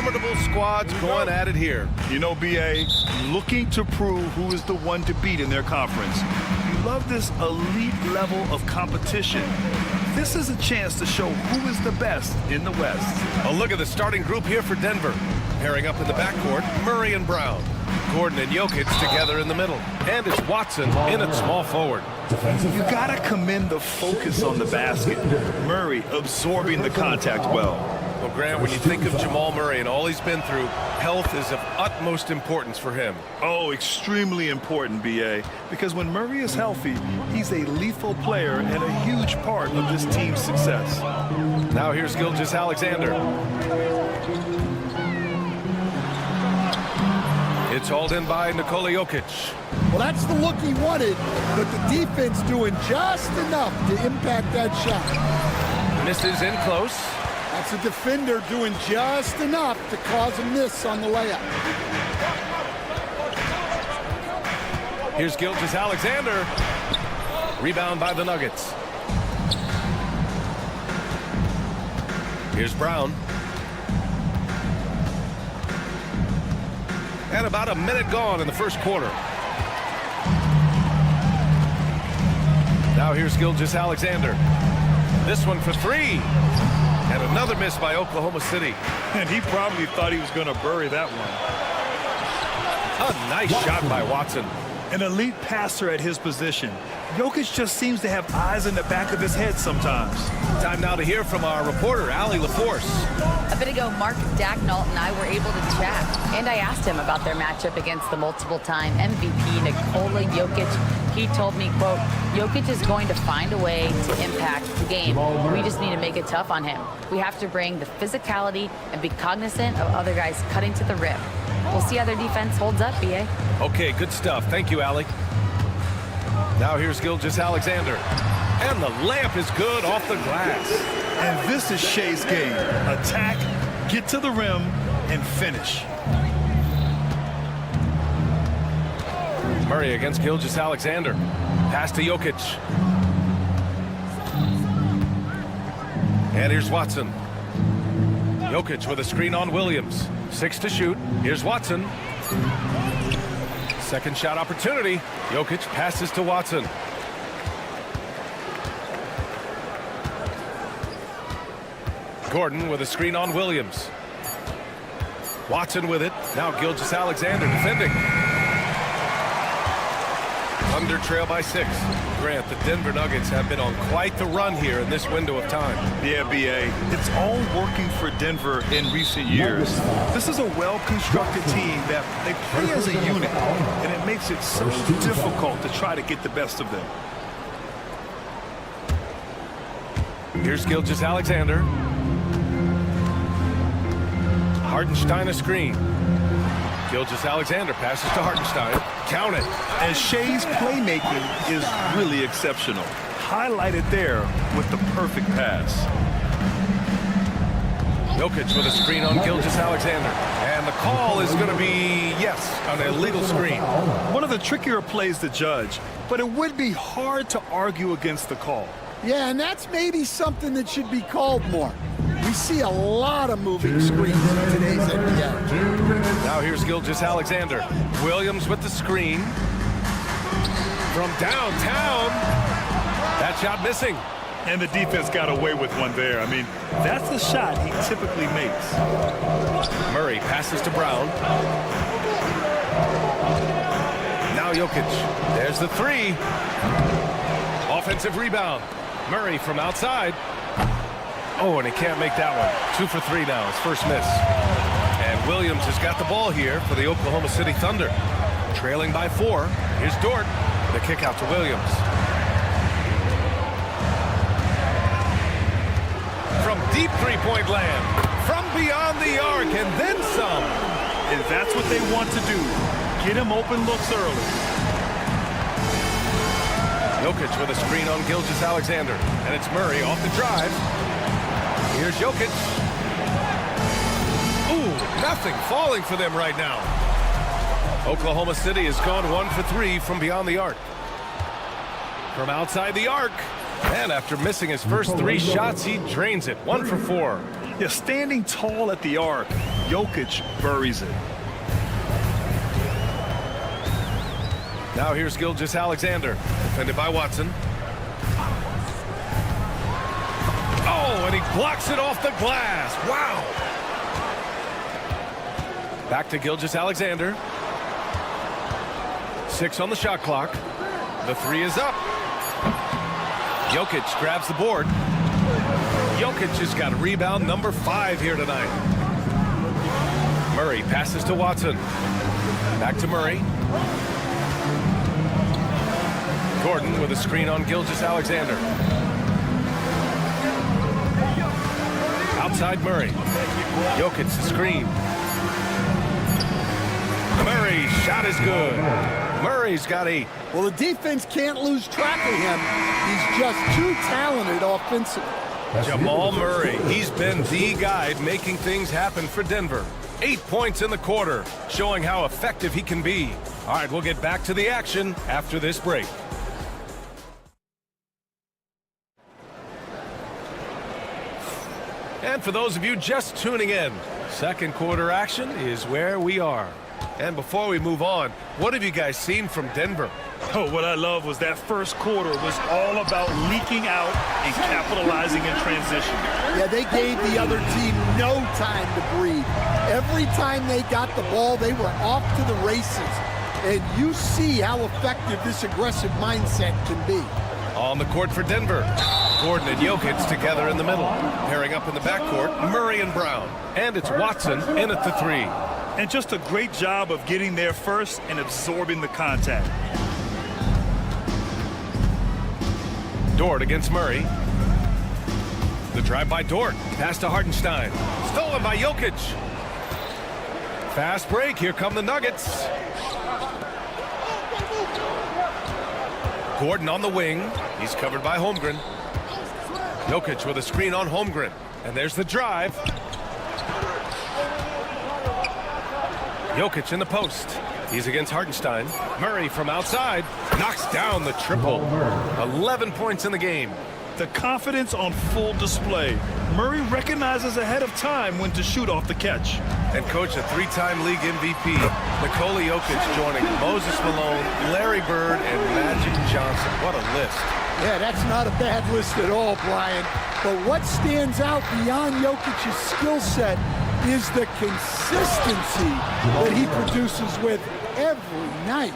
formidable squads going at it here. You know, BA, looking to prove who is the one to beat in their conference. You love this elite level of competition. This is a chance to show who is the best in the West. A look at the starting group here for Denver. Pairing up in the backcourt, Murray and Brown. Gordon and Jokic together in the middle. And it's Watson in at small forward. You gotta commend the focus on the basket. Murray absorbing the contact well. Well, Grant, when you think of Jamal Murray and all he's been through, health is of utmost importance for him. Oh, extremely important, BA, because when Murray is healthy, he's a lethal player and a huge part of this team's success. Now here's Gilgeous-Alexander. It's hauled in by Nikola Jokic. Well, that's the look he wanted, but the defense doing just enough to impact that shot. Misses in close. That's a defender doing just enough to cause a miss on the layup. Here's Gilgeous-Alexander. Rebound by the Nuggets. Here's Brown. And about a minute gone in the first quarter. Now here's Gilgeous-Alexander. This one for three. And another miss by Oklahoma City. And he probably thought he was going to bury that one. A nice shot by Watson. An elite passer at his position. Jokic just seems to have eyes in the back of his head sometimes. Time now to hear from our reporter, Allie LaForce. A bit ago, Mark Dagnall and I were able to chat, and I asked him about their matchup against the multiple-time MVP Nikola Jokic. He told me, quote, Jokic is going to find a way to impact the game. We just need to make it tough on him. We have to bring the physicality and be cognizant of other guys cutting to the rim. We'll see how their defense holds up, BA. Okay, good stuff. Thank you, Allie. Now here's Gilgeous-Alexander. And the layup is good off the glass. And this is Shea's game. Attack, get to the rim, and finish. Murray against Gilgeous-Alexander. Pass to Jokic. And here's Watson. Jokic with a screen on Williams. 6 to shoot. Here's Watson. Second shot opportunity. Jokic passes to Watson. Gordon with a screen on Williams. Watson with it. Now Gilgeous-Alexander defending. Thunder trail by 6. Grant, the Denver Nuggets have been on quite the run here in this window of time. Yeah, BA. It's all working for Denver in recent years. This is a well-constructed team that they play as a unit, and it makes it so difficult to try to get the best of them. Here's Gilgeous-Alexander. Hartenstein a screen. Gilgeous-Alexander passes to Hartenstein. Count it. And Shea's playmaking is really exceptional. Highlighted there with the perfect pass. Jokic with a screen on Gilgeous-Alexander. And the call is going to be, yes, an illegal screen. One of the trickier plays to judge, but it would be hard to argue against the call. Yeah, and that's maybe something that should be called more. We see a lot of moving screens in today's NBA. Now here's Gilgeous-Alexander. Williams with the screen. From downtown. That shot missing. And the defense got away with one there. I mean, that's the shot he typically makes. Murray passes to Brown. Now Jokic. There's the three. Offensive rebound. Murray from outside. Oh, and he can't make that one. 2 for 3 now, his first miss. And Williams has got the ball here for the Oklahoma City Thunder. Trailing by 4. Here's Dort. The kick out to Williams. From deep three-point land. From beyond the arc, and then some. And that's what they want to do. Get him open looks early. Jokic with a screen on Gilgeous-Alexander. And it's Murray off the drive. Here's Jokic. Ooh, nothing falling for them right now. Oklahoma City has gone 1 for 3 from beyond the arc. From outside the arc. And after missing his first 3 shots, he drains it. 1 for 4. Yeah, standing tall at the arc, Jokic buries it. Now here's Gilgeous-Alexander, defended by Watson. Oh, and he blocks it off the glass. Wow. Back to Gilgeous-Alexander. 6 on the shot clock. The 3 is up. Jokic grabs the board. Jokic has got rebound number 5 here tonight. Murray passes to Watson. Back to Murray. Gordon with a screen on Gilgeous-Alexander. Outside Murray. Jokic the screen. Murray shot is good. Murray's got 8. Well, the defense can't lose track of him. He's just too talented offensively. Jamal Murray, he's been the guy making things happen for Denver. 8 points in the quarter, showing how effective he can be. All right, we'll get back to the action after this break. And for those of you just tuning in, second quarter action is where we are. And before we move on, what have you guys seen from Denver? Oh, what I love was that first quarter was all about leaking out and capitalizing in transition. Yeah, they gave the other team no time to breathe. Every time they got the ball, they were off to the races. And you see how effective this aggressive mindset can be. On the court for Denver, Gordon and Jokic together in the middle. Pairing up in the backcourt, Murray and Brown. And it's Watson in at the 3. And just a great job of getting there first and absorbing the contact. Dort against Murray. The drive by Dort. Pass to Hartenstein. Stolen by Jokic. Fast break. Here come the Nuggets. Gordon on the wing. He's covered by Holmgren. Jokic with a screen on Holmgren. And there's the drive. Jokic in the post. He's against Hartenstein. Murray from outside knocks down the triple. 11 points in the game. The confidence on full display. Murray recognizes ahead of time when to shoot off the catch. And coach, a 3-time league MVP, Nikola Jokic joining Moses Malone, Larry Bird, and Magic Johnson. What a list. Yeah, that's not a bad list at all, Brian. But what stands out beyond Jokic's skill set is the consistency that he produces with every night.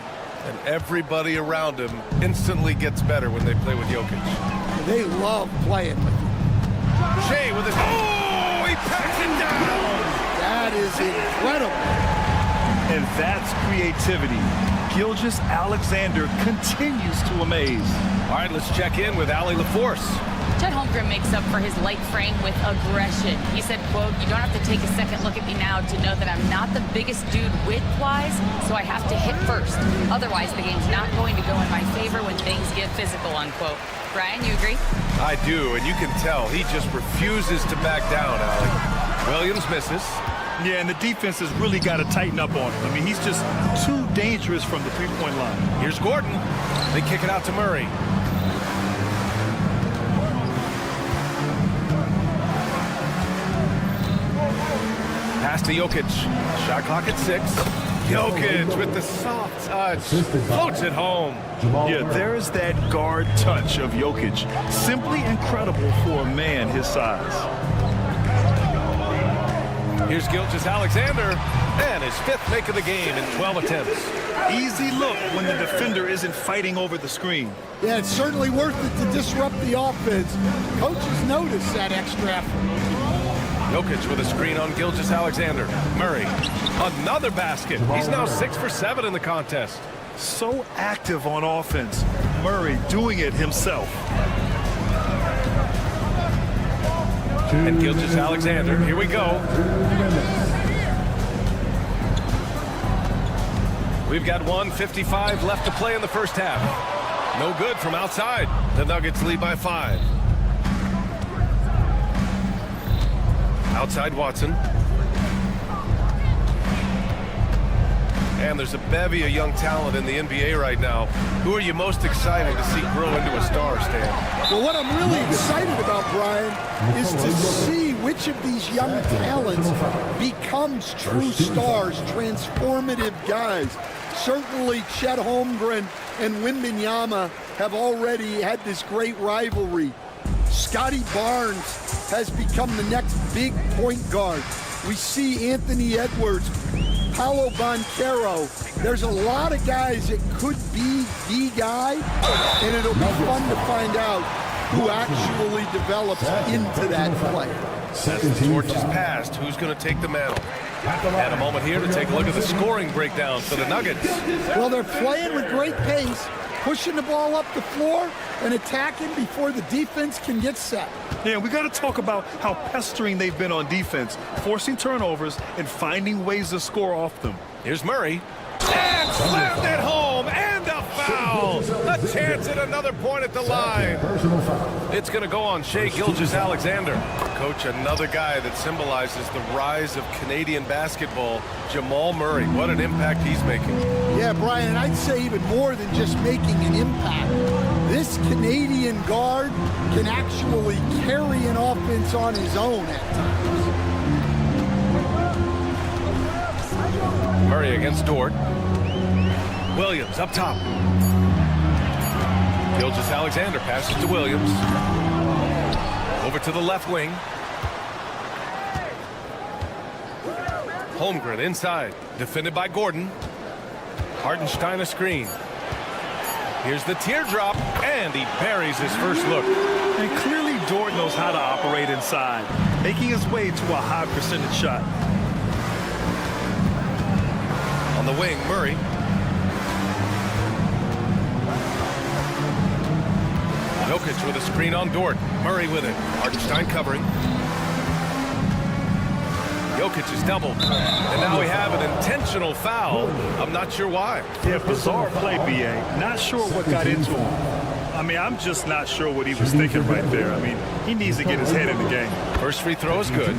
And everybody around him instantly gets better when they play with Jokic. They love playing with him. Shea with his... Oh, he packs it down! That is incredible. And that's creativity. Gilgeous-Alexander continues to amaze. All right, let's check in with Allie LaForce. Chet Holmgren makes up for his light frame with aggression. He said, quote, "You don't have to take a second look at me now to know that I'm not the biggest dude width-wise, so I have to hit first. Otherwise, the game's not going to go in my favor when things get physical," unquote. Brian, you agree? I do, and you can tell he just refuses to back down, Allie. Williams misses. Yeah, and the defense has really got to tighten up on him. I mean, he's just too dangerous from the three-point line. Here's Gordon. They kick it out to Murray. Pass to Jokic. Shot clock at 6. Jokic with the soft touch. Floats it home. Yeah, there's that guard touch of Jokic. Simply incredible for a man his size. Here's Gilgeous-Alexander, and his 5th make of the game in 12 attempts. Easy look when the defender isn't fighting over the screen. Yeah, it's certainly worth it to disrupt the offense. Coaches notice that extra effort. Jokic with a screen on Gilgeous-Alexander. Murray, another basket. He's now 6 for 7 in the contest. So active on offense. Murray doing it himself. And Gilgeous-Alexander, here we go. We've got 1:55 left to play in the first half. No good from outside. The Nuggets lead by 5. Outside Watson. And there's a bevy of young talent in the NBA right now. Who are you most excited to see grow into a star, Stan? Well, what I'm really excited about, Brian, is to see which of these young talents becomes true stars, transformative guys. Certainly, Chet Holmgren and Wembanyama have already had this great rivalry. Scotty Barnes has become the next big point guard. We see Anthony Edwards, Paolo Banchero. There's a lot of guys that could be the guy, and it'll be fun to find out who actually develops into that player. As the torch is passed, who's going to take the mantle? And a moment here to take a look at the scoring breakdown for the Nuggets. Well, they're playing with great pace, pushing the ball up the floor and attacking before the defense can get set. Yeah, we got to talk about how pestering they've been on defense, forcing turnovers and finding ways to score off them. Here's Murray. And slammed it home, and a foul. A chance at another point at the line. It's going to go on Shai Gilgeous-Alexander. Coach, another guy that symbolizes the rise of Canadian basketball, Jamal Murray. What an impact he's making. Yeah, Brian, and I'd say even more than just making an impact. This Canadian guard can actually carry an offense on his own at times. Murray against Dort. Williams up top. Gilgeous-Alexander passes to Williams. Over to the left wing. Holmgren inside. Defended by Gordon. Hartenstein a screen. Here's the teardrop, and he buries his first look. And clearly Dort knows how to operate inside, making his way to a high percentage shot. On the wing, Murray. Jokic with a screen on Dort. Murray with it. Hartenstein covering. Jokic is doubled. And now we have an intentional foul. I'm not sure why. Yeah, bizarre play, B.A. Not sure what got into him. I mean, I'm just not sure what he was thinking right there. I mean, he needs to get his head in the game. First free throw is good.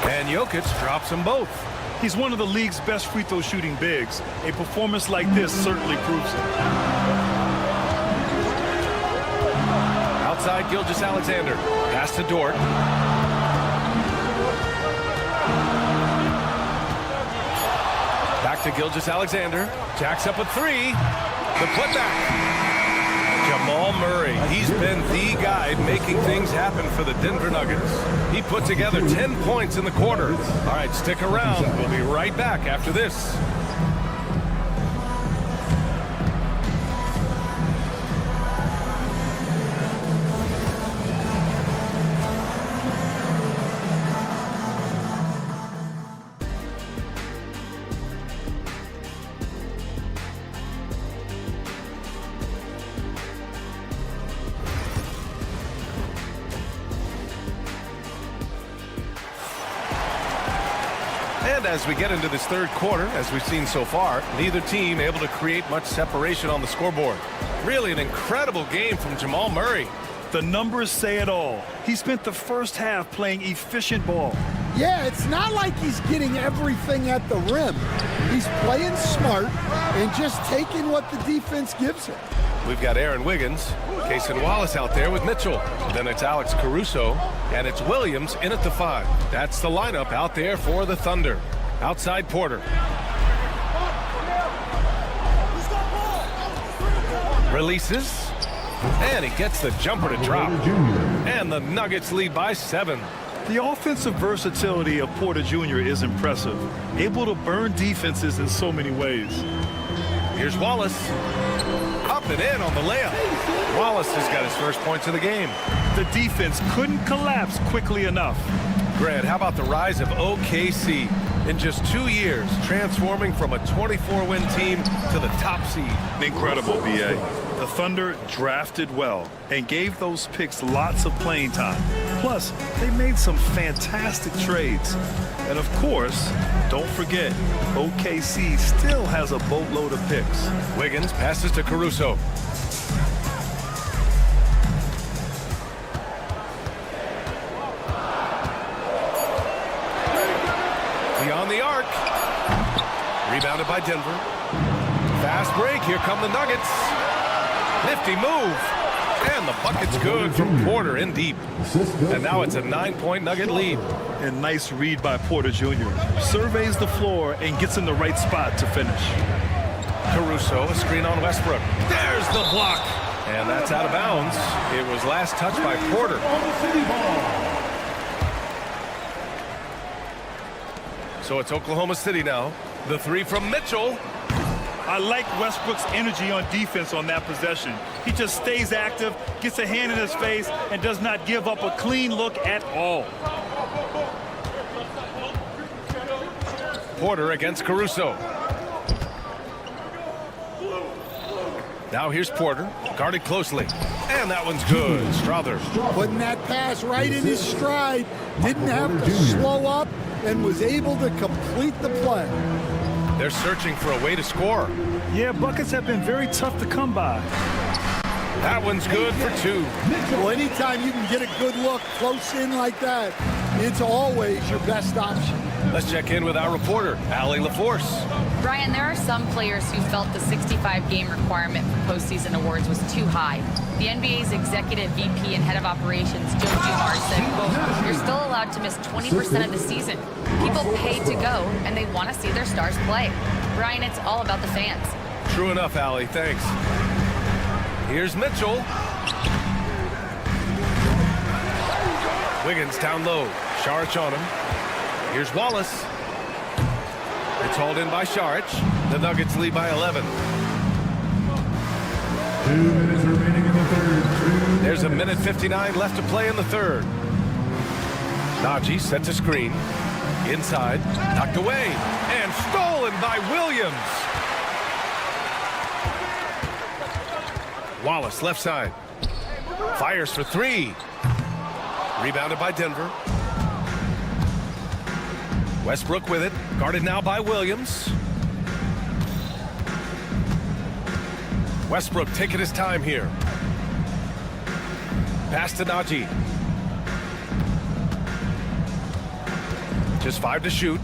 And Jokic drops them both. He's one of the league's best free throw shooting bigs. A performance like this certainly proves it. Outside Gilgeous-Alexander. Pass to Dort. Back to Gilgeous-Alexander. Jacks up a three. The putback. Jamal Murray. He's been the guy making things happen for the Denver Nuggets. He put together 10 points in the quarter. All right, stick around. We'll be right back after this. And as we get into this third quarter, as we've seen so far, neither team able to create much separation on the scoreboard. Really an incredible game from Jamal Murray. The numbers say it all. He spent the first half playing efficient ball. Yeah, it's not like he's getting everything at the rim. He's playing smart and just taking what the defense gives him. We've got Aaron Wiggins, Cason Wallace out there with Mitchell. Then it's Alex Caruso, and it's Williams in at the 5. That's the lineup out there for the Thunder. Outside Porter. Releases, and he gets the jumper to drop. And the Nuggets lead by 7. The offensive versatility of Porter Jr. is impressive, able to burn defenses in so many ways. Here's Wallace. Up and in on the layup. Wallace has got his first points of the game. The defense couldn't collapse quickly enough. Grant, how about the rise of OKC? In just 2 years, transforming from a 24-win team to the top seed. Incredible, B.A. The Thunder drafted well and gave those picks lots of playing time. Plus, they made some fantastic trades. And of course, don't forget, OKC still has a boatload of picks. Wiggins passes to Caruso. by Denver. Fast break. Here come the Nuggets. Nifty move. And the bucket's good from Porter in deep. And now it's a 9-point Nugget lead. And nice read by Porter Jr. Surveys the floor and gets in the right spot to finish. Caruso, a screen on Westbrook. There's the block. And that's out of bounds. It was last touched by Porter. So it's Oklahoma City now. The three from Mitchell. I like Westbrook's energy on defense on that possession. He just stays active, gets a hand in his face, and does not give up a clean look at all. Porter against Caruso. Now here's Porter, guarded closely. And that one's good. Strother. Putting that pass right in his stride. Didn't have to slow up and was able to complete the play. They're searching for a way to score. Yeah, buckets have been very tough to come by. That one's good for two. Well, anytime you can get a good look close in like that, it's always your best option. Let's check in with our reporter, Allie LaForce. Brian, there are some players who felt the 65-game requirement for postseason awards was too high. The NBA's executive VP and head of operations, Joe Dumars, said, quote, "You're still allowed to miss 20% of the season. People pay to go, and they want to see their stars play." Brian, it's all about the fans. True enough, Allie. Thanks. Here's Mitchell. Wiggins down low. Saric on him. Here's Wallace. It's hauled in by Saric. The Nuggets lead by 11. 2 minutes remaining in the third. There's a minute 59 left to play in the third. Najee sets a screen. Inside. Knocked away. And stolen by Williams. Wallace left side. Fires for three. Rebounded by Denver. Westbrook with it. Guarded now by Williams. Westbrook taking his time here. Pass to Najee. Just 5 to shoot.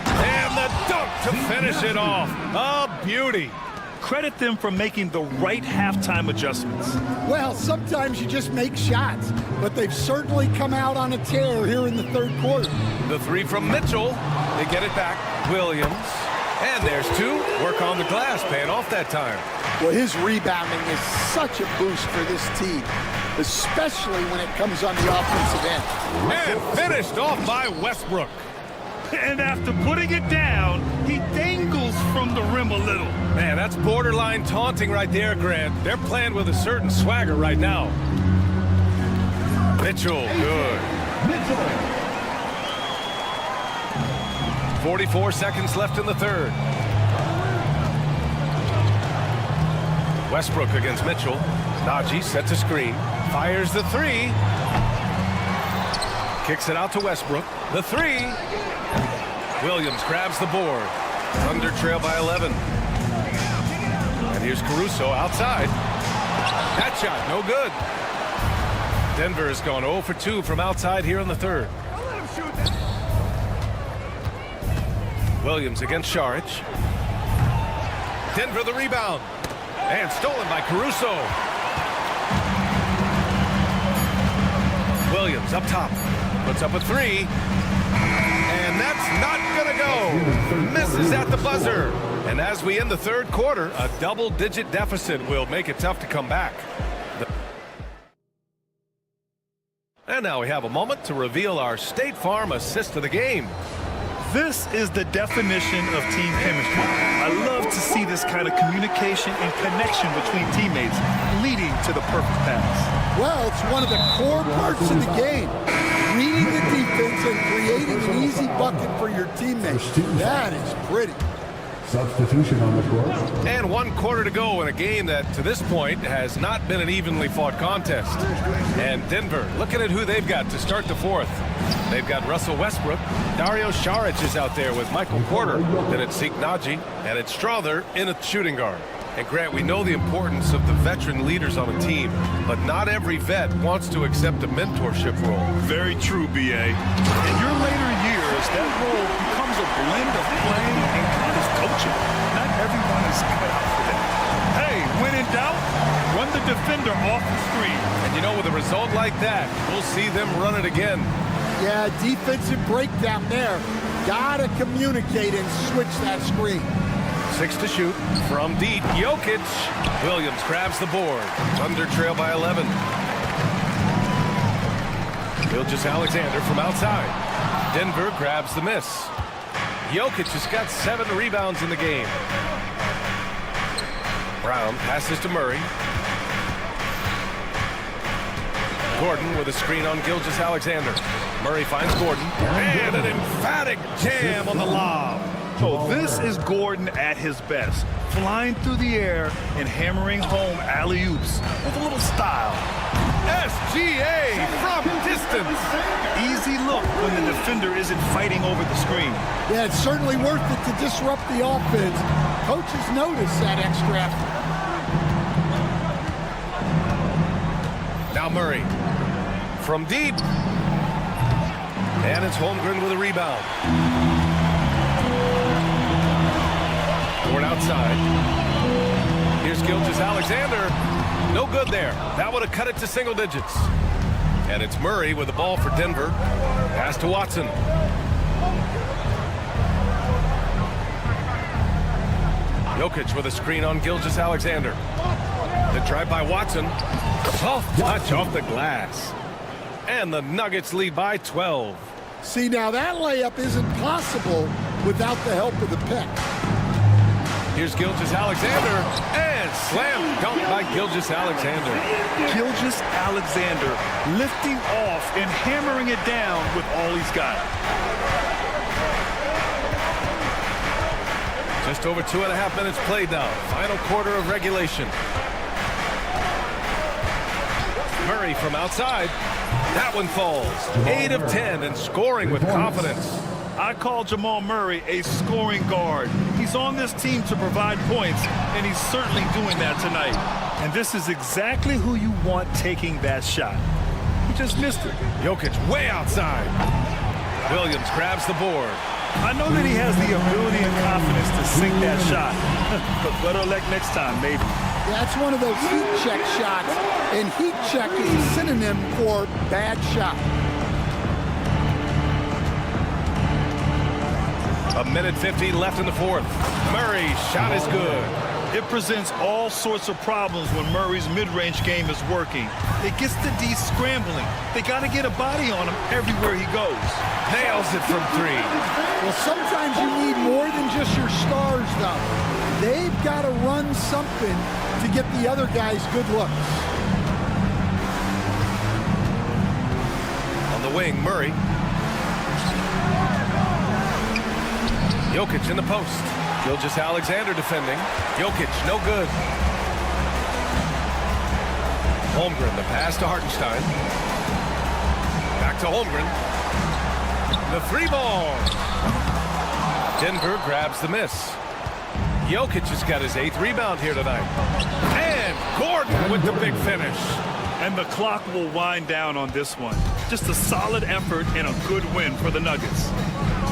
And the dunk to finish it off. A beauty. Credit them for making the right halftime adjustments. Well, sometimes you just make shots, but they've certainly come out on a tear here in the third quarter. The three from Mitchell. They get it back. Williams. And there's two. Work on the glass, paying off that time. Well, his rebounding is such a boost for this team, especially when it comes on the offensive end. And finished off by Westbrook. And after putting it down, he dangles from the rim a little. Man, that's borderline taunting right there, Grant. They're playing with a certain swagger right now. Mitchell, good. 44 seconds left in the third. Westbrook against Mitchell. Najee sets a screen. Fires the three. Kicks it out to Westbrook. The three. Williams grabs the board. Thunder trail by 11. And here's Caruso outside. That shot, no good. Denver has gone 0 for 2 from outside here in the third. Williams against Saric. Denver the rebound. And stolen by Caruso. Williams up top. Puts up a three. And that's not going to go. Misses at the buzzer. And as we end the third quarter, a double-digit deficit will make it tough to come back. And now we have a moment to reveal our State Farm assist of the game. This is the definition of team chemistry. I love to see this kind of communication and connection between teammates leading to the perfect pass. Well, it's one of the core parts of the game. Reading the defense and creating an easy bucket for your teammates. That is pretty. Substitution on the court. And 1 quarter to go in a game that, to this point, has not been an evenly fought contest. And Denver, looking at who they've got to start the fourth. They've got Russell Westbrook. Dario Saric is out there with Michael Porter. Then it's Zeke Najee. And it's Strother in a shooting guard. And Grant, we know the importance of the veteran leaders on a team, but not every vet wants to accept a mentorship role. Very true, B.A. In your later years, that role becomes a blend of playing and kind of coaching. Not everyone is cut out for that. Hey, when in doubt, run the defender off the screen. And you know, with a result like that, we'll see them run it again. Yeah, defensive breakdown there. Gotta communicate and switch that screen. 6 to shoot from deep. Jokic. Williams grabs the board. Thunder trail by 11. Gilgeous-Alexander from outside. Denver grabs the miss. Jokic has got 7 rebounds in the game. Brown passes to Murray. Gordon with a screen on Gilgeous-Alexander. Murray finds Gordon. And an emphatic jam on the lob. So this is Gordon at his best, flying through the air and hammering home alley-oops with a little style. SGA from distance. Easy look when the defender isn't fighting over the screen. Yeah, it's certainly worth it to disrupt the offense. Coaches notice that extra effort. Now Murray from deep. And it's Holmgren with a rebound. Board outside. Here's Gilgeous-Alexander. No good there. That would have cut it to single digits. And it's Murray with the ball for Denver. Pass to Watson. Jokic with a screen on Gilgeous-Alexander. The drive by Watson. Soft touch off the glass. And the Nuggets lead by 12. See, now that layup isn't possible without the help of the pick. Here's Gilgeous-Alexander, and slam dunk by Gilgeous-Alexander. Gilgeous-Alexander lifting off and hammering it down with all he's got. Just over 2.5 minutes played now. Final quarter of regulation. Murray from outside. That one falls. 8 of 10 and scoring with confidence. I call Jamal Murray a scoring guard. He's on this team to provide points, and he's certainly doing that tonight. And this is exactly who you want taking that shot. He just missed it. Jokic way outside. Williams grabs the board. I know that he has the ability and confidence to sink that shot, but better luck next time, maybe. That's one of those heat check shots, and heat check is a synonym for bad shot. A minute 15 left in the fourth. Murray's shot is good. It presents all sorts of problems when Murray's mid-range game is working. It gets the D scrambling. They got to get a body on him everywhere he goes. Nails it from 3. Well, sometimes you need more than just your stars, though. They've got to run something to get the other guys good looks. On the wing, Murray. Jokic in the post. Gilgeous-Alexander defending. Jokic, no good. Holmgren, the pass to Hartenstein. Back to Holmgren. The 3 ball. Denver grabs the miss. Jokic has got his 8th rebound here tonight. And Gordon with the big finish. And the clock will wind down on this one. Just a solid effort and a good win for the Nuggets.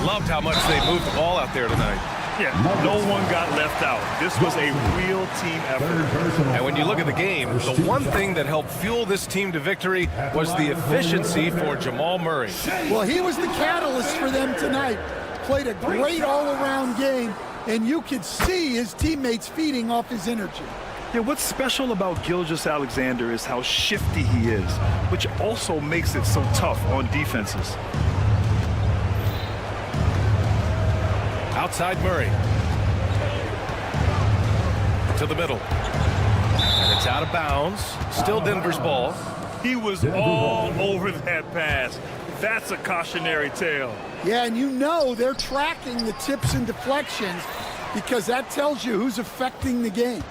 Loved how much they moved the ball out there tonight. Yeah, no one got left out. This was a real team effort. And when you look at the game, the one thing that helped fuel this team to victory was the efficiency for Jamal Murray. Well, he was the catalyst for them tonight. Played a great all-around game, and you could see his teammates feeding off his energy. Yeah, what's special about Gilgeous-Alexander is how shifty he is, which also makes it so tough on defenses. Outside Murray. To the middle. And it's out of bounds. Still Denver's ball. He was all over that pass. That's a cautionary tale. Yeah, and you know they're tracking the tips and deflections because that tells you who's affecting the game.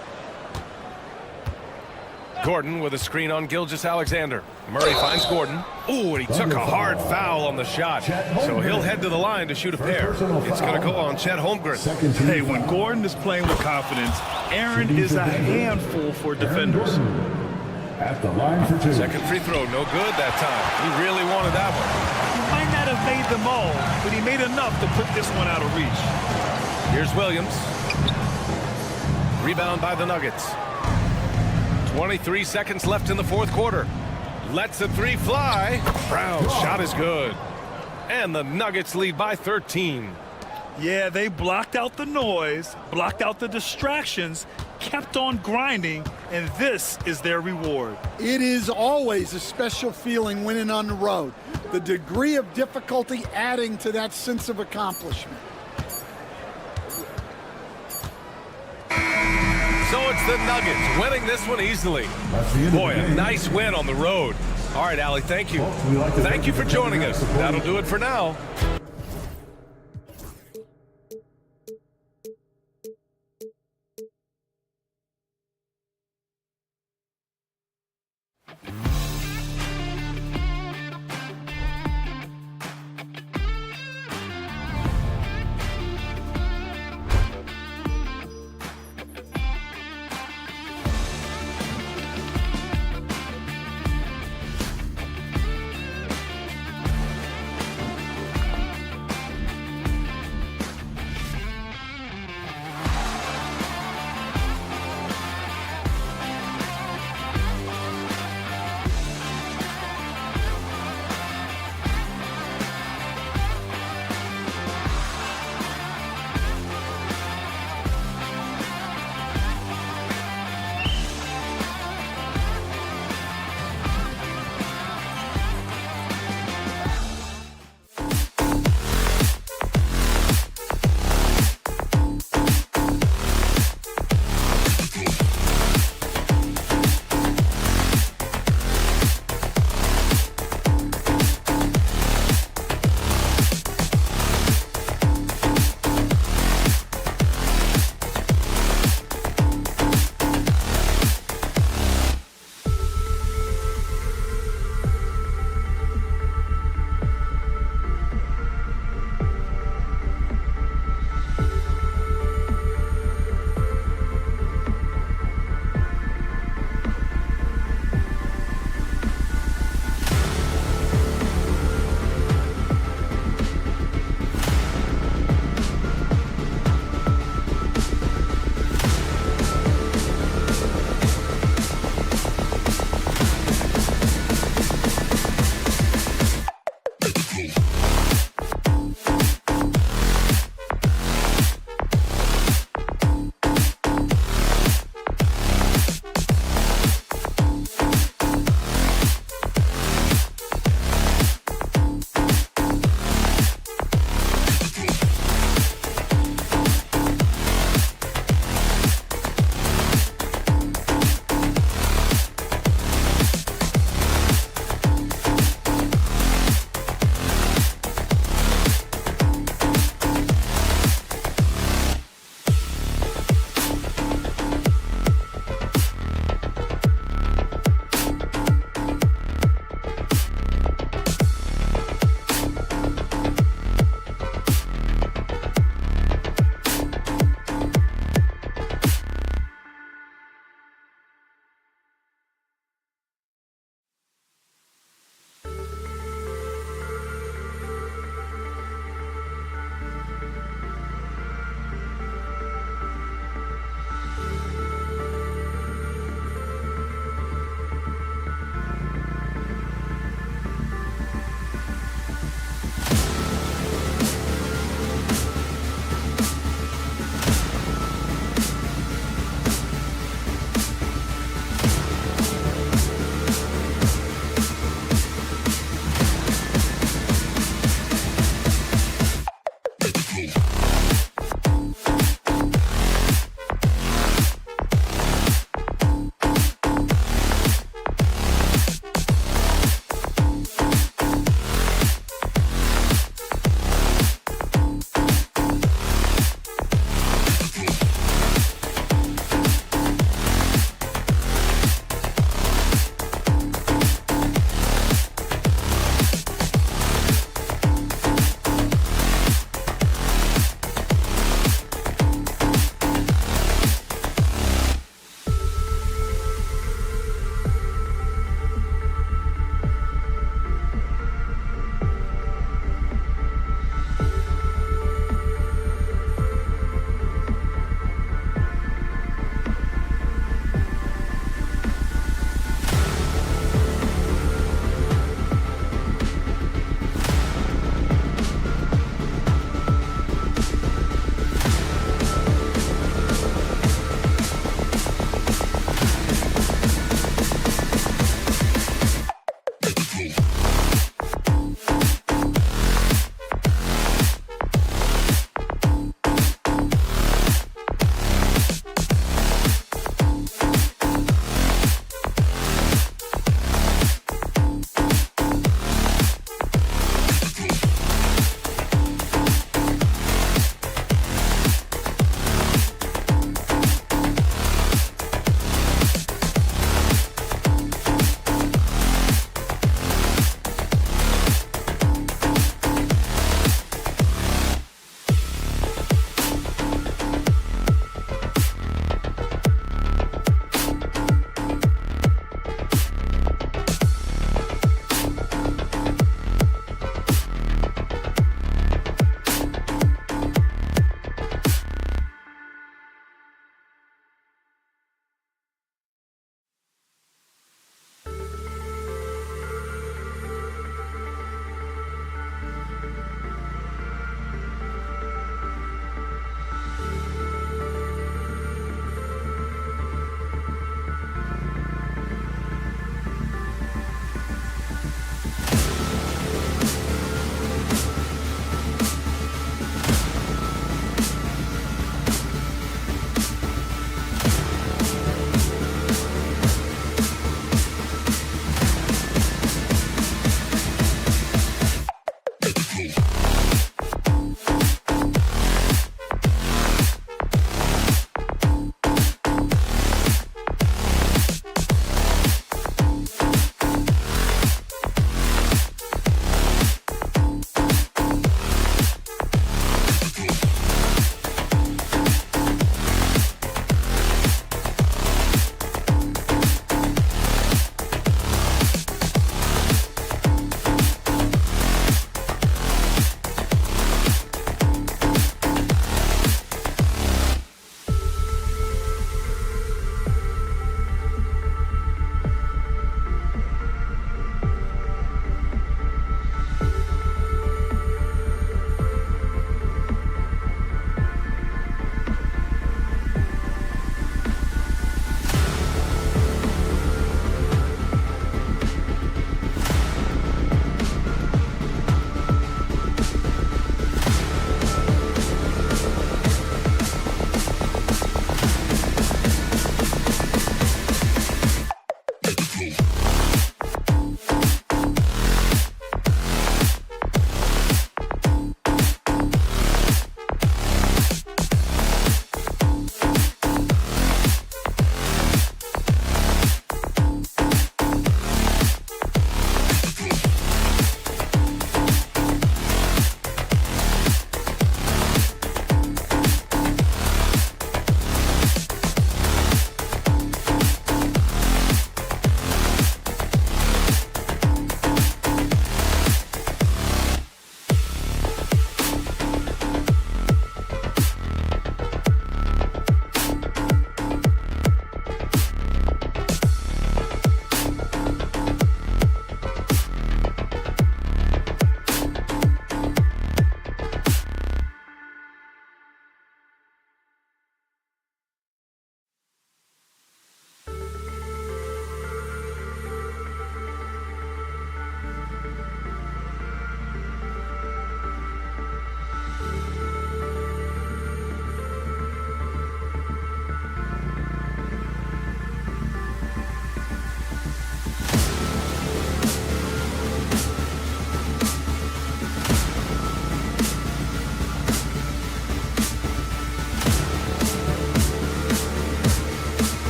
Gordon with a screen on Gilgeous-Alexander. Murray finds Gordon. Ooh, and he took a hard foul on the shot. So he'll head to the line to shoot a pair. It's going to go on Chet Holmgren. Hey, when Gordon is playing with confidence, Aaron is a handful for defenders. At the line for 2. Second free throw, no good that time. He really wanted that one. He might not have made them all, but he made enough to put this one out of reach. Here's Williams. Rebound by the Nuggets. 23 seconds left in the fourth quarter. Lets the three fly. Brown's shot is good. And the Nuggets lead by 13. Yeah, they blocked out the noise, blocked out the distractions, kept on grinding, and this is their reward. It is always a special feeling winning on the road. The degree of difficulty adding to that sense of accomplishment. So it's the Nuggets winning this one easily. That's the end of the Boy, a game. nice win on the road. All right, Allie, thank you. We'd like to Thank you for joining us. supporting That'll do it for now.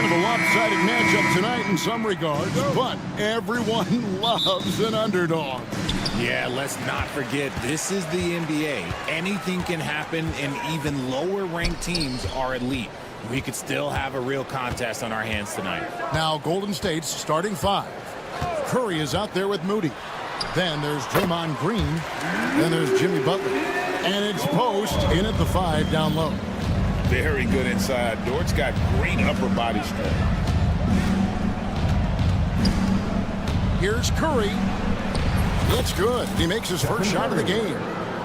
Kind of a lopsided matchup tonight in some regards, but everyone loves an underdog. Yeah, let's not forget, this is the NBA. Anything can happen, and even lower-ranked teams are elite. We could still have a real contest on our hands tonight. Now, Golden State's starting five. Curry is out there with Moody. Then there's Draymond Green. Then there's Jimmy Butler. And it's Post in at the 5 down low. Very good inside. Dort's got great upper body strength. Here's Curry. It's good. He makes his first shot of the game.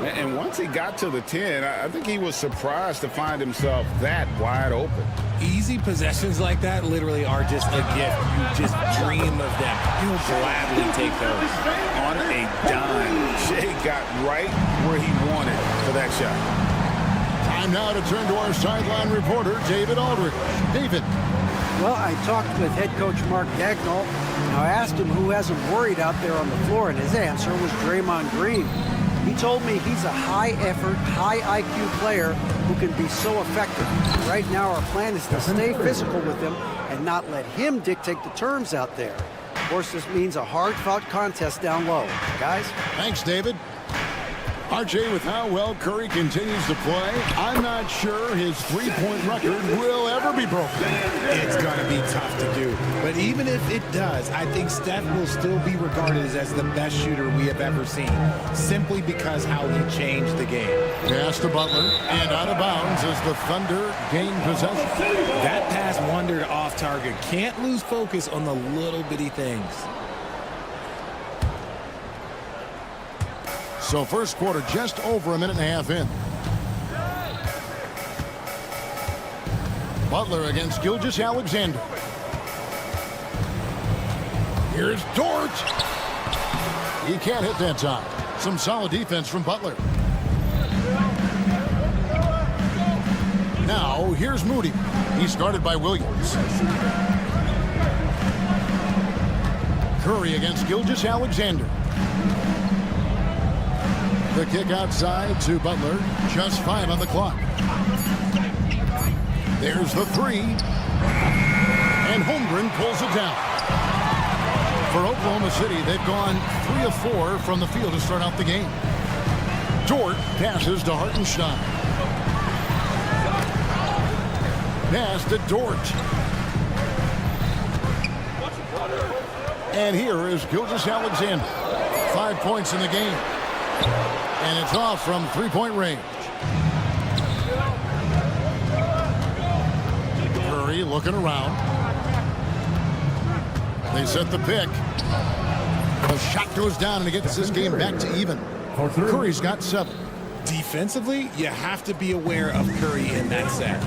And once he got to the 10, I think he was surprised to find himself that wide open. Easy possessions like that literally are just a gift. You just dream of them. You'll gladly take those. On a dime, Shea got right where he wanted for that shot. Time now to turn to our sideline reporter, David Aldridge. David. Well, I talked with head coach Mark Daigneault. I asked him who hasn't worried out there on the floor, and his answer was Draymond Green. He told me he's a high-effort, high-IQ player who can be so effective. Right now, our plan is to stay physical with him and not let him dictate the terms out there. Of course, this means a hard-fought contest down low. Guys? Thanks, David. RJ, with how well Curry continues to play, I'm not sure his three-point record will ever be broken. It's going to be tough to do. But even if it does, I think Steph will still be regarded as the best shooter we have ever seen, simply because how he changed the game. Pass to Butler, and out of bounds as the Thunder gain possession. That pass wandered off target. Can't lose focus on the little bitty things. So first quarter just over a minute and a half in. Butler against Gilgeous-Alexander. Here's Dort. He can't hit that time. Some solid defense from Butler. Now here's Moody. He's guarded by Williams. Curry against Gilgeous-Alexander. The kick outside to Butler. Just 5 on the clock. There's the 3. And Holmgren pulls it down. For Oklahoma City, they've gone 3 of 4 from the field to start out the game. Dort passes to Hartenstein. Pass to Dort. And here is Gilgeous-Alexander. 5 points in the game. And it's off from three-point range. Curry looking around. They set the pick. The shot goes down and it gets this game back to even. Curry's got 7. Defensively, you have to be aware of Curry in that set.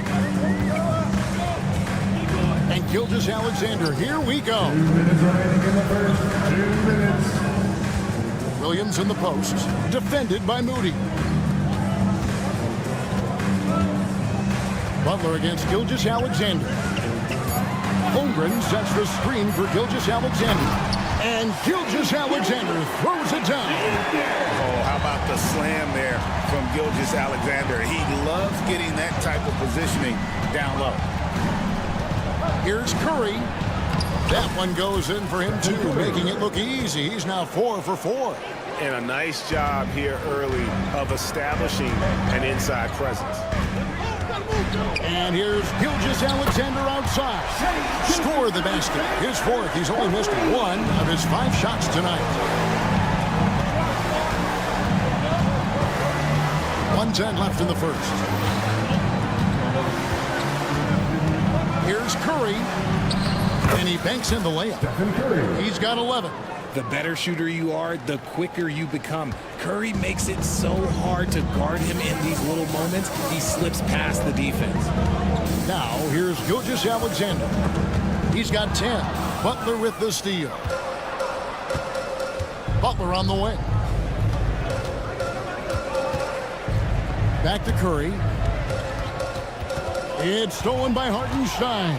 And Gilgeous-Alexander, here we go. 2 minutes remaining in the first. 2 minutes. Williams in the post, defended by Moody. Butler against Gilgeous-Alexander. Holmgren sets the screen for Gilgeous-Alexander. And Gilgeous-Alexander throws it down. Oh, how about the slam there from Gilgeous-Alexander? He loves getting that type of positioning down low. Here's Curry. That one goes in for him, too, making it look easy. He's now 4 for 4. And a nice job here early of establishing an inside presence. And here's Gilgeous-Alexander outside. Score the basket. His 4th. He's only missed 1 of his 5 shots tonight. 1:10 left in the first. Here's Curry. And he banks in the layup. He's got 11. The better shooter you are, the quicker you become. Curry makes it so hard to guard him in these little moments. He slips past the defense. Now, here's Gilgeous-Alexander. He's got 10. Butler with the steal. Butler on the wing. Back to Curry. It's stolen by Hartenstein.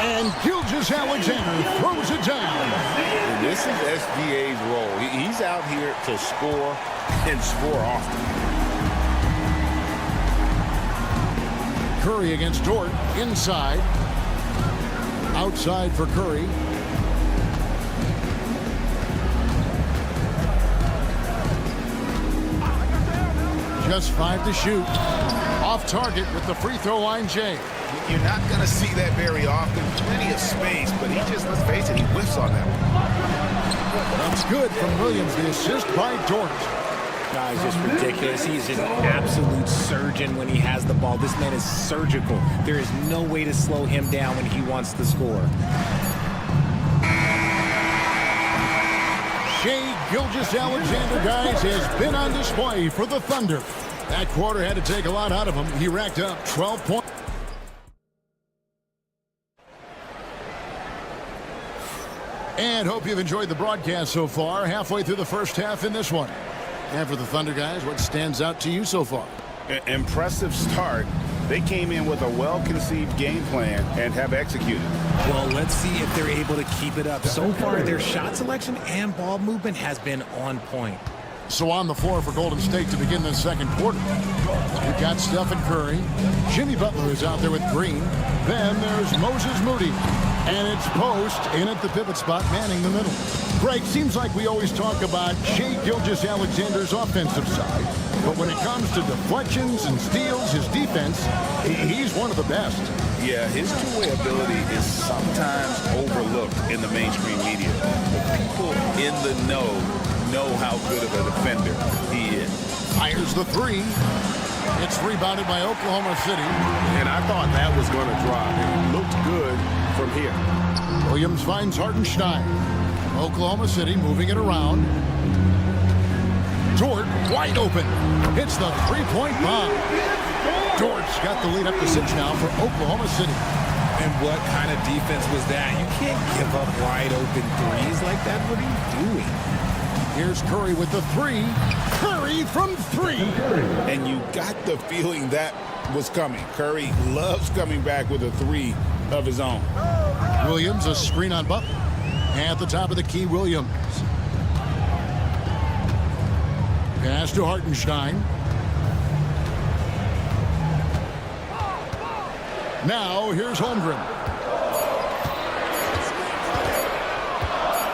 And Gilgeous-Alexander throws it down. And this is SGA's role. He's out here to score and score often. Curry against Dort inside. Outside for Curry. Just 5 to shoot. Off target with the free throw line, Jay. You're not going to see that very often. Plenty of space, but he just, let's face it, he whiffs on that one. That's good from Williams. The assist by Dort. Guys, just ridiculous. He's an absolute surgeon when he has the ball. This man is surgical. There is no way to slow him down when he wants to score. Shai Gilgeous-Alexander, guys, has been on display for the Thunder. That quarter had to take a lot out of him. He racked up 12 points. And hope you've enjoyed the broadcast so far. Halfway through the first half in this one. And for the Thunder, guys, what stands out to you so far? Impressive start. They came in with a well-conceived game plan and have executed. Well, let's see if they're able to keep it up. So far, their shot selection and ball movement has been on point. So on the floor for Golden State to begin this second quarter. We've got Stephen Curry. Jimmy Butler is out there with Green. Then there's Moses Moody. And it's Post in at the pivot spot, manning the middle. Greg, seems like we always talk about Shai Gilgeous-Alexander's offensive side. But when it comes to deflections and steals, his defense, he's one of the best. Yeah, his two-way ability is sometimes overlooked in the mainstream media. But people in the know how good of a defender he is. Fires the three. It's rebounded by Oklahoma City. And I thought that was going to drop. It looked good from here. Williams finds Hartenstein. Oklahoma City moving it around. Dort wide open. Hits the three-point bomb. Dort's got the lead up to 6 now for Oklahoma City. And what kind of defense was that? You can't give up wide open threes like that. What are you doing? Here's Curry with the three. Curry from 3. And you got the feeling that was coming. Curry loves coming back with a 3 of his own. Williams, a screen on Butler. At the top of the key, Williams. Pass to Hartenstein. Now, here's Holmgren.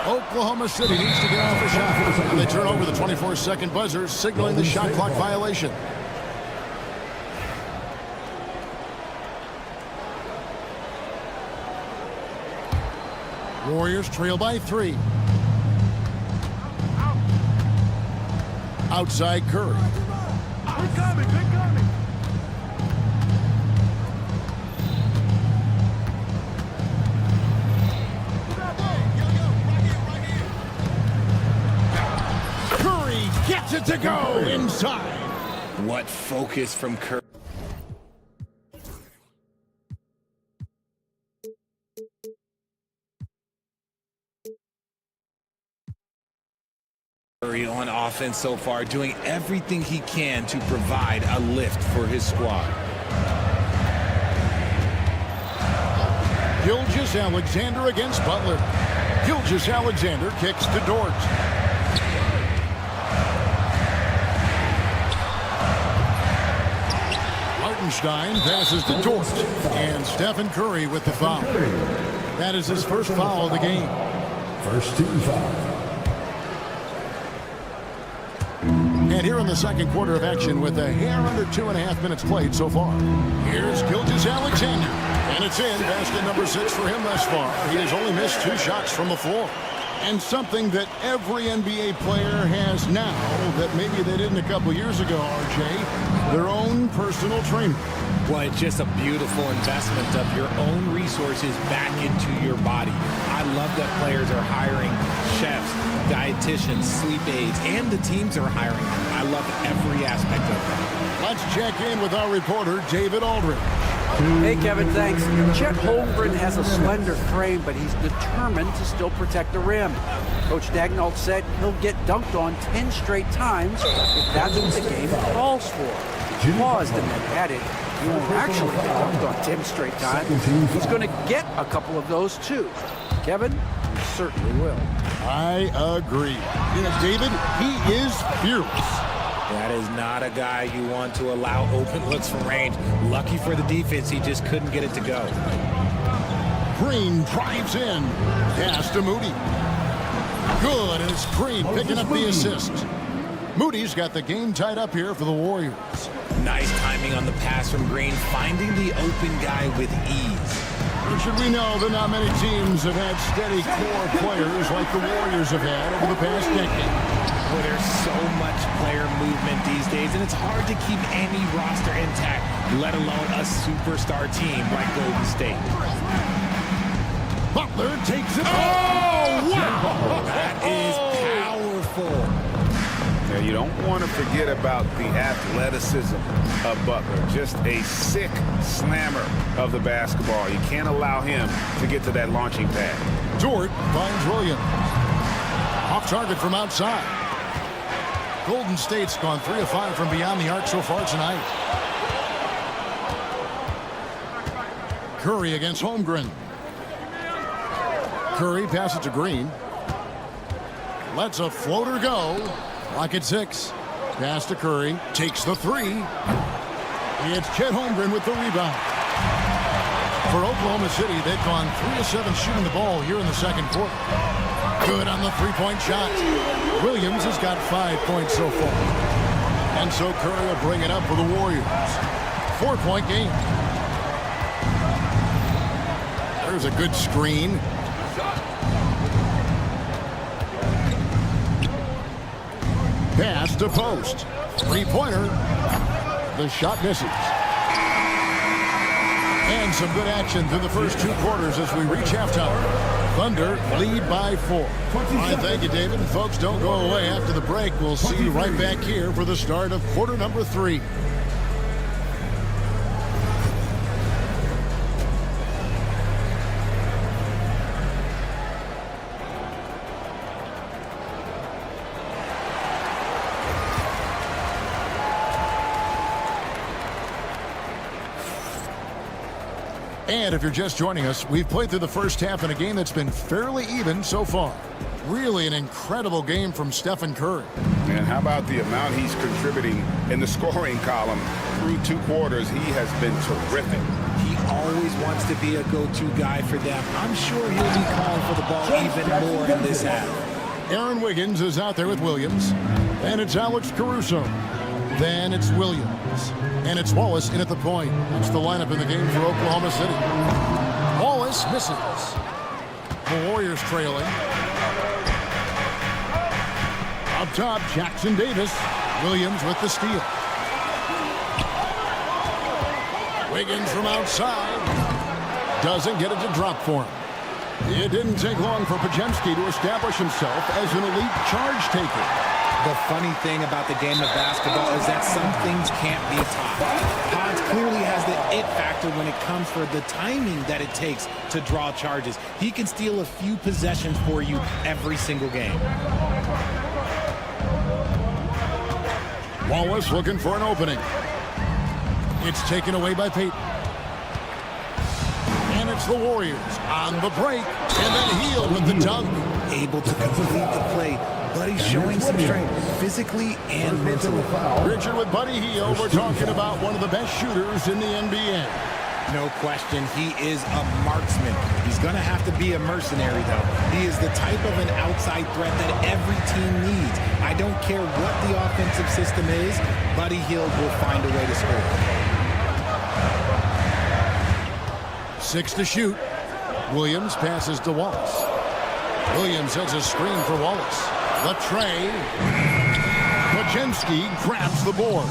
Oklahoma City needs to get off a shot. And they turn over the 24-second buzzer, signaling the shot clock violation. Warriors trail by 3. Outside Curry. They're coming, they're coming. Curry gets it to go inside. What focus from Curry. On offense so far, doing everything he can to provide a lift for his squad. Gilgeous-Alexander against Butler. Gilgeous-Alexander kicks to Dort. Hartenstein passes to Dort. And Stephen Curry with the foul. That is his first foul of the game. First team foul. And here in the second quarter of action with a hair under 2.5 minutes played so far. Here's Gilgeous-Alexander. And it's in. Basket number 6 for him thus far. He has only missed 2 shots from the floor. And something that every NBA player has now that maybe they didn't a couple years ago, RJ, their own personal trainer. Well, it's just a beautiful investment of your own resources back into your body. I love that players are hiring chefs, dietitians, sleep aides, and the teams are hiring them. I love every aspect of that. Let's check in with our reporter, David Aldridge. Hey, Kevin, thanks. Chet Holmgren has a slender frame, but he's determined to still protect the rim. Coach Daigneault said he'll get dunked on 10 straight times if that's what the game calls for. He paused and then added, he won't actually get dunked on 10 straight times. He's going to get a couple of those, too. Kevin, he certainly will. I agree. David, he is fearless. That is not a guy you want to allow open looks from range. Lucky for the defense, he just couldn't get it to go. Green drives in. Pass to Moody. Good, and it's Green picking up the assist. Moody's got the game tied up here for the Warriors. Nice timing on the pass from Green, finding the open guy with ease. Should we know that not many teams have had steady core players like the Warriors have had over the past decade. Well, there's so much player movement these days, and it's hard to keep any roster intact, let alone a superstar team like Golden State. Butler takes it. Oh, wow! That is powerful. Now, you don't want to forget about the athleticism of Butler. Just a sick slammer of the basketball. You can't allow him to get to that launching pad. Dort finds Williams. Off target from outside. Golden State's gone 3 of 5 from beyond the arc so far tonight. Curry against Holmgren. Curry passes to Green. Lets a floater go. Clock at 6. Pass to Curry. Takes the 3. It's Chet Holmgren with the rebound. For Oklahoma City, they've gone 3 of 7 shooting the ball here in the second quarter. Good on the three-point shot. Williams has got 5 points so far. And so Curry will bring it up for the Warriors. 4-point game. There's a good screen. Pass to post. Three-pointer. The shot misses. And some good action through the first 2 quarters as we reach halftime. Thunder lead by 4. All right, thank you, David. And folks, don't go away after the break. We'll see you right back here for the start of quarter number 3. And if you're just joining us, we've played through the first half in a game that's been fairly even so far. Really an incredible game from Stephen Curry. And how about the amount he's contributing in the scoring column through 2 quarters? He has been terrific. He always wants to be a go-to guy for them. I'm sure he'll be calling for the ball even more in this half. Aaron Wiggins is out there with Williams. And it's Alex Caruso. Then it's Williams. And it's Wallace in at the point. That's the lineup in the game for Oklahoma City. Wallace misses. The Warriors trailing. Up top, Jackson Davis. Williams with the steal. Wiggins from outside. Doesn't get it to drop for him. It didn't take long for Podziemski to establish himself as an elite charge taker. The funny thing about the game of basketball is that some things can't be taught. Pods clearly has the it factor when it comes for the timing that it takes to draw charges. He can steal a few possessions for you every single game. Wallace looking for an opening. It's taken away by Payton. And it's the Warriors on the break. And then Hield with the dunk. Able to complete the play. Buddy showing some strength physically and mentally. Richard with Buddy Hield. We're talking about one of the best shooters in the NBA. No question, he is a marksman. He's going to have to be a mercenary, though. He is the type of an outside threat that every team needs. I don't care what the offensive system is, Buddy Hield will find a way to score. 6 to shoot. Williams passes to Wallace. Williams has a screen for Wallace. The tray. Podziemski grabs the board.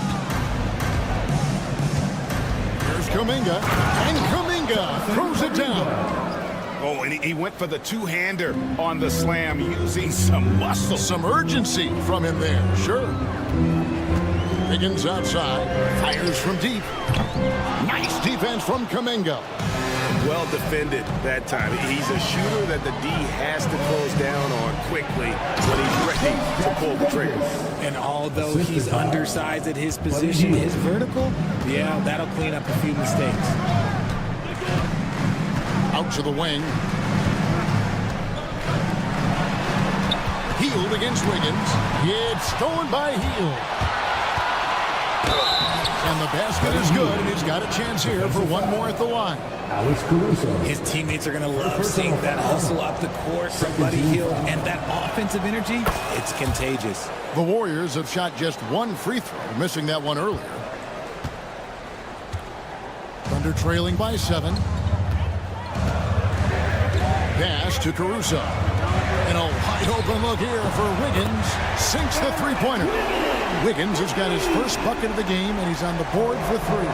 Here's Kuminga. And Kuminga throws it down. Oh, and he went for the two-hander on the slam, using some muscle. Some urgency from him there, sure. Higgins outside. Fires from deep. Nice defense from Kuminga. Well defended that time. He's a shooter that the D has to close down on quickly when he's ready to pull the trigger. And although he's undersized at his position, his vertical, yeah, that'll clean up a few mistakes. Out to the wing. Hield against Wiggins. It's stolen by Hield. And the basket is good, and he's got a chance here for one more at the line. Alex Caruso. His teammates are going to love seeing that hustle up the court from Buddy Hield, and that offensive energy, it's contagious. The Warriors have shot just one free throw, missing that one earlier. Thunder trailing by 7. Pass to Caruso. And a wide open look here for Wiggins. Sinks the three-pointer. Wiggins has got his first bucket of the game, and he's on the board for 3.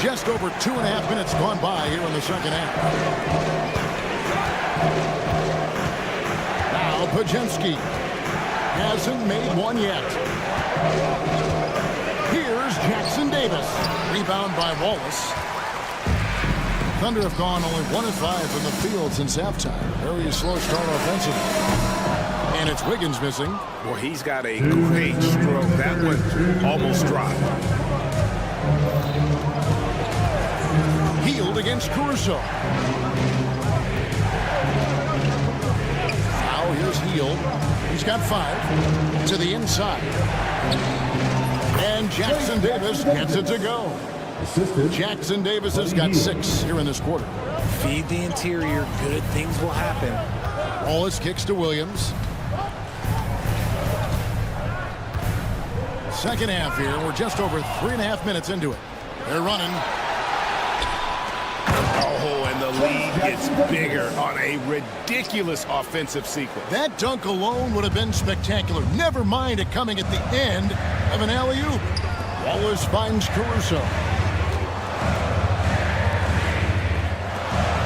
Just over 2.5 minutes gone by here in the second half. Now Pajemski hasn't made one yet. Here's Jackson Davis. Rebound by Wallace. Thunder have gone only 1 of 5 from the field since halftime. Very slow start offensively. And it's Wiggins missing. Well, he's got a great stroke. That one almost dropped. Hield against Caruso. Now here's Hield. He's got 5 to the inside. And Jackson Davis gets it to go. Jackson Davis has got 6 here in this quarter. Feed the interior. Good things will happen. Wallace kicks to Williams. Second half here. We're just over 3.5 minutes into it. They're running. Oh, and the lead gets bigger on a ridiculous offensive sequence. That dunk alone would have been spectacular. Never mind it coming at the end of an alley-oop. Wallace finds Caruso.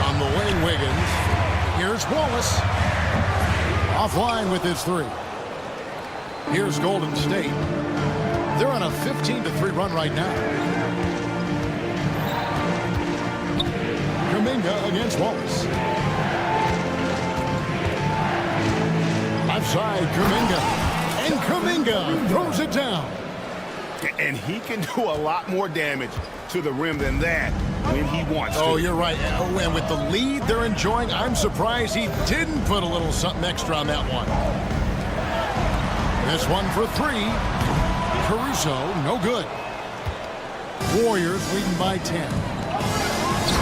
On the wing, Wiggins. Here's Wallace. Offline with his 3. Here's Golden State. They're on a 15-3 run right now. Kuminga against Wallace. Left side, Kuminga. And Kuminga throws it down. And he can do a lot more damage to the rim than that when he wants to. Oh, you're right. Oh, and with the lead they're enjoying, I'm surprised he didn't put a little something extra on that one. This one for 3. Caruso, no good. Warriors leading by 10.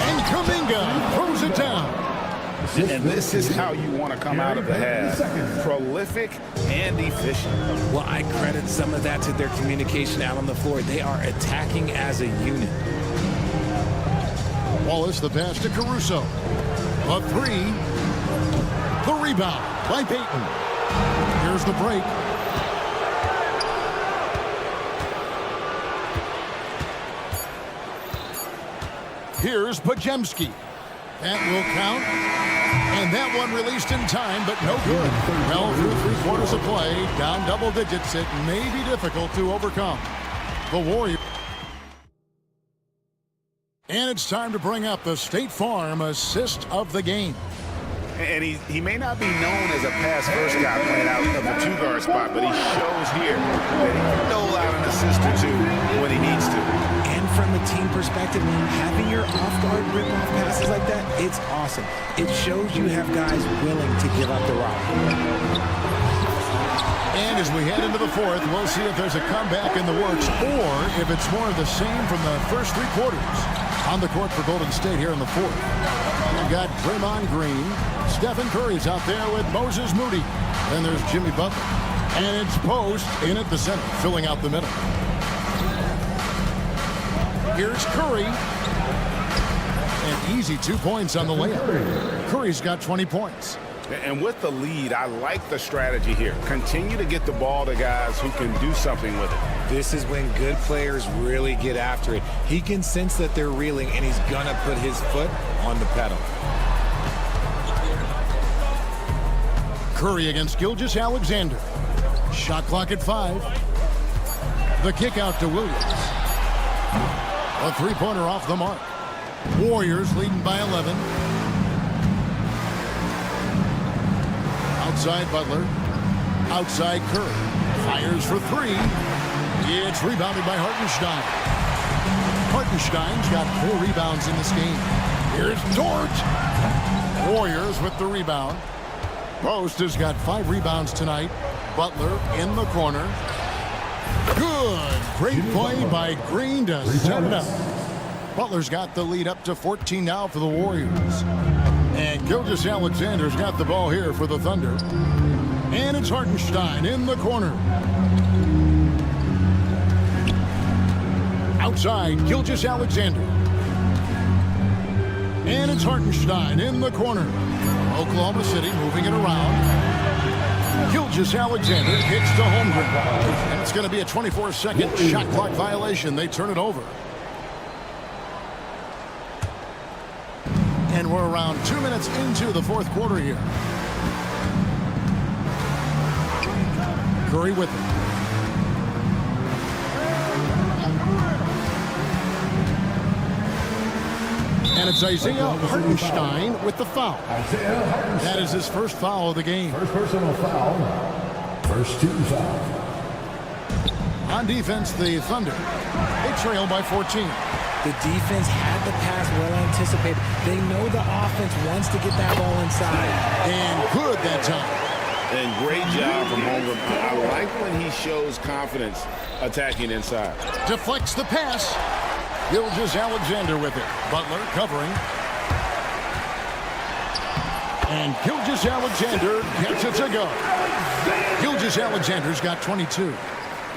And Kuminga throws it down. And this is how you want to come out of the half. Prolific and efficient. Well, I credit some of that to their communication out on the floor. They are attacking as a unit. Wallace, the pass to Caruso. A 3. The rebound by Payton. Here's the break. Here's Pajemski. That will count. And that one released in time, but no good. Well, through 3/4 of play, down double digits, it may be difficult to overcome. The Warriors. And it's time to bring up the State Farm assist of the game. And he may not be known as a pass-first guy playing out of the 2-guard spot, but he shows here that he can dole out an assist or 2 when he needs to. And from a team perspective, having your off-guard rip-off passes like that, it's awesome. It shows you have guys willing to give up the rock. And as we head into the 4th, we'll see if there's a comeback in the works or if it's more of the same from the first 3 quarters. On the court for Golden State here in the 4th. We've got Draymond Green. Stephen Curry's out there with Moses Moody. Then there's Jimmy Butler. And it's Post in at the center, filling out the middle. Here's Curry. An easy 2 points on the layup. Curry's got 20 points. And with the lead, I like the strategy here. Continue to get the ball to guys who can do something with it. This is when good players really get after it. He can sense that they're reeling, and he's going to put his foot on the pedal. Curry against Gilgeous-Alexander. Shot clock at 5. The kick out to Williams. A 3-pointer off the mark. Warriors leading by 11. Outside Butler. Outside Curry. Fires for 3. It's rebounded by Hartenstein. Hartenstein's got 4 rebounds in this game. Here's Dort. Warriors with the rebound. Post has got 5 rebounds tonight. Butler in the corner. Good. Great play by Green to set it up. Butler's got the lead up to 14 now for the Warriors. And Gilgeous-Alexander's got the ball here for the Thunder. And it's Hartenstein in the corner. Outside, Gilgeous-Alexander. And it's Hartenstein in the corner. Oklahoma City moving it around. Gilgeous-Alexander hits to Holmgren. And it's going to be a 24-second shot clock violation. They turn it over. And we're around 2 minutes into the fourth quarter here. Curry with it. And it's Isaiah Hartenstein with the foul. That is his first foul of the game. First personal foul. First team foul. On defense, the Thunder. They trail by 14. The defense had the pass well anticipated. They know the offense wants to get that ball inside. And good that time. And great job from Holmgren. I like when he shows confidence attacking inside. Deflects the pass. Gilgeous-Alexander with it. Butler covering. And Gilgeous-Alexander gets it to go. Gilgeous-Alexander's got 22.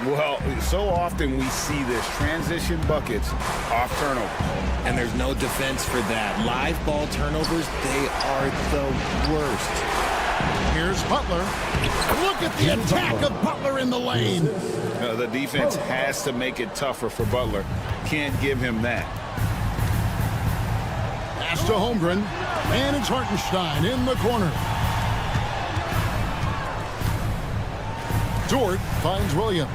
Well, so often we see this transition buckets off turnover. And there's no defense for that. Live ball turnovers, they are the worst. Here's Butler. Look at the attack of Butler in the lane. The defense has to make it tougher for Butler. Can't give him that. Pass to Holmgren. And it's Hartenstein in the corner. Dort finds Williams.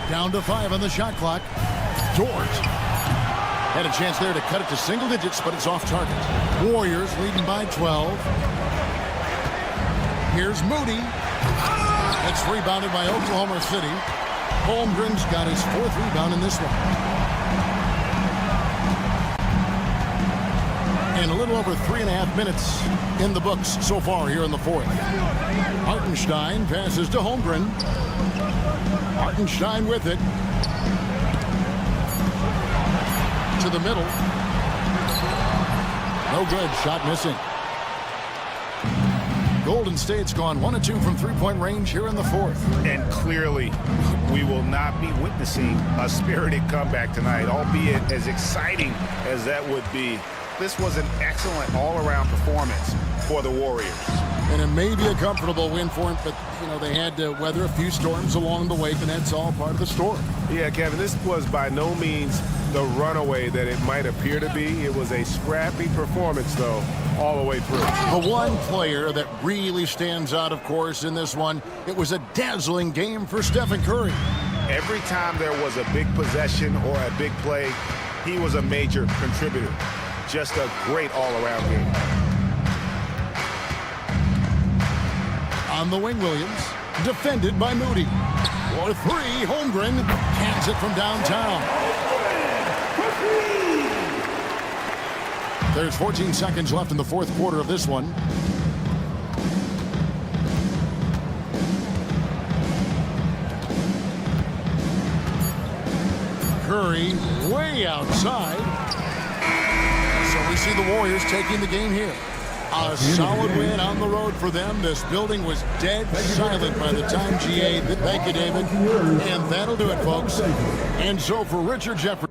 Down to 5 on the shot clock. Dort had a chance there to cut it to single digits, but it's off target. Warriors leading by 12. Here's Moody. It's rebounded by Oklahoma City. Holmgren's got his 4th rebound in this one. And a little over 3.5 minutes in the books so far here in the fourth. Hartenstein passes to Holmgren. Hartenstein with it. To the middle. No good. Shot missing. Golden State's gone 1 of 2 from three-point range here in the fourth. And clearly, we will not be witnessing a spirited comeback tonight, albeit as exciting as that would be. This was an excellent all-around performance for the Warriors. And it may be a comfortable win for him, but, you know, they had to weather a few storms along the way, and that's all part of the story. Yeah, Kevin, this was by no means the runaway that it might appear to be. It was a scrappy performance, though, all the way through. The one player that really stands out, of course, in this one, it was a dazzling game for Stephen Curry. Every time there was a big possession or a big play, he was a major contributor. Just a great all-around game. On the wing, Williams, defended by Moody. For 3, Holmgren hands it from downtown. There's 14 seconds left in the fourth quarter of this one. Curry way outside. So we see the Warriors taking the game here. A solid win on the road for them. This building was dead silent by the time GA. Thank you, David. And that'll do it, folks. And so for Richard Jefferson.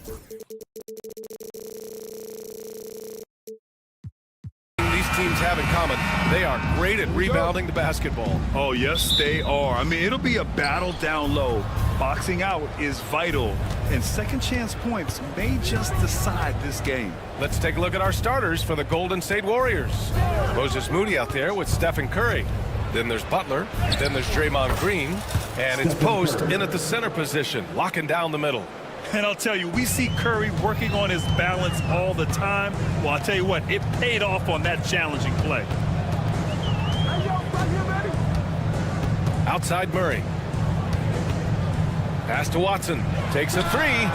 These teams have in common, they are great at rebounding the basketball. Oh, yes, they are. I mean, it'll be a battle down low. Boxing out is vital, and second chance points may just decide this game. Let's take a look at our starters for the Golden State Warriors. Moses Moody out there with Stephen Curry. Then there's Butler. Then there's Draymond Green. And it's Post in at the center position, locking down the middle. And I'll tell you, we see Curry working on his balance all the time. Well, I'll tell you what, it paid off on that challenging play. Outside Murray. Pass to Watson. Takes a three.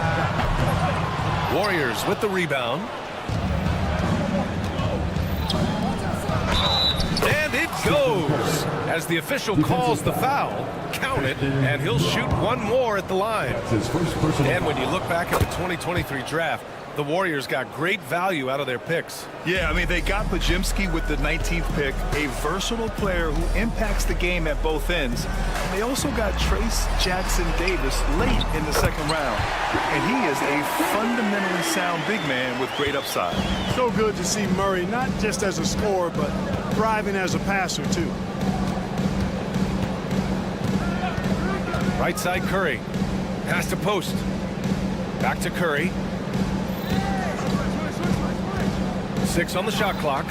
Warriors with the rebound. And it goes. As the official calls the foul, count it, and he'll shoot one more at the line. And when you look back at the 2023 draft, the Warriors got great value out of their picks. Yeah, I mean, they got Pajimski with the 19th pick, a versatile player who impacts the game at both ends. And they also got Trace Jackson Davis late in the second round. And he is a fundamentally sound big man with great upside. So good to see Murray, not just as a scorer, but thriving as a passer, too. Right side Curry. Pass to Post. Back to Curry. 6 on the shot clock.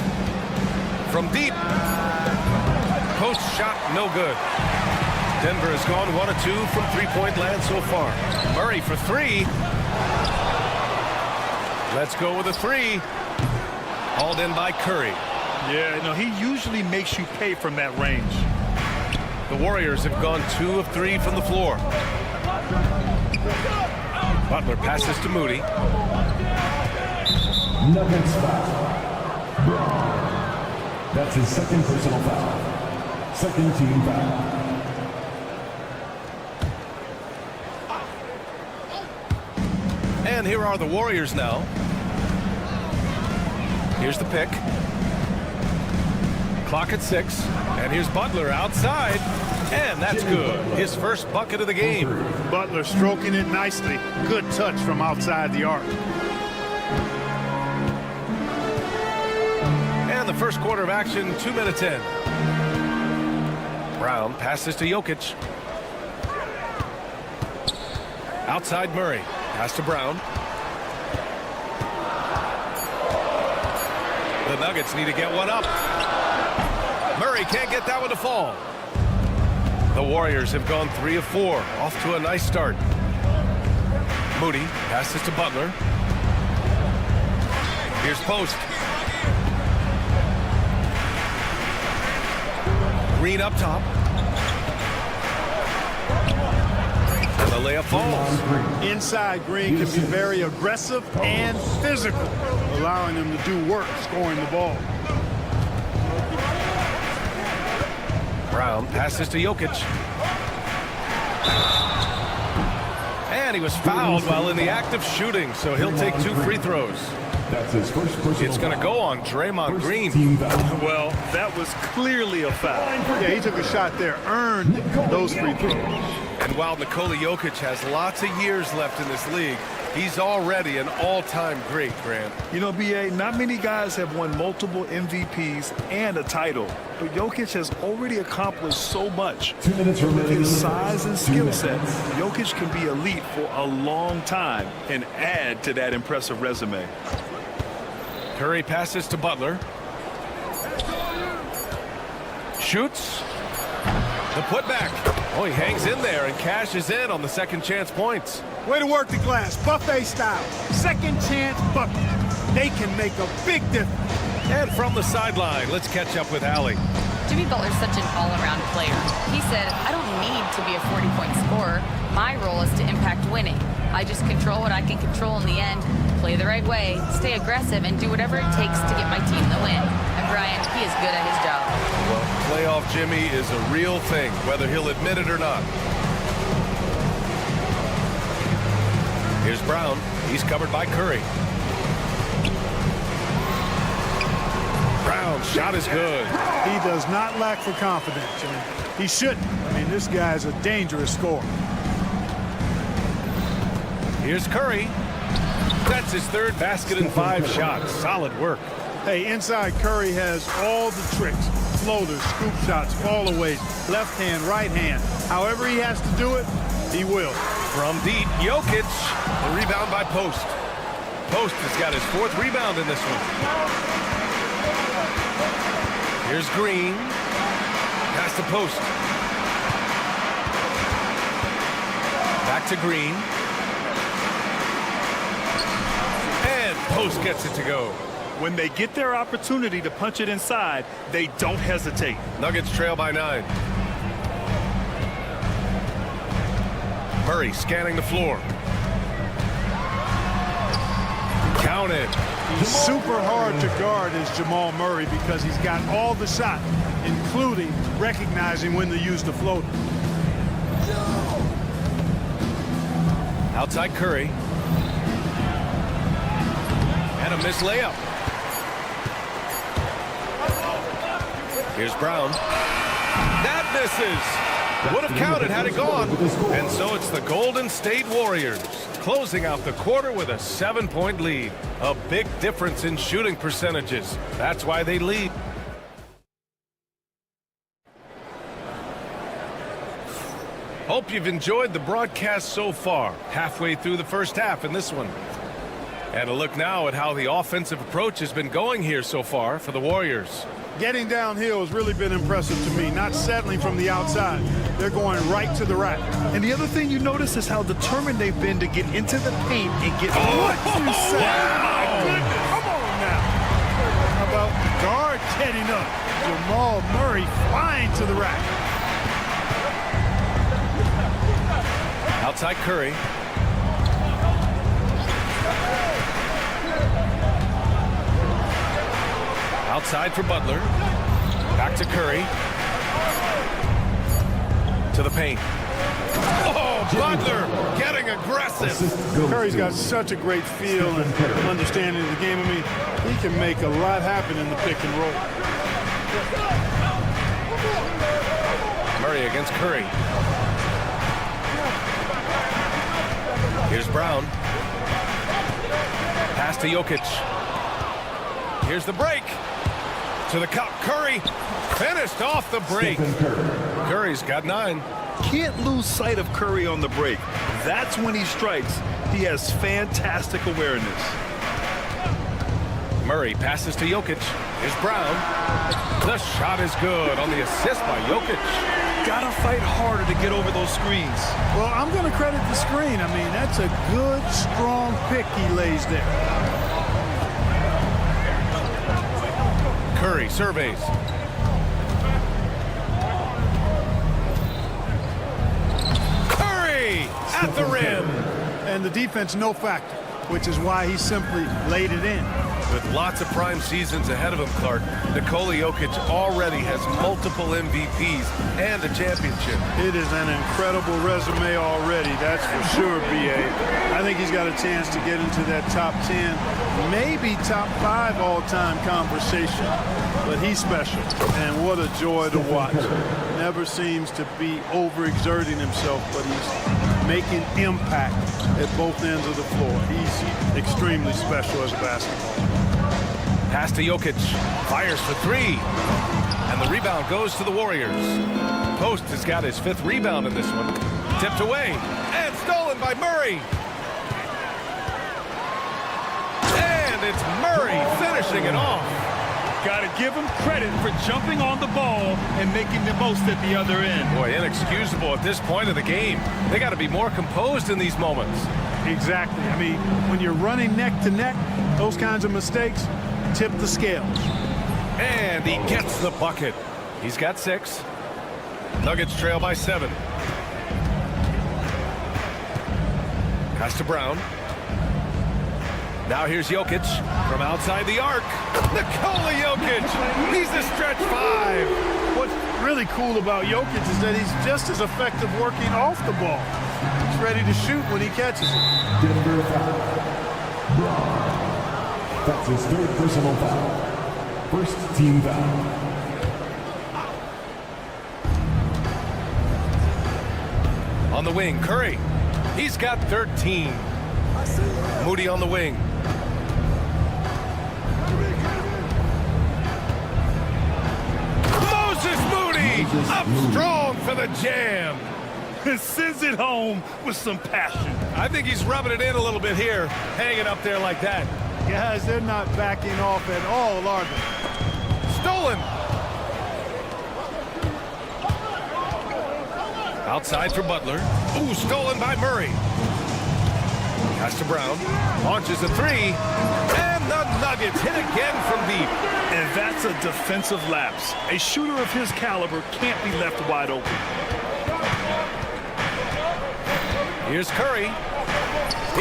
From deep. Post shot no good. Denver has gone 1 of 2 from three-point land so far. Murray for three. Let's go with a three. Hauled in by Curry. Yeah, no, he usually makes you pay from that range. The Warriors have gone 2 of 3 from the floor. Butler passes to Moody. Nuggets foul. That's his second personal foul. Second team foul. And here are the Warriors now. Here's the pick. Clock at 6. And here's Butler outside. And that's good. His first bucket of the game. Butler stroking it nicely. Good touch from outside the arc. And the first quarter of action, 2 minutes in. Brown passes to Jokic. Outside Murray. Pass to Brown. The Nuggets need to get one up. Murray can't get that one to fall. The Warriors have gone 3 of 4. Off to a nice start. Moody passes to Butler. Here's Post. Green up top. And the layup falls. Inside, Green can be very aggressive and physical, allowing them to do work scoring the ball. Brown passes to Jokic. And he was fouled while in the act of shooting, so he'll take 2 free throws. That's his first personal It's going to go on Draymond Green. Well, that was clearly a foul. Yeah, he took a shot there, earned those free throws. And while Nikola Jokic has lots of years left in this league, he's already an all-time great, Grant. You know, B.A., not many guys have won multiple MVPs and a title, but Jokic has already accomplished so much. 2 minutes With remaining. his size and skill set, Jokic can be elite for a long time and add to that impressive resume. Curry passes to Butler. Shoots. The putback. Oh, he hangs in there and cashes in on the second chance points. Way to work the glass, buffet style. Second chance bucket. They can make a big difference. And from the sideline, let's catch up with Allie. Jimmy Butler's such an all-around player. He said, I don't need to be a 40-point scorer. My role is to impact winning. I just control what I can control in the end, play the right way, stay aggressive, and do whatever it takes to get my team the win. And Brian, he is good at his job. Well, playoff Jimmy is a real thing, whether he'll admit it or not. Here's Brown. He's covered by Curry. Brown's shot is good. He does not lack for confidence, and he shouldn't. I mean, this guy's a dangerous scorer. Here's Curry. That's his third basket in 5 shots. Solid work. Hey, inside Curry has all the tricks. Floaters, scoop shots, fallaways, left hand, right hand. However he has to do it, he will. From deep, Jokic. The rebound by Post. Post has got his 4th rebound in this one. Here's Green. Pass to Post. Back to Green. And Post gets it to go. When they get their opportunity to punch it inside, they don't hesitate. Nuggets trail by 9. Murray scanning the floor. Counted. He's super hard to guard as Jamal Murray because he's got all the shot, including recognizing when to use the floater. Outside Curry. And a missed layup. Here's Brown. That misses. Would have counted had it gone. And so it's the Golden State Warriors closing out the quarter with a 7-point lead. A big difference in shooting percentages. That's why they lead. Hope you've enjoyed the broadcast so far. Halfway through the first half in this one. And a look now at how the offensive approach has been going here so far for the Warriors. Getting downhill has really been impressive to me, not settling from the outside. They're going right to the rack. And the other thing you notice is how determined they've been to get into the paint and get what you say. My goodness. Come on now. How about guard getting up? Jamal Murray flying to the rack. Outside Curry. Outside for Butler. Back to Curry. To the paint. Oh, Butler getting aggressive. Curry's got such a great feel and understanding of the game. I mean, he can make a lot happen in the pick and roll. Murray against Curry. Here's Brown. Pass to Jokic. Here's the break. To the cup. Curry finished off the break. Curry's got 9. Can't lose sight of Curry on the break. That's when he strikes. He has fantastic awareness. Murray passes to Jokic. Here's Brown. The shot is good on the assist by Jokic. Gotta fight harder to get over those screens. Well, I'm going to credit the screen. I mean, that's a good, strong pick he lays there. Curry surveys. Curry at the rim. And the defense no factor, which is why he simply laid it in. With lots of prime seasons ahead of him, Clark, Nikola Jokic already has multiple MVPs and a championship. It is an incredible resume already, that's for sure, B.A. I think he's got a chance to get into that top 10, maybe top 5 all-time conversation. But he's special, and what a joy to watch. Never seems to be overexerting himself, but he's making impact at both ends of the floor. He's extremely special as a basketball. Pass to Jokic. Fires for 3. And the rebound goes to the Warriors. Post has got his 5th rebound in this one. Tipped away. And stolen by Murray. And it's Murray finishing it off. Got to give him credit for jumping on the ball and making the most at the other end. Boy, inexcusable at this point of the game. They got to be more composed in these moments. Exactly. I mean, when you're running neck to neck, those kinds of mistakes tip the scales. And he gets the bucket. He's got 6. Nuggets trail by 7. Pass to Brown. Now here's Jokic from outside the arc. Nikola Jokic. He's a stretch 5. What's really cool about Jokic is that he's just as effective working off the ball. He's ready to shoot when he catches it. Denver foul. That's his 3rd personal foul. First team foul. On the wing, Curry. He's got 13. Moody on the wing. Moody up strong for the jam. Sends it home with some passion. I think he's rubbing it in a little bit here, hanging up there like that. Guys, they're not backing off at all, are they? Stolen. Outside for Butler. Ooh, stolen by Murray. Pass to Brown. Launches a three. And the Nuggets hit again from deep. And that's a defensive lapse. A shooter of his caliber can't be left wide open. Here's Curry.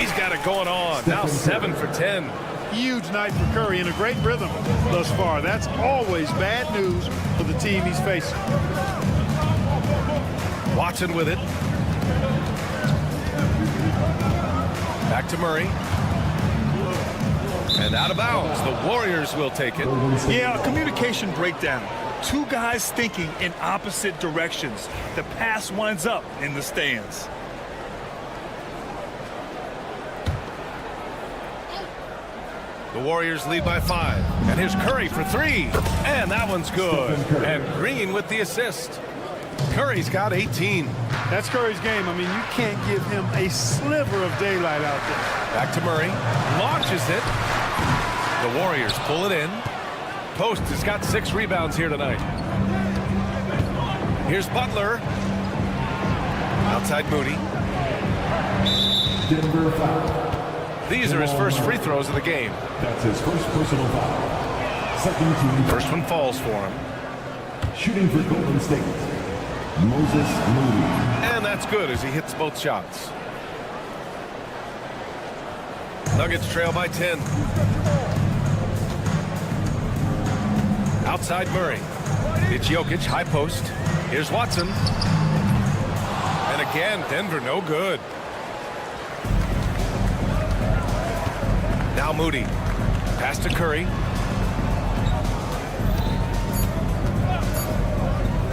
He's got it going on. Now 7 for 10. Huge night for Curry in a great rhythm thus far. That's always bad news for the team he's facing. Watson with it. Back to Murray. And out of bounds. The Warriors will take it. Yeah, a communication breakdown. Two guys thinking in opposite directions. The pass winds up in the stands. The Warriors lead by 5. And here's Curry for 3. And that one's good. And Green with the assist. Curry's got 18. That's Curry's game. I mean, you can't give him a sliver of daylight out there. Back to Murray. Launches it. The Warriors pull it in. Post has got 6 rebounds here tonight. Here's Butler. Outside Moody. Denver foul. These are his first free throws of the game. That's his first personal foul. Second team. First one falls for him. Shooting for Golden State, Moses Moody. And that's good as he hits both shots. Nuggets trail by 10. Outside Murray. It's Jokic, high post. Here's Watson. And again, Denver no good. Now Moody. Pass to Curry.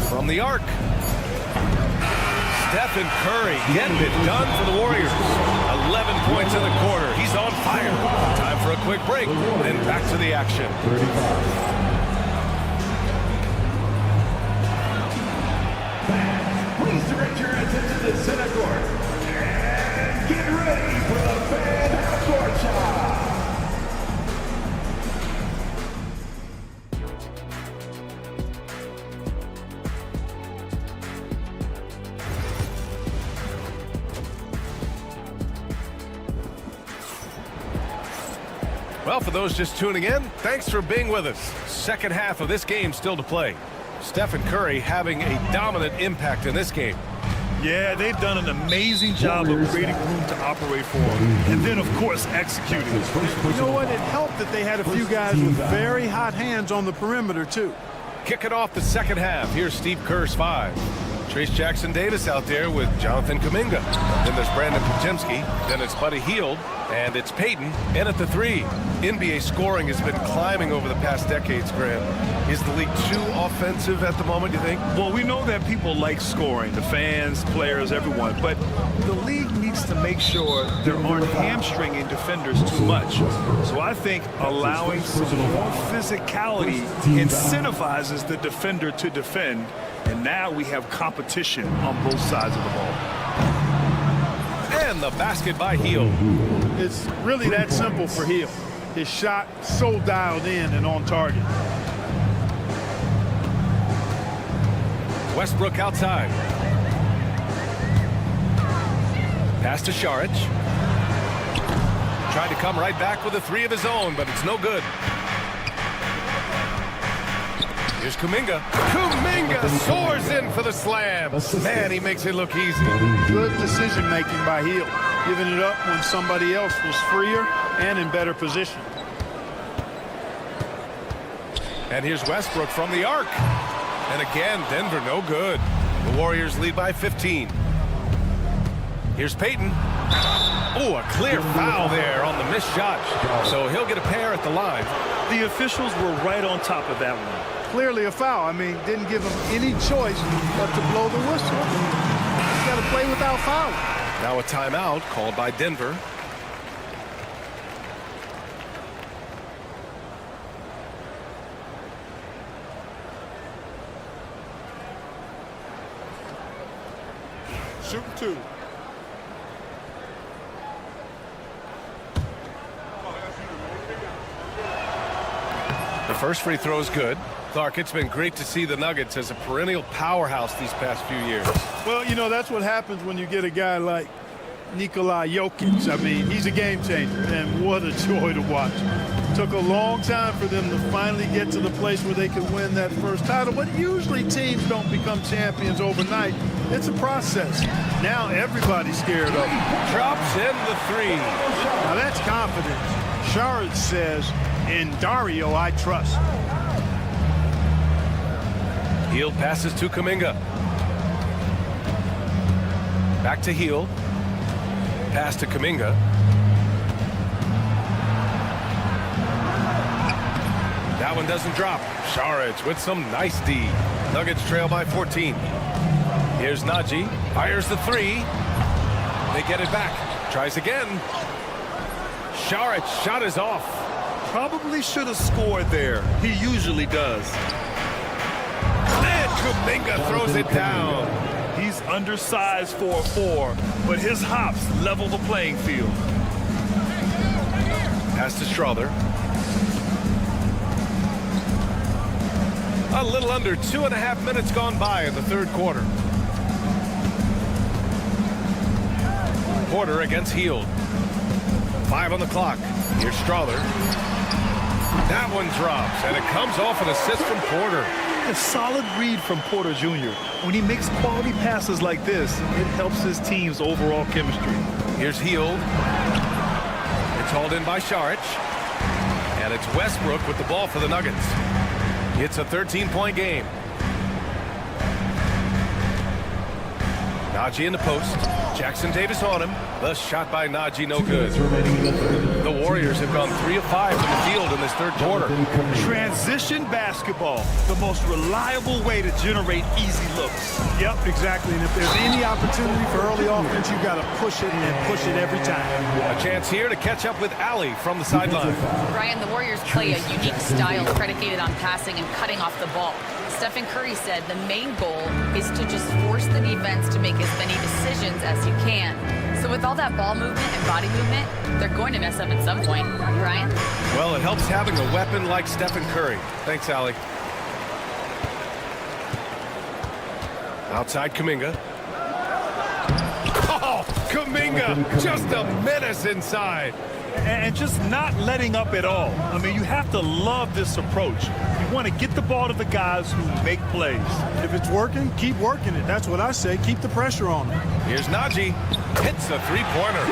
From the arc. Stephen Curry getting it done for the Warriors. 11 points in the quarter. He's on fire. Time for a quick break. Then back to the action. 35. Please direct your attention to center court. And get ready for the fan half-court shot. Well, for those just tuning in, thanks for being with us. Second half of this game still to play. Stephen Curry having a dominant impact in this game. Yeah, they've done an amazing job of creating room to operate for him. And then, of course, executing. You know what? It helped that they had a few guys with very hot hands on the perimeter, too. Kicking off the second half, here's Steve Kerr's 5. Trace Jackson-Davis out there with Jonathan Kuminga. Then there's Brandon Podziemski. Then it's Buddy Hield. And it's Payton in at the 3. NBA scoring has been climbing over the past decades, Graham. Is the league too offensive at the moment, you think? Well, we know that people like scoring, the fans, players, everyone. But the league needs to make sure there aren't hamstringing defenders too much. So I think allowing some more physicality incentivizes the defender to defend. And now we have competition on both sides of the ball. And the basket by Hield. It's really that simple for Hield. His shot so dialed in and on target. Westbrook outside. Pass to Šarić. Tried to come right back with a 3 of his own, but it's no good. Here's Kuminga. Kuminga soars in for the slam. Man, he makes it look easy. Good decision-making by Hield, giving it up when somebody else was freer and in better position. And here's Westbrook from the arc. And again, Denver no good. The Warriors lead by 15. Here's Payton. Oh, a clear foul there on the missed shot. So he'll get a pair at the line. The officials were right on top of that one. Clearly a foul. I mean, didn't give him any choice but to blow the whistle. He's got to play without fouling. Now a timeout called by Denver. Shoot 2. The first free throw is good. Clark, it's been great to see the Nuggets as a perennial powerhouse these past few years. Well, you know, that's what happens when you get a guy like Nikola Jokic. I mean, he's a game changer, and what a joy to watch. Took a long time for them to finally get to the place where they could win that first title, but usually teams don't become champions overnight. It's a process. Now everybody's scared of him. Drops in the 3. Now that's confidence. Sharad says, in Dario, I trust. Hield passes to Kuminga. Back to Hield. Pass to Kuminga. That one doesn't drop. Saric with some nice D. Nuggets trail by 14. Here's Najee. Fires the 3. They get it back. Tries again. Saric shot is off. Probably should have scored there. He usually does. And Kuminga throws it down. He's undersized for a 4, but his hops level the playing field. Pass to Strother. A little under 2.5 minutes gone by in the third quarter. Porter against Hield. 5 on the clock. Here's Strother. That one drops, and it comes off an assist from Porter. A solid read from Porter Jr. When he makes quality passes like this, it helps his team's overall chemistry. Here's Hield. It's hauled in by Saric. And it's Westbrook with the ball for the Nuggets. It's a 13-point game. Najee in the post. Jackson Davis on him. The shot by Najee, no good. The Warriors have gone 3 of 5 from the field in this third quarter. Transition basketball, the most reliable way to generate easy looks. Yep, exactly. And if there's any opportunity for early offense, you've got to push it and push it every time. A chance here to catch up with Allie from the sideline. Ryan, the Warriors play a unique style predicated on passing and cutting off the ball. Stephen Curry said the main goal is to just force the defense to make as many decisions as you can. So with all that ball movement and body movement, they're going to mess up at some point. Ryan? Well, it helps having a weapon like Stephen Curry. Thanks, Allie. Outside Kuminga. Oh, Kuminga, just a menace inside. And just not letting up at all. I mean, you have to love this approach. You want to get the ball to the guys who make plays. If it's working, keep working it. That's what I say. Keep the pressure on them. Here's Najee. Hits a three-pointer.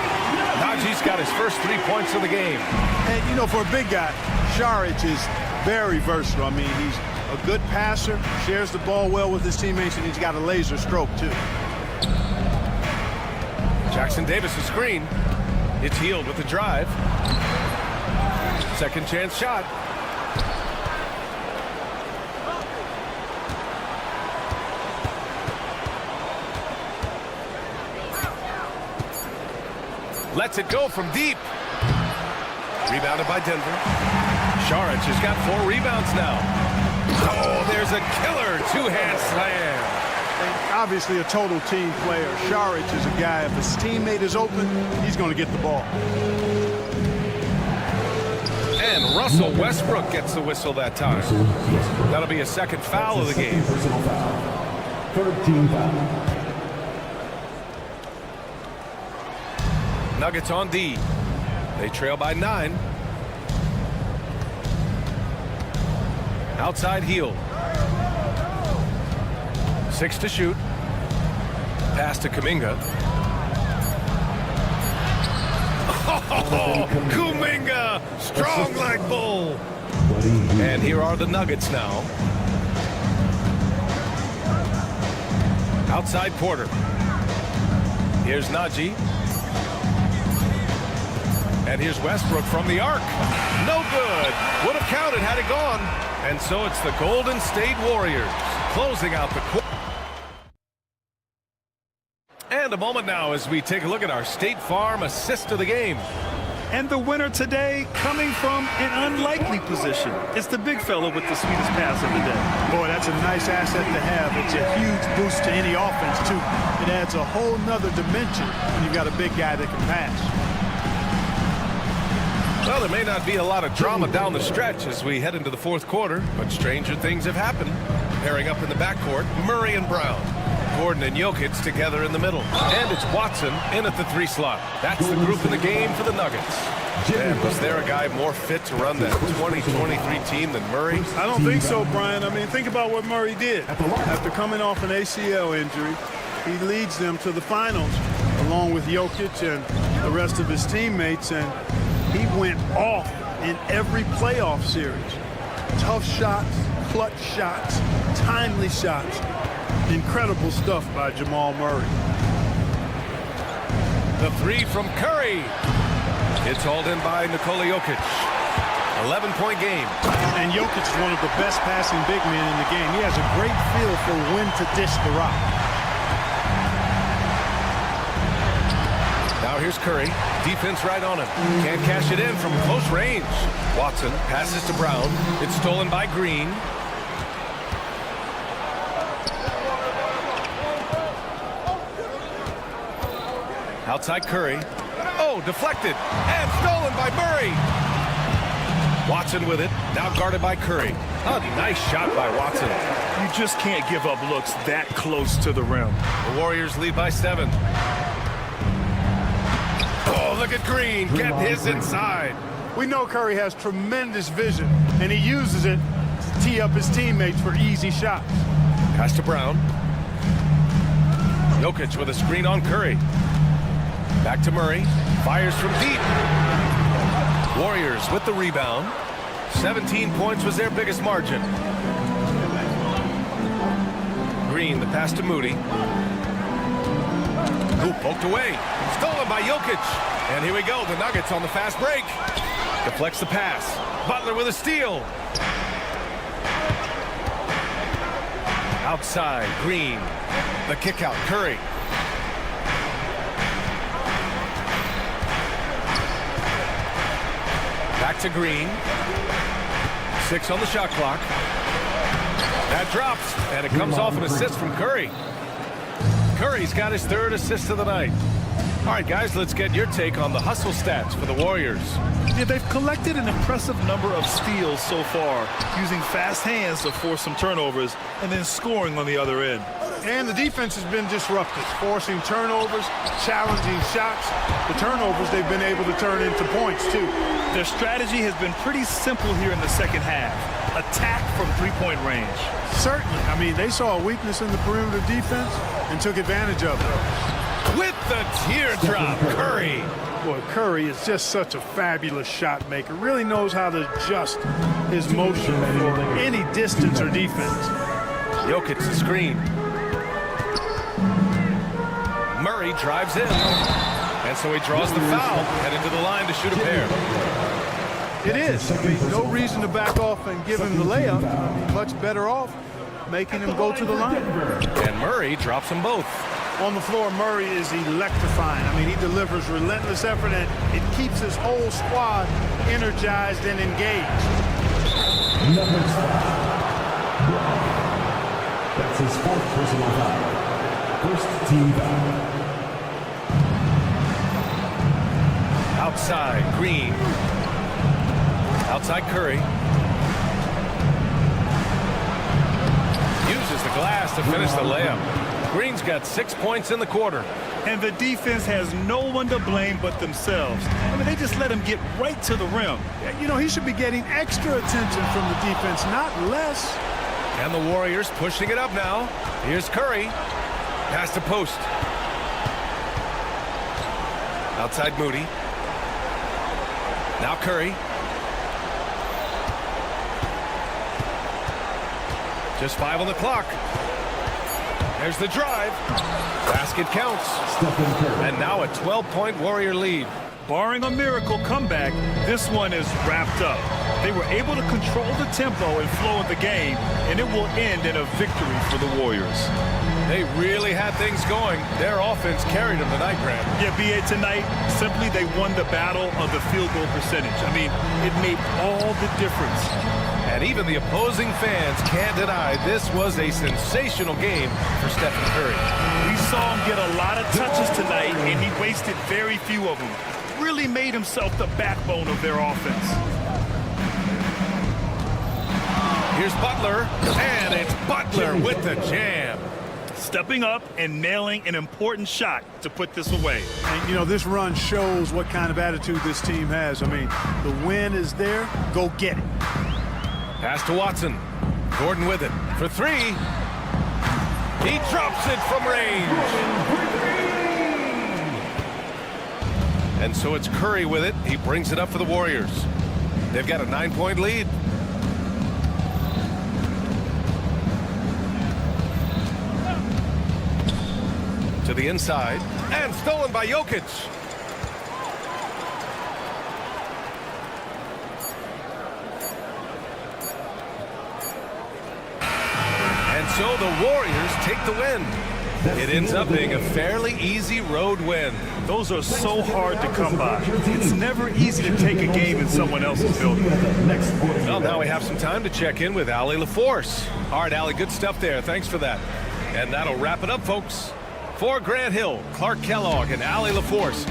Najee's got his first 3 points of the game. And, you know, for a big guy, Saric is very versatile. I mean, he's a good passer, shares the ball well with his teammates, and he's got a laser stroke, too. Jackson Davis a screen. It's Hield with the drive. Second chance shot. Lets it go from deep. Rebounded by Denver. Saric has got 4 rebounds now. Oh, there's a killer 2-hand slam. And obviously a total team player. Saric is a guy, if his teammate is open, he's going to get the ball. And Russell Westbrook gets the whistle that time. That'll be a second foul of the game. Third team foul. Nuggets on D. They trail by 9. Outside Hield. 6 to shoot. Pass to Kuminga. Oh, Kuminga, strong like bull. And here are the Nuggets now. Outside Porter. Here's Najee. And here's Westbrook from the arc. No good. Would have counted had it gone. And so it's the Golden State Warriors closing out the quarter. And a moment now as we take a look at our State Farm assist of the game. And the winner today coming from an unlikely position. It's the big fella with the sweetest pass of the day. Boy, that's a nice asset to have. It's a huge boost to any offense, too. It adds a whole nother dimension when you've got a big guy that can pass. Well, there may not be a lot of drama down the stretch as we head into the fourth quarter, but stranger things have happened. Pairing up in the backcourt, Murray and Brown. Gordon and Jokic together in the middle. And it's Watson in at the 3 slot. That's the group in the game for the Nuggets. And was there a guy more fit to run that 2023 team than Murray? I don't think so, Brian. I mean, think about what Murray did. After coming off an ACL injury, he leads them to the finals along with Jokic and the rest of his teammates, and he went off in every playoff series. Tough shots, clutch shots, timely shots. Incredible stuff by Jamal Murray. The 3 from Curry. It's hauled in by Nikola Jokic. 11-point game. And Jokic is one of the best passing big men in the game. He has a great feel for when to dish the rock. Now here's Curry. Defense right on him. Can't cash it in from close range. Watson passes to Brown. It's stolen by Green. Outside Curry. Oh, deflected. And stolen by Murray. Watson with it. Now guarded by Curry. A nice shot by Watson. You just can't give up looks that close to the rim. The Warriors lead by 7. Oh, look at Green. Get his inside. We know Curry has tremendous vision, and he uses it to tee up his teammates for easy shots. Pass to Brown. Jokic with a screen on Curry. Back to Murray. Fires from deep. Warriors with the rebound. 17 points was their biggest margin. Green, the pass to Moody. Hoop poked away. Stolen by Jokic. And here we go. The Nuggets on the fast break. Deflects the pass. Butler with a steal. Outside, Green. The kick out, Curry. Back to Green. 6 on the shot clock. That drops, and it comes off an assist from Curry. Curry's got his 3rd assist of the night. All right, guys, let's get your take on the hustle stats for the Warriors. Yeah, they've collected an impressive number of steals so far, using fast hands to force some turnovers and then scoring on the other end. And the defense has been disruptive, forcing turnovers, challenging shots. The turnovers they've been able to turn into points, too. Their strategy has been pretty simple here in the second half. Attack from 3-point range. Certainly. I mean, they saw a weakness in the perimeter defense and took advantage of it. With the teardrop, Curry. Boy, Curry is just such a fabulous shot maker. Really knows how to adjust his motion for any distance or defense. Jokic the screen. Murray drives in. And so he draws the foul, headed to the line to shoot a pair. It is. I mean, no reason to back off and give him the layup. Much better off making him go to the line. And Murray drops them both. On the floor, Murray is electrifying. I mean, he delivers relentless effort, and it keeps his whole squad energized and engaged. That's his 4th personal foul. First team foul. Outside, Green. Outside, Curry. Uses the glass to finish the layup. Green's got 6 points in the quarter. And the defense has no one to blame but themselves. I mean, they just let him get right to the rim. You know, he should be getting extra attention from the defense, not less. And the Warriors pushing it up now. Here's Curry. Pass to post. Outside Moody. Now Curry. Just 5 on the clock. There's the drive. Basket counts. And now a 12-point Warrior lead. Barring a miracle comeback, this one is wrapped up. They were able to control the tempo and flow of the game, and it will end in a victory for the Warriors. They really had things going. Their offense carried them tonight, Grant. Yeah, B.A., tonight, simply they won the battle of the field goal percentage. I mean, it made all the difference. And even the opposing fans can't deny this was a sensational game for Stephen Curry. We saw him get a lot of touches tonight, and he wasted very few of them. Really made himself the backbone of their offense. Here's Butler, and it's Butler with the jam. Stepping up and nailing an important shot to put this away. And, you know, this run shows what kind of attitude this team has. I mean, the win is there. Go get it. Pass to Watson. Gordon with it for three. He drops it from range. And so it's Curry with it. He brings it up for the Warriors. They've got a 9-point lead. To the inside, and stolen by Jokic. And so the Warriors take the win. It ends up being a fairly easy road win. Those are so hard to come by. It's never easy to take a game in someone else's building. Well, now we have some time to check in with Allie LaForce. All right, Allie, good stuff there. Thanks for that. And that'll wrap it up, folks. For Grant Hill, Clark Kellogg, and Allie LaForce.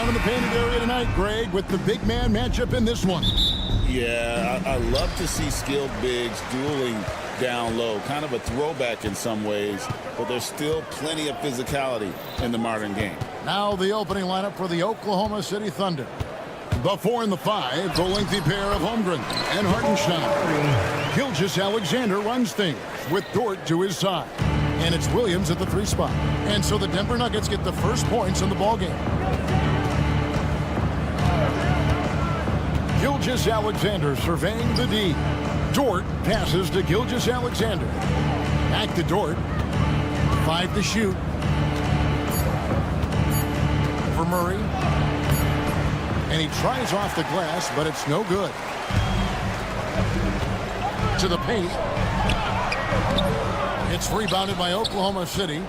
down in the painted area tonight, Greg, with the big man matchup in this one. Yeah, I love to see skilled bigs dueling down low. Kind of a throwback in some ways, but there's still plenty of physicality in the modern game. Now the opening lineup for the Oklahoma City Thunder. The 4 and the 5, the lengthy pair of Holmgren and Hartenstein. Gilgeous-Alexander runs things with Dort to his side. And it's Williams at the 3 spot. And so the Denver Nuggets get the first points in the ballgame. Gilgeous-Alexander surveying the D. Dort passes to Gilgeous-Alexander. Back to Dort. 5 to shoot. For Murray. And he tries off the glass, but it's no good. To the paint. It's rebounded by Oklahoma City.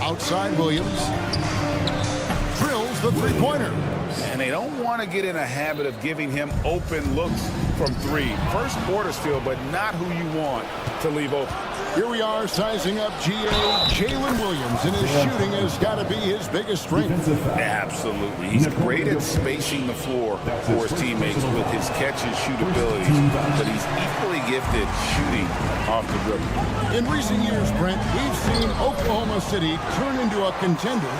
Outside Williams. Drills the three-pointer. And they don't want to get in a habit of giving him open looks from 3. First quarter still, but not who you want to leave open. Here we are sizing up Jalen Williams, and his shooting has got to be his biggest strength. Absolutely. He's great at spacing the floor for his teammates with his catch and shoot abilities, but he's equally gifted shooting off the dribble. In recent years, Brent, we've seen Oklahoma City turn into a contender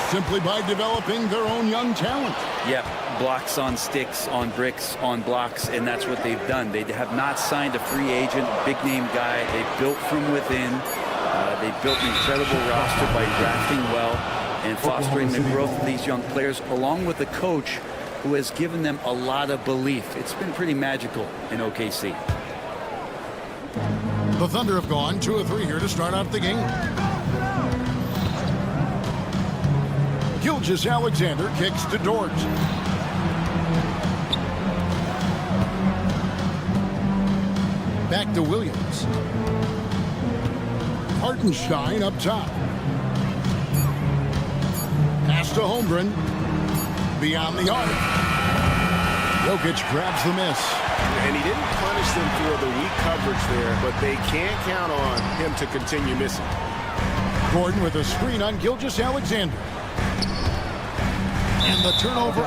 simply by developing their own young talent. Yep, blocks on sticks, on bricks, on blocks, and that's what they've done. They have not signed a free agent, big-name guy. They built from within. They built an incredible roster by drafting well and fostering the growth of these young players, along with a coach who has given them a lot of belief. It's been pretty magical in OKC. The Thunder have gone 2 of 3 here to start out the game. Gilgeous-Alexander kicks to Dort. Back to Williams. Hartenstein up top. Pass to Holmgren. Beyond the arc. Jokic grabs the miss. And he didn't punish them for the weak coverage there, but they can't count on him to continue missing. Gordon with a screen on Gilgeous-Alexander. And the turnover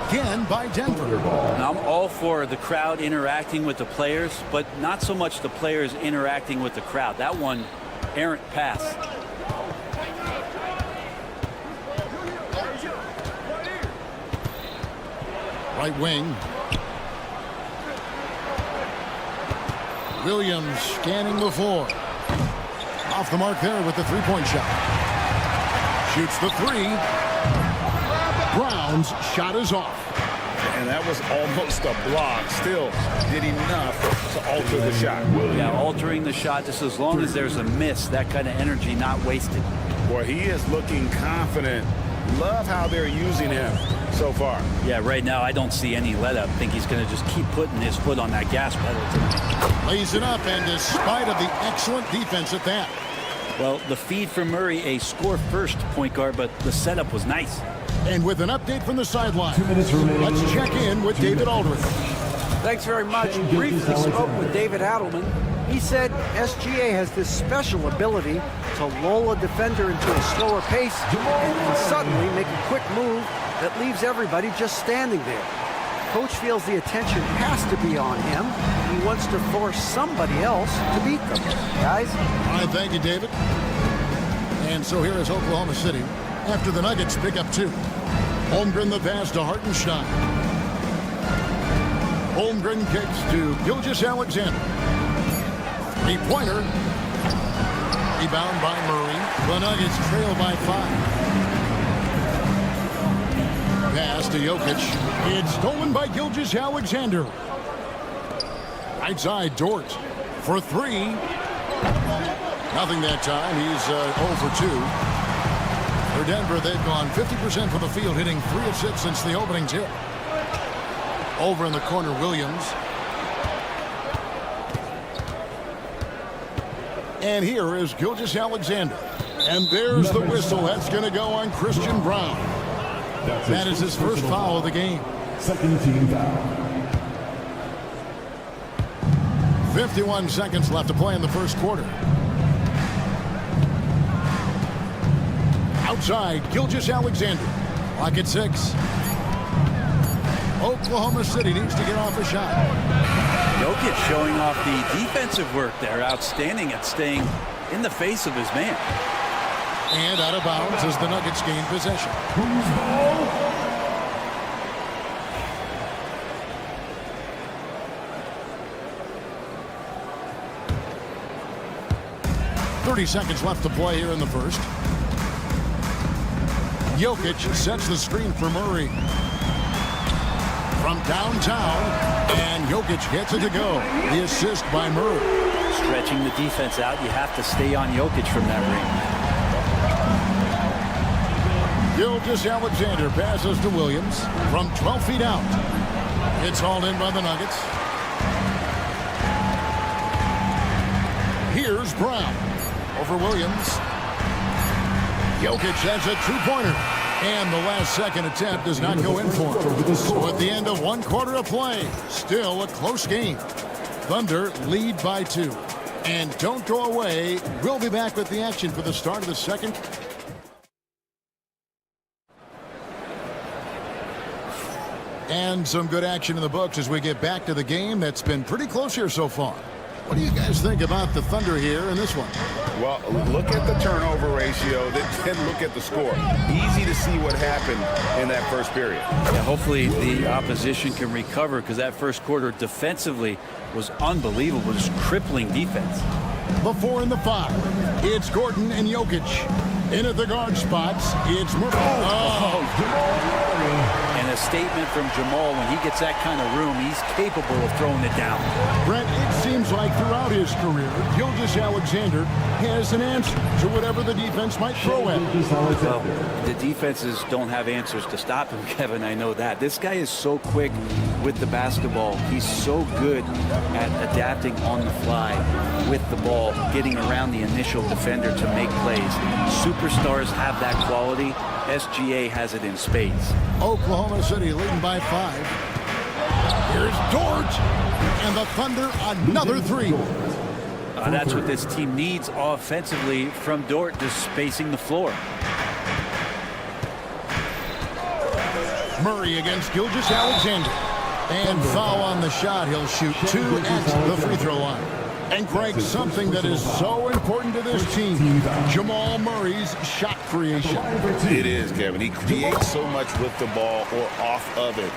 again by Denver. Now, I'm all for the crowd interacting with the players, but not so much the players interacting with the crowd. That one, errant pass. Right wing. Williams scanning the floor. Off the mark there with the three-point shot. Shoots the 3. Brown's shot is off. And that was almost a block. Still did enough to alter the shot. Yeah, altering the shot just as long as there's a miss, that kind of energy not wasted. Boy, he is looking confident. Love how they're using him so far. Yeah, right now I don't see any let up. I think he's going to just keep putting his foot on that gas pedal tonight. Lays it up, and despite of the excellent defense at that. Well, the feed for Murray, a score-first point guard, but the setup was nice. And with an update from the sideline, let's check in with David Aldridge. Thanks very much. Briefly spoke with David Adelman. He said SGA has this special ability to lull a defender into a slower pace and suddenly make a quick move that leaves everybody just standing there. Coach feels the attention has to be on him. He wants to force somebody else to beat them. Guys? All right, thank you, David. And so here is Oklahoma City after the Nuggets pick up 2. Holmgren the pass to Hartenstein. Holmgren kicks to Gilgeous-Alexander. Three-pointer. Rebound by Murray. The Nuggets trail by 5. Pass to Jokic. It's stolen by Gilgeous-Alexander. Right side, Dort for 3. Nothing that time. He's 0 for 2. For Denver, they've gone 50% from the field, hitting 3 of 6 since the opening tip. Over in the corner, Williams. And here is Gilgeous-Alexander. And there's the whistle. That's going to go on Christian Brown. That is his first foul of the game. Second team foul. 51 seconds left to play in the first quarter. Outside, Gilgeous-Alexander. Lock at 6. Oklahoma City needs to get off a shot. Jokic showing off the defensive work there. Outstanding at staying in the face of his man. And out of bounds as the Nuggets gain possession. 30 seconds left to play here in the first. Jokic sets the screen for Murray. From downtown, and Jokic gets it to go. The assist by Murray. Stretching the defense out, you have to stay on Jokic from that ring. Gilgeous-Alexander passes to Williams from 12 feet out. It's hauled in by the Nuggets. Here's Brown over Williams. Jokic has a two-pointer. And the last second attempt does not go in for him. So at the end of 1 quarter of play, still a close game. Thunder lead by 2. And don't go away. We'll be back with the action for the start of the second. And some good action in the books as we get back to the game that's been pretty close here so far. What do you guys think about the Thunder here in this one? Well, look at the turnover ratio, then look at the score. Easy to see what happened in that first period. Yeah, hopefully the opposition can recover, because that first quarter defensively was unbelievable. Just crippling defense. The 4 and the 5. It's Gordon and Jokic. In at the guard spots, it's Murray. And a statement from Jamal, when he gets that kind of room, he's capable of throwing it down. Brent, it seems like throughout his career, Gilgeous-Alexander has an answer to whatever the defense might throw at him. Well, the defenses don't have answers to stop him, Kevin. I know that. This guy is so quick with the basketball. He's so good at adapting on the fly with the ball, getting around the initial defender to make plays. Superstars have that quality. SGA has it in spades. Oklahoma City leading by 5. Here's Dort. And the Thunder, another 3. That's what this team needs offensively from Dort, just spacing the floor. Murray against Gilgeous-Alexander. And foul on the shot. He'll shoot 2 at the free throw line. And Greg, something that is so important to this team, Jamal Murray's shot creation. It is, Kevin. He creates so much with the ball or off of it.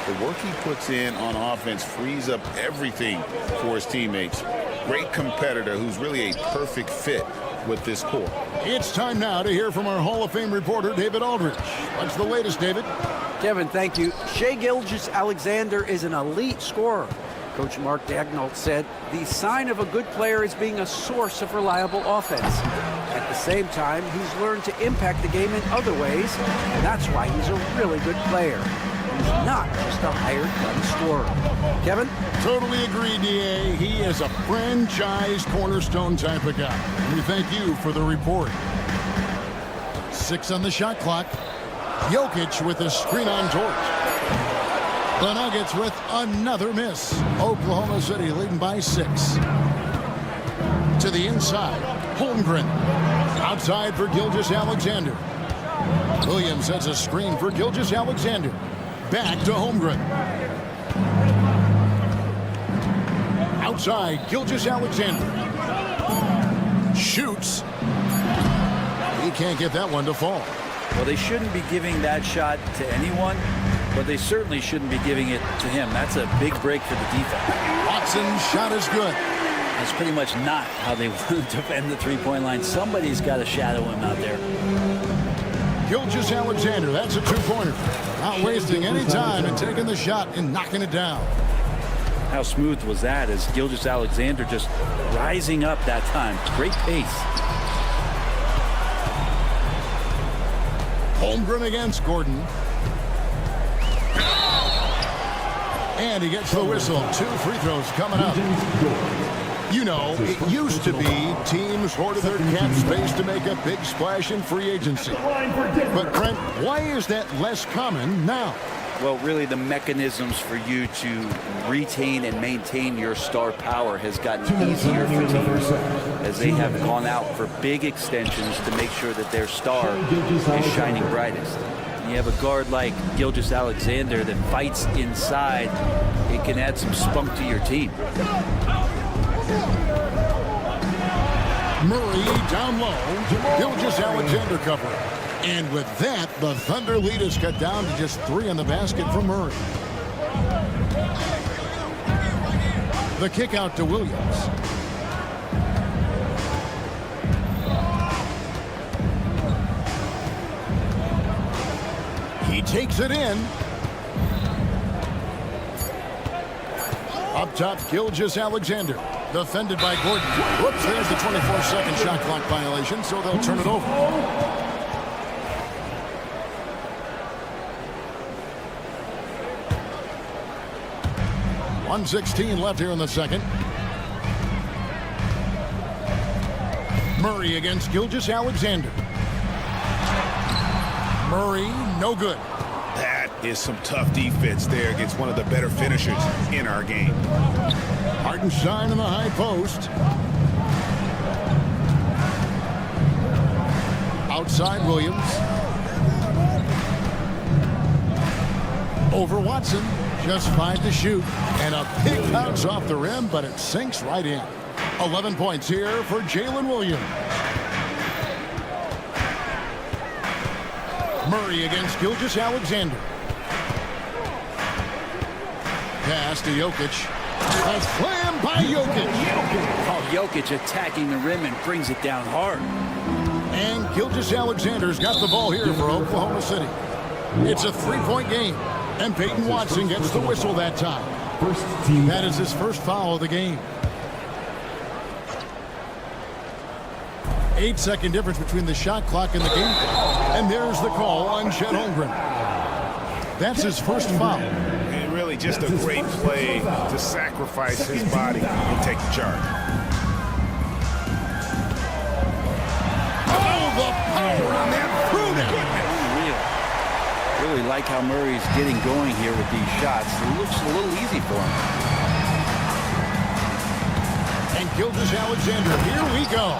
The work he puts in on offense frees up everything for his teammates. Great competitor who's really a perfect fit with this core. It's time now to hear from our Hall of Fame reporter, David Aldridge. What's the latest, David? Kevin, thank you. Shai Gilgeous-Alexander is an elite scorer. Coach Mark Daigneault said the sign of a good player is being a source of reliable offense. At the same time, he's learned to impact the game in other ways, and that's why he's a really good player. He's not just a hired gun scorer. Kevin? Totally agree, D.A. He is a franchise cornerstone type of guy. We thank you for the report. 6 on the shot clock. Jokic with a screen on Dort. The Nuggets with another miss. Oklahoma City leading by 6. To the inside, Holmgren. Outside for Gilgeous-Alexander. Williams sets a screen for Gilgeous-Alexander. Back to Holmgren. Outside, Gilgeous-Alexander. Shoots. He can't get that one to fall. Well, they shouldn't be giving that shot to anyone, but they certainly shouldn't be giving it to him. That's a big break for the defense. Watson's shot is good. That's pretty much not how they want to defend the three-point line. Somebody's got to shadow him out there. Gilgeous-Alexander, that's a two-pointer. Not wasting any time and taking the shot and knocking it down. How smooth was that as Gilgeous-Alexander just rising up that time. Great pace. Holmgren against Gordon. And he gets the whistle. 2 free throws coming up. You know, it used to be teams hoarded their cap space to make a big splash in free agency. But, Brent, why is that less common now? Well, really the mechanisms for you to retain and maintain your star power has gotten easier for teams as they have gone out for big extensions to make sure that their star is shining brightest. And you have a guard like Gilgeous-Alexander that fights inside. It can add some spunk to your team. Murray down low. Gilgeous-Alexander cover. And with that, the Thunder lead is cut down to just 3 in the basket from Murray. The kick out to Williams. He takes it in. Up top, Gilgeous-Alexander. Defended by Gordon. Whoops, there's the 24-second shot clock violation, so they'll turn it over. 1:16 left here in the second. Murray against Gilgeous-Alexander. Murray, no good. That is some tough defense there against one of the better finishers in our game. Hartenstein in the high post. Outside Williams. Over Watson. Just 5 to shoot. And a big bounce off the rim, but it sinks right in. 11 points here for Jalen Williams. Murray against Gilgeous-Alexander. Pass to Jokic. A slam by Jokic. Oh, Jokic attacking the rim and brings it down hard. And Gilgeous-Alexander's got the ball here for Oklahoma City. It's a 3-point game. And Peyton Watson gets the whistle that time. That is his first foul of the game. 8-second difference between the shot clock and the game clock. And there's the call on Chet Holmgren. That's his first foul. And really just a great play to sacrifice his body and take the charge. Oh, the power on that. Prove it. Really like how Murray's getting going here with these shots. It looks a little easy for him. And Gilgeous-Alexander, here we go.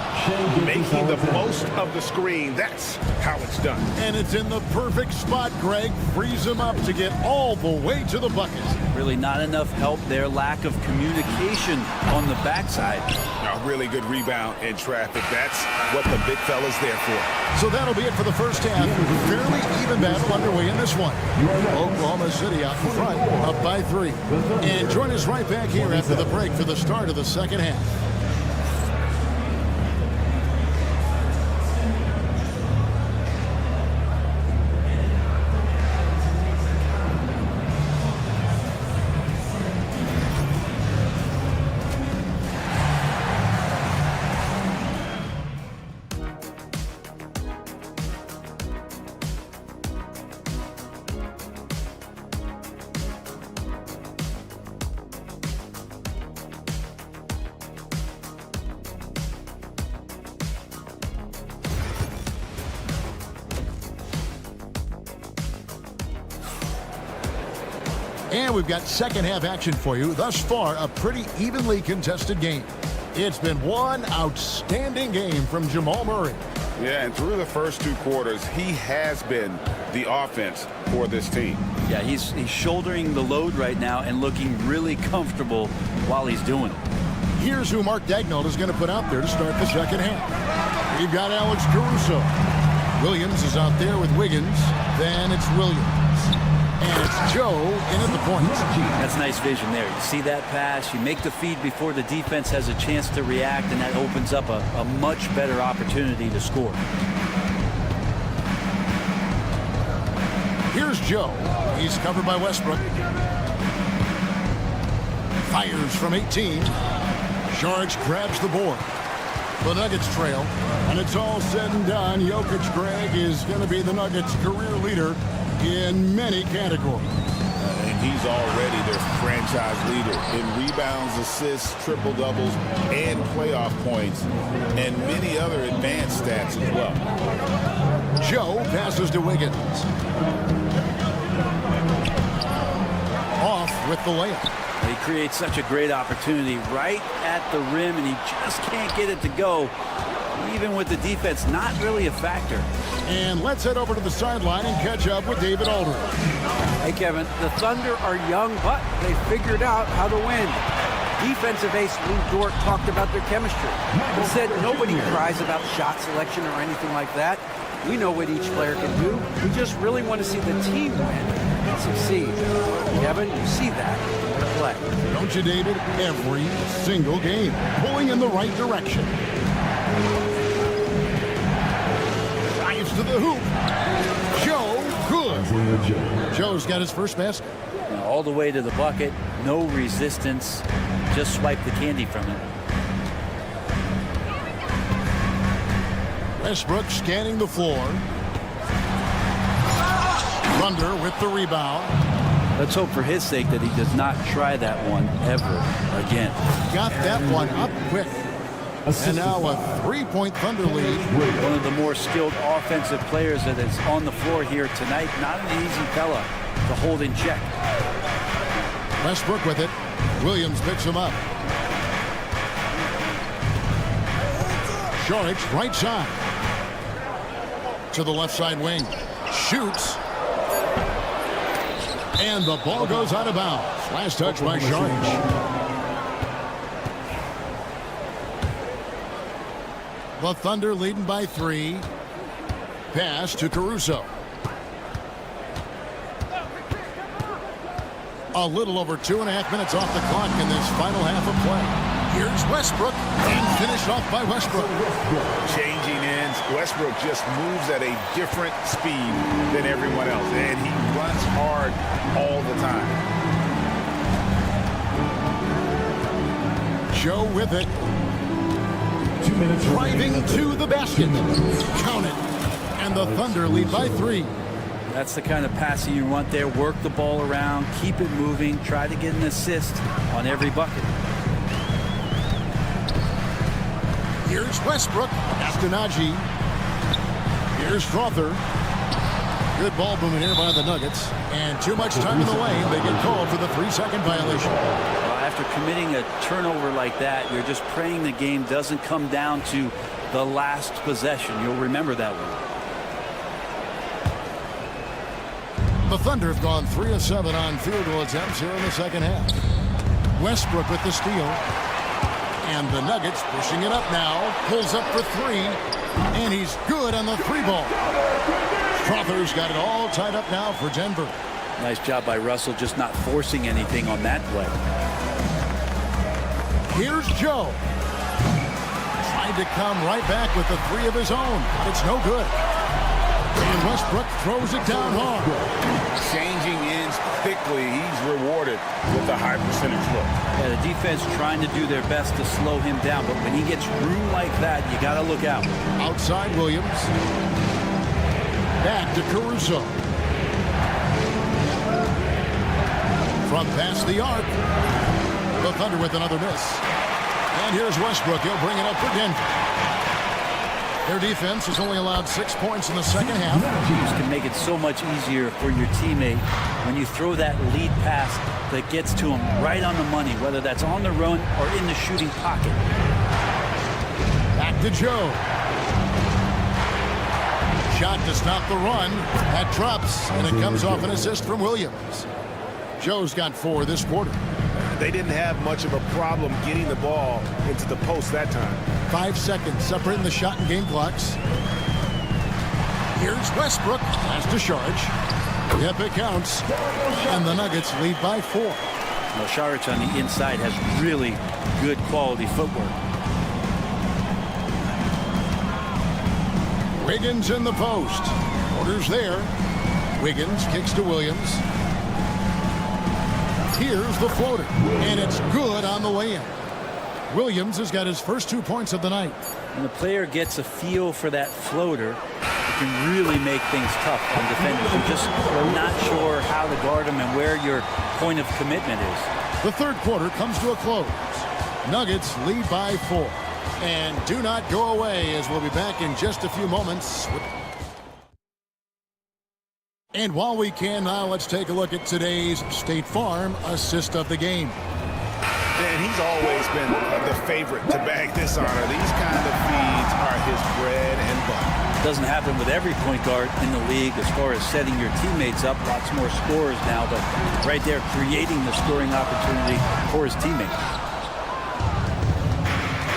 Making the most of the screen. That's how it's done. And it's in the perfect spot, Greg. Frees him up to get all the way to the bucket. Really not enough help there. Lack of communication on the backside. A really good rebound in traffic. That's what the big fella's there for. So that'll be it for the first half. Fairly even battle underway in this one. Oklahoma City out in front, up by 3. And join us right back here after the break for the start of the second half. And we've got second half action for you. Thus far, a pretty evenly contested game. It's been one outstanding game from Jamal Murray. Yeah, and through the first 2 quarters, he has been the offense for this team. Yeah, he's shouldering the load right now and looking really comfortable while he's doing it. Here's who Mark Daigneault is going to put out there to start the second half. We've got Alex Caruso. Williams is out there with Wiggins. Then it's Williams. And it's Joe in at the point. That's nice vision there. You see that pass, you make the feed before the defense has a chance to react, and that opens up a much better opportunity to score. Here's Joe. He's covered by Westbrook. Fires from 18. George grabs the board. The Nuggets trail. And it's all said and done. Jokic, Greg, is going to be the Nuggets' career leader in many categories. And he's already their franchise leader in rebounds, assists, triple-doubles, and playoff points, and many other advanced stats as well. Joe passes to Wiggins. with the layup. He creates such a great opportunity right at the rim, and he just can't get it to go, even with the defense not really a factor. And let's head over to the sideline and catch up with David Aldridge. Hey, Kevin, the Thunder are young, but they figured out how to win. Defensive ace Lou Dort talked about their chemistry. He said nobody cries about shot selection or anything like that. We know what each player can do. We just really want to see the team win and succeed. Kevin, you see that in the play. Don't you, David? Every single game, pulling in the right direction. Drives to the hoop. Joe, good. Joe's got his first basket. All the way to the bucket, no resistance, just swipe the candy from it. Westbrook scanning the floor. Thunder with the rebound. Let's hope for his sake that he does not try that one ever again. Got that one up quick. And now a 3-point Thunder lead. One of the more skilled offensive players that is on the floor here tonight. Not an easy fella to hold in check. Westbrook with it. Williams picks him up. Sharich, right side. To the left side wing. Shoots. And the ball goes out of bounds. Last touch by Sharich. The Thunder leading by 3. Pass to Caruso. A little over 2.5 minutes off the clock in this final half of play. Here's Westbrook, and finished off by Westbrook. Changing ends. Westbrook just moves at a different speed than everyone else, and he runs hard all the time. Joe with it. 2 minutes Driving to the basket. Count it. And the Thunder lead by 3. That's the kind of passing you want there. Work the ball around, keep it moving, try to get an assist on every bucket. Here's Westbrook. Astonagi. Here's Strother. Good ball movement here by the Nuggets. And too much time in the lane. They get called for the 3-second violation. Well, after committing a turnover like that, you're just praying the game doesn't come down to the last possession. You'll remember that one. The Thunder have gone 3 of 7 on field goal attempts here in the second half. Westbrook with the steal. And the Nuggets pushing it up now. Pulls up for 3. And he's good on the 3-ball. Strother's got it all tied up now for Denver. Nice job by Russell just not forcing anything on that play. Here's Joe. Trying to come right back with the 3 of his own. It's no good. And Westbrook throws it down hard. Changing ends quickly. He's rewarded with a high percentage look. Yeah, the defense trying to do their best to slow him down, but when he gets room like that, you got to look out. Outside Williams. Back to Caruso. From past the arc. The Thunder with another miss. And here's Westbrook. He'll bring it up for Denver. Their defense has only allowed 6 points in the second half. You can make it so much easier for your teammate when you throw that lead pass that gets to him right on the money, whether that's on the run or in the shooting pocket. Back to Joe. Shot to stop the run. That drops, and it comes off an assist from Williams. Joe's got 4 this quarter. They didn't have much of a problem getting the ball into the post that time. 5 seconds separating the shot and game clocks. Here's Westbrook. Pass to Sharich. Yep, it counts. And the Nuggets lead by 4. Well, Sharich on the inside has really good quality footwork. Wiggins in the post. Orders there. Wiggins kicks to Williams. Here's the floater. And it's good on the way in. Williams has got his first 2 points of the night. When the player gets a feel for that floater, it can really make things tough on defenders. You're just not sure how to guard them and where your point of commitment is. The third quarter comes to a close. Nuggets lead by 4. And do not go away, as we'll be back in just a few moments. And while we can now, let's take a look at today's State Farm assist of the game. And he's always been the favorite to bag this honor. These kind of feeds are his bread and butter. Doesn't happen with every point guard in the league as far as setting your teammates up. Lots more scorers now, but right there creating the scoring opportunity for his teammates.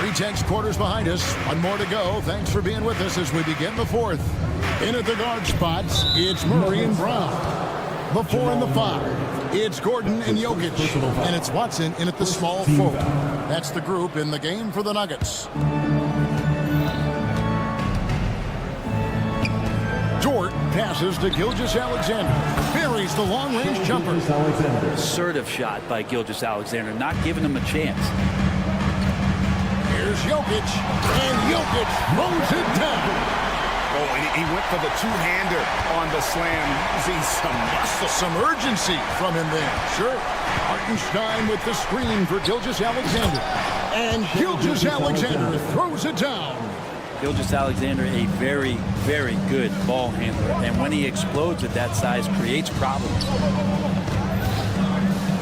3/10 quarters behind us. One more to go. Thanks for being with us as we begin the fourth. In at the guard spots, it's Murray and Brown. The 4 and the 5. It's Gordon and Jokic. And it's Watson in at the small forward. That's the group in the game for the Nuggets. Dort passes to Gilgeous-Alexander. Buries the long-range jumper. Assertive shot by Gilgeous-Alexander, not giving him a chance. Here's Jokic, and Jokic throws it down. Oh, and he went for the two-hander on the slam, using some muscle. Some urgency from him there. Sure. Hartenstein with the screen for Gilgeous-Alexander. And Gilgeous-Alexander throws it down. Gilgeous-Alexander, a very, very good ball handler. And when he explodes at that size, creates problems.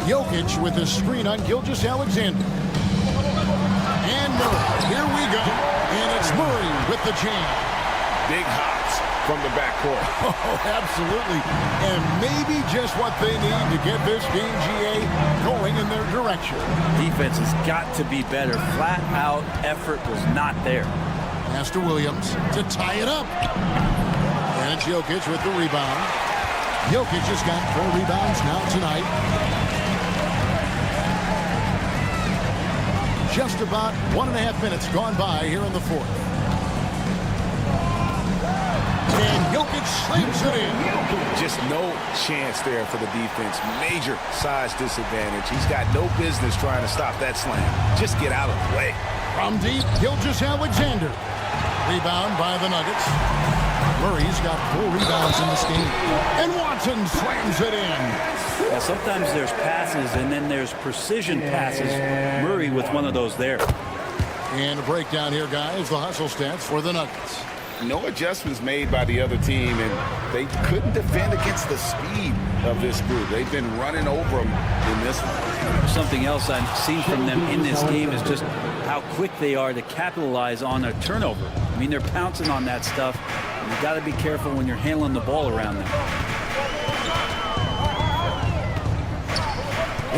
Jokic with the screen on Gilgeous-Alexander. And Murray, here we go. And it's Murray with the jam. Big hops from the backcourt. Oh, absolutely. And maybe just what they need to get this game, GA, going in their direction. Defense has got to be better. Flat out effort was not there. Pass to Williams to tie it up. And it's Jokic with the rebound. Jokic has got 4 rebounds now tonight. Just about 1.5 minutes gone by here in the fourth. And Jokic slams it in. Just no chance there for the defense. Major size disadvantage. He's got no business trying to stop that slam. Just get out of the way. From deep, Gilgeous-Alexander. Rebound by the Nuggets. Murray's got 4 rebounds in this game. And Watson slams it in. Now, sometimes there's passes and then there's precision passes. Murray with one of those there. And a breakdown here, guys. The hustle stats for the Nuggets. No adjustments made by the other team, and they couldn't defend against the speed of this group. They've been running over them in this one. Something else I've seen from them in this game is just how quick they are to capitalize on a turnover. I mean, they're pouncing on that stuff. And you've got to be careful when you're handling the ball around them.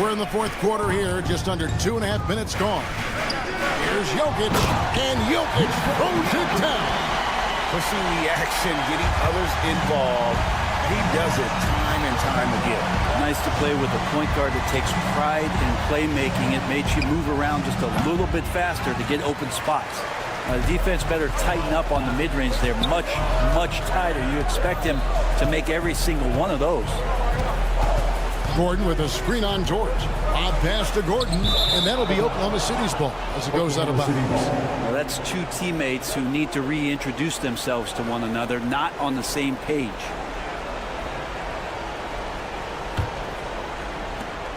We're in the fourth quarter here, just under 2.5 minutes gone. Here's Jokic, and Jokic throws it down. Pushing the action, getting others involved. He does it time and time again. Nice to play with a point guard that takes pride in playmaking. It makes you move around just a little bit faster to get open spots. The defense better tighten up on the mid-range. They're much, much tighter. You expect him to make every single one of those. Gordon with a screen on George. Odd pass to Gordon, and that'll be Oklahoma City's ball as it goes out of bounds. Well, that's two teammates who need to reintroduce themselves to one another, not on the same page.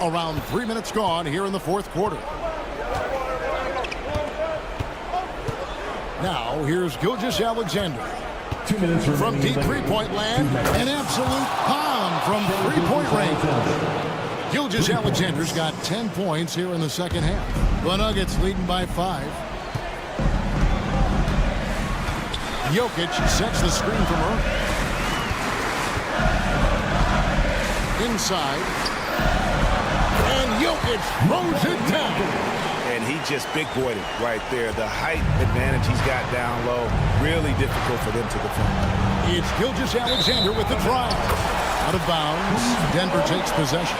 Around 3 minutes gone here in the fourth quarter. Now, here's Gilgeous-Alexander. 2 minutes from deep three-point land, an absolute bomb from three-point range. Gilgeous-Alexander's got 10 points here in the second half. The Nuggets leading by 5. Jokic sets the screen for Murray. Inside. And Jokic throws it down. And he just big-boyed it right there. The height advantage he's got down low, really difficult for them to defend. It's Gilgeous-Alexander with the drive. Out of bounds. Denver takes possession.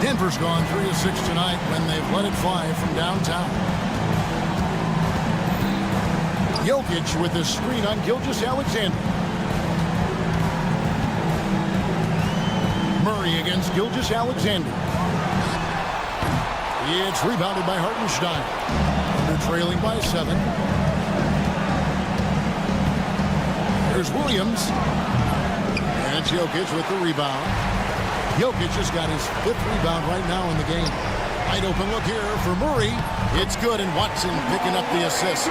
Denver's gone 3 of 6 tonight when they've let it fly from downtown. Jokic with the screen on Gilgeous-Alexander. Murray against Gilgeous-Alexander. It's rebounded by Hartenstein. They're trailing by 7. There's Williams. And it's Jokic with the rebound. Jokic has got his 5th rebound right now in the game. Wide open look here for Murray. It's good, and Watson picking up the assist.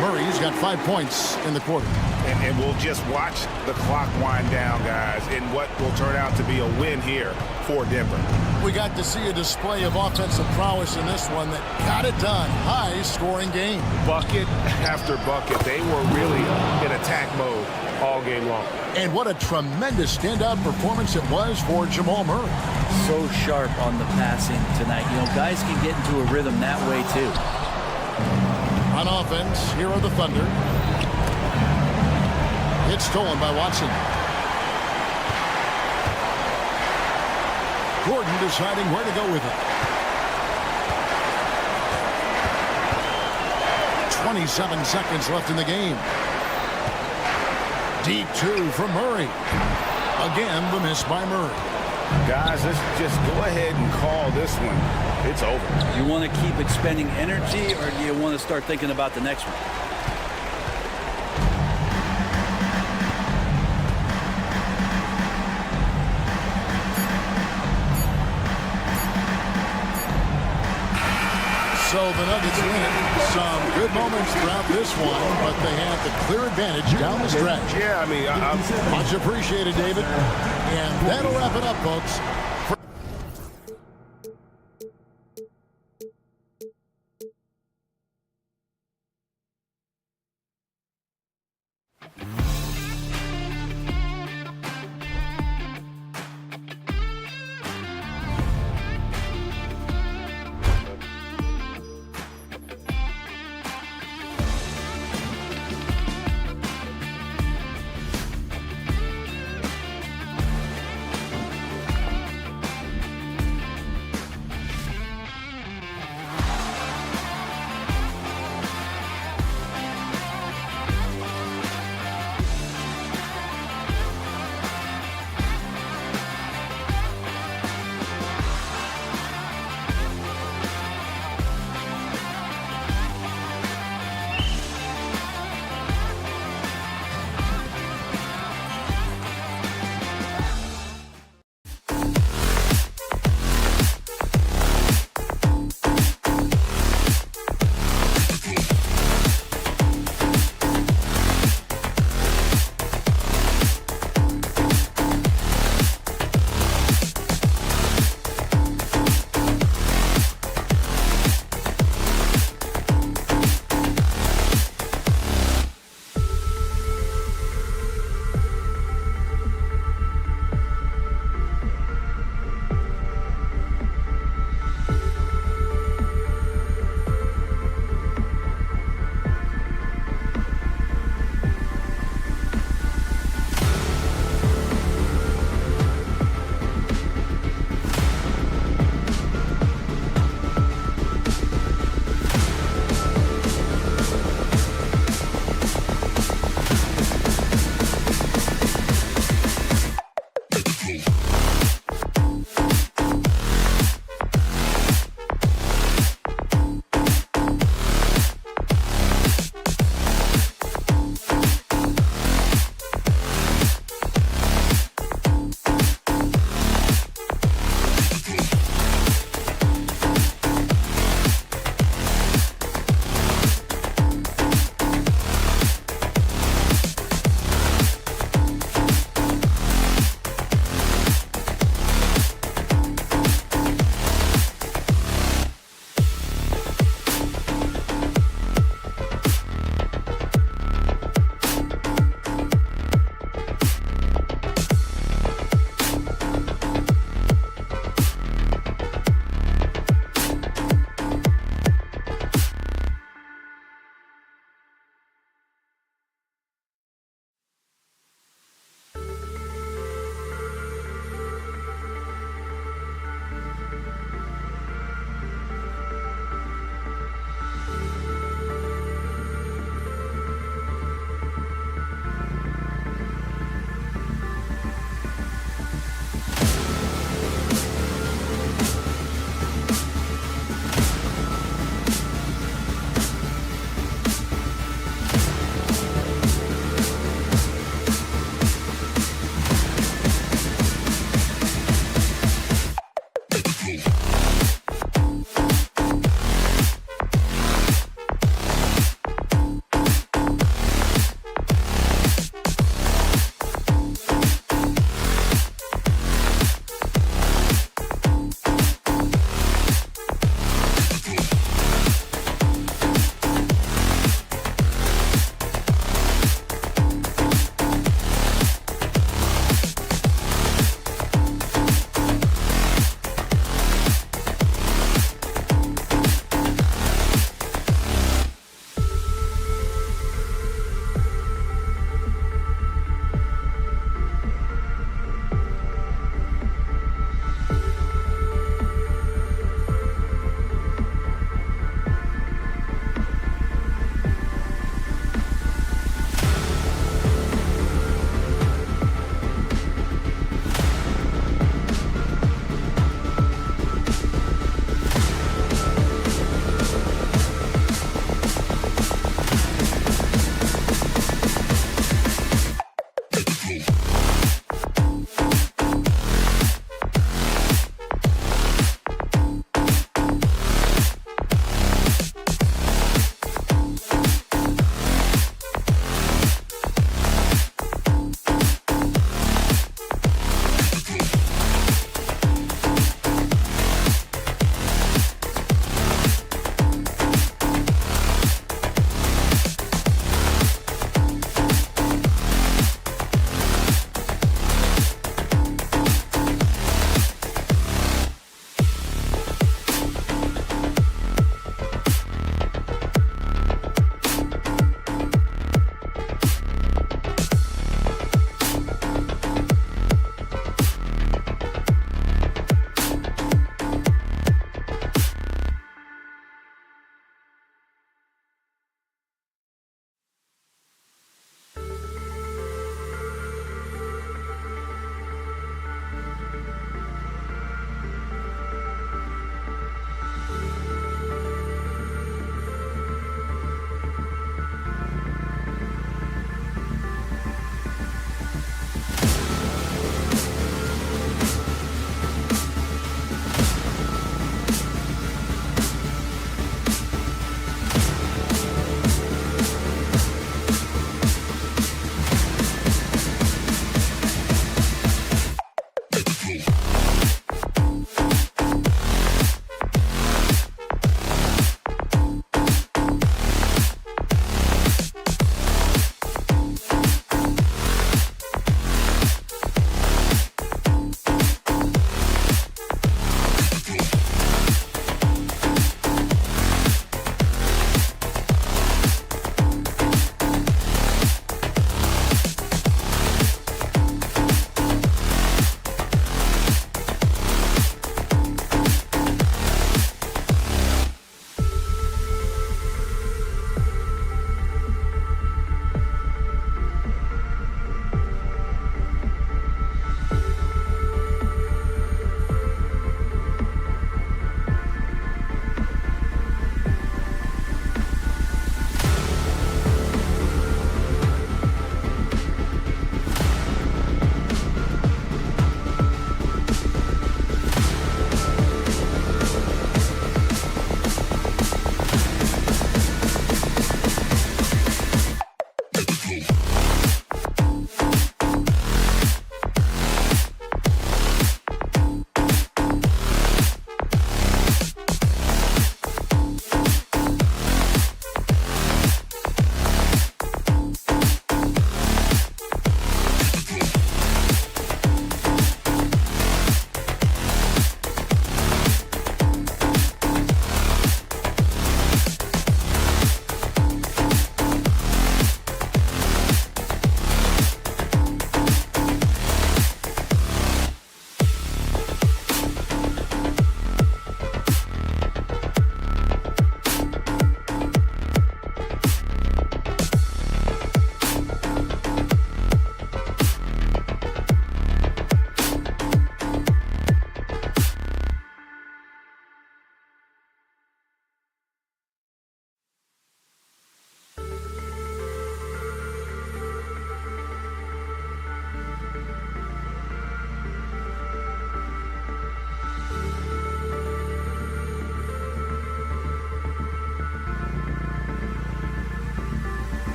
Murray's got 5 points in the quarter. And we'll just watch the clock wind down, guys, in what will turn out to be a win here for Denver. We got to see a display of offensive prowess in this one that got it done. High-scoring game. Bucket after bucket. They were really in attack mode all game long. And what a tremendous standout performance it was for Jamal Murray. So sharp on the passing tonight. You know, guys can get into a rhythm that way, too. On offense, here are the Thunder. It's stolen by Watson. Gordon deciding where to go with it. 27 seconds left in the game. Deep two from Murray. Again, the miss by Murray. Guys, let's just go ahead and call this one. It's over. You want to keep expending energy, or do you want to start thinking about the next one? So the Nuggets win it. Some good moments throughout this one, but they have the clear advantage down the stretch. Yeah, I mean, much appreciated, David. And that'll wrap it up, folks.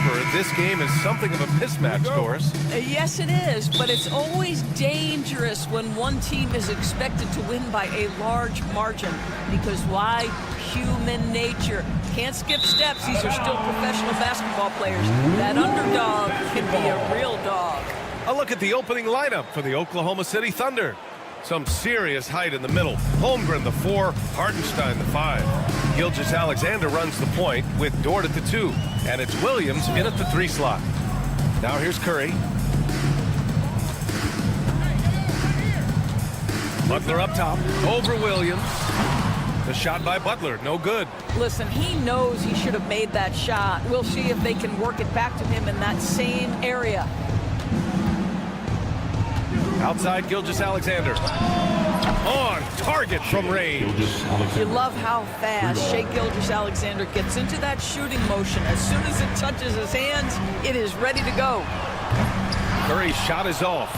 over, this game is something of a mismatch, Doris. Yes, it is, but it's always dangerous when one team is expected to win by a large margin. Because why? Human nature. Can't skip steps. These are still professional basketball players. That underdog can be a real dog. A look at the opening lineup for the Oklahoma City Thunder. Some serious height in the middle. Holmgren, the 4, Hartenstein, the 5. Gilgeous-Alexander runs the point with Dort at the 2. And it's Williams in at the 3 slot. Now here's Curry. Butler up top, over Williams. The shot by Butler, no good. Listen, he knows he should have made that shot. We'll see if they can work it back to him in that same area. Outside Gilgeous-Alexander. On target from range. You love how fast Shai Gilgeous-Alexander gets into that shooting motion. As soon as it touches his hands, it is ready to go. Curry's shot is off.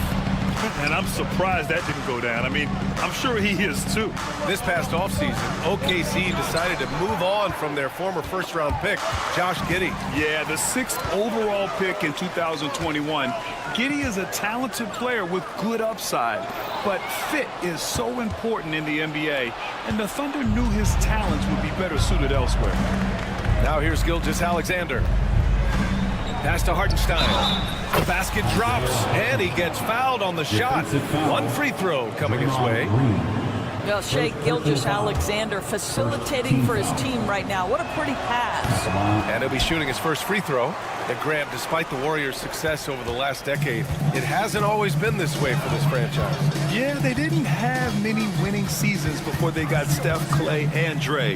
And I'm surprised that didn't go down. I mean, I'm sure he is too. This past offseason, OKC decided to move on from their former first-round pick, Josh Giddey. Yeah, the 6th overall pick in 2021. Giddey is a talented player with good upside, but fit is so important in the NBA, and the Thunder knew his talents would be better suited elsewhere. Now here's Gilgeous-Alexander. Pass to Hartenstein. The basket drops, and he gets fouled on the shot. One free throw coming his way. Well, Shai Gilgeous-Alexander facilitating for his team right now. What a pretty pass. And he'll be shooting his first free throw. And Grant, despite the Warriors' success over the last decade, it hasn't always been this way for this franchise. Yeah, they didn't have many winning seasons before they got Steph, Clay, and Dre.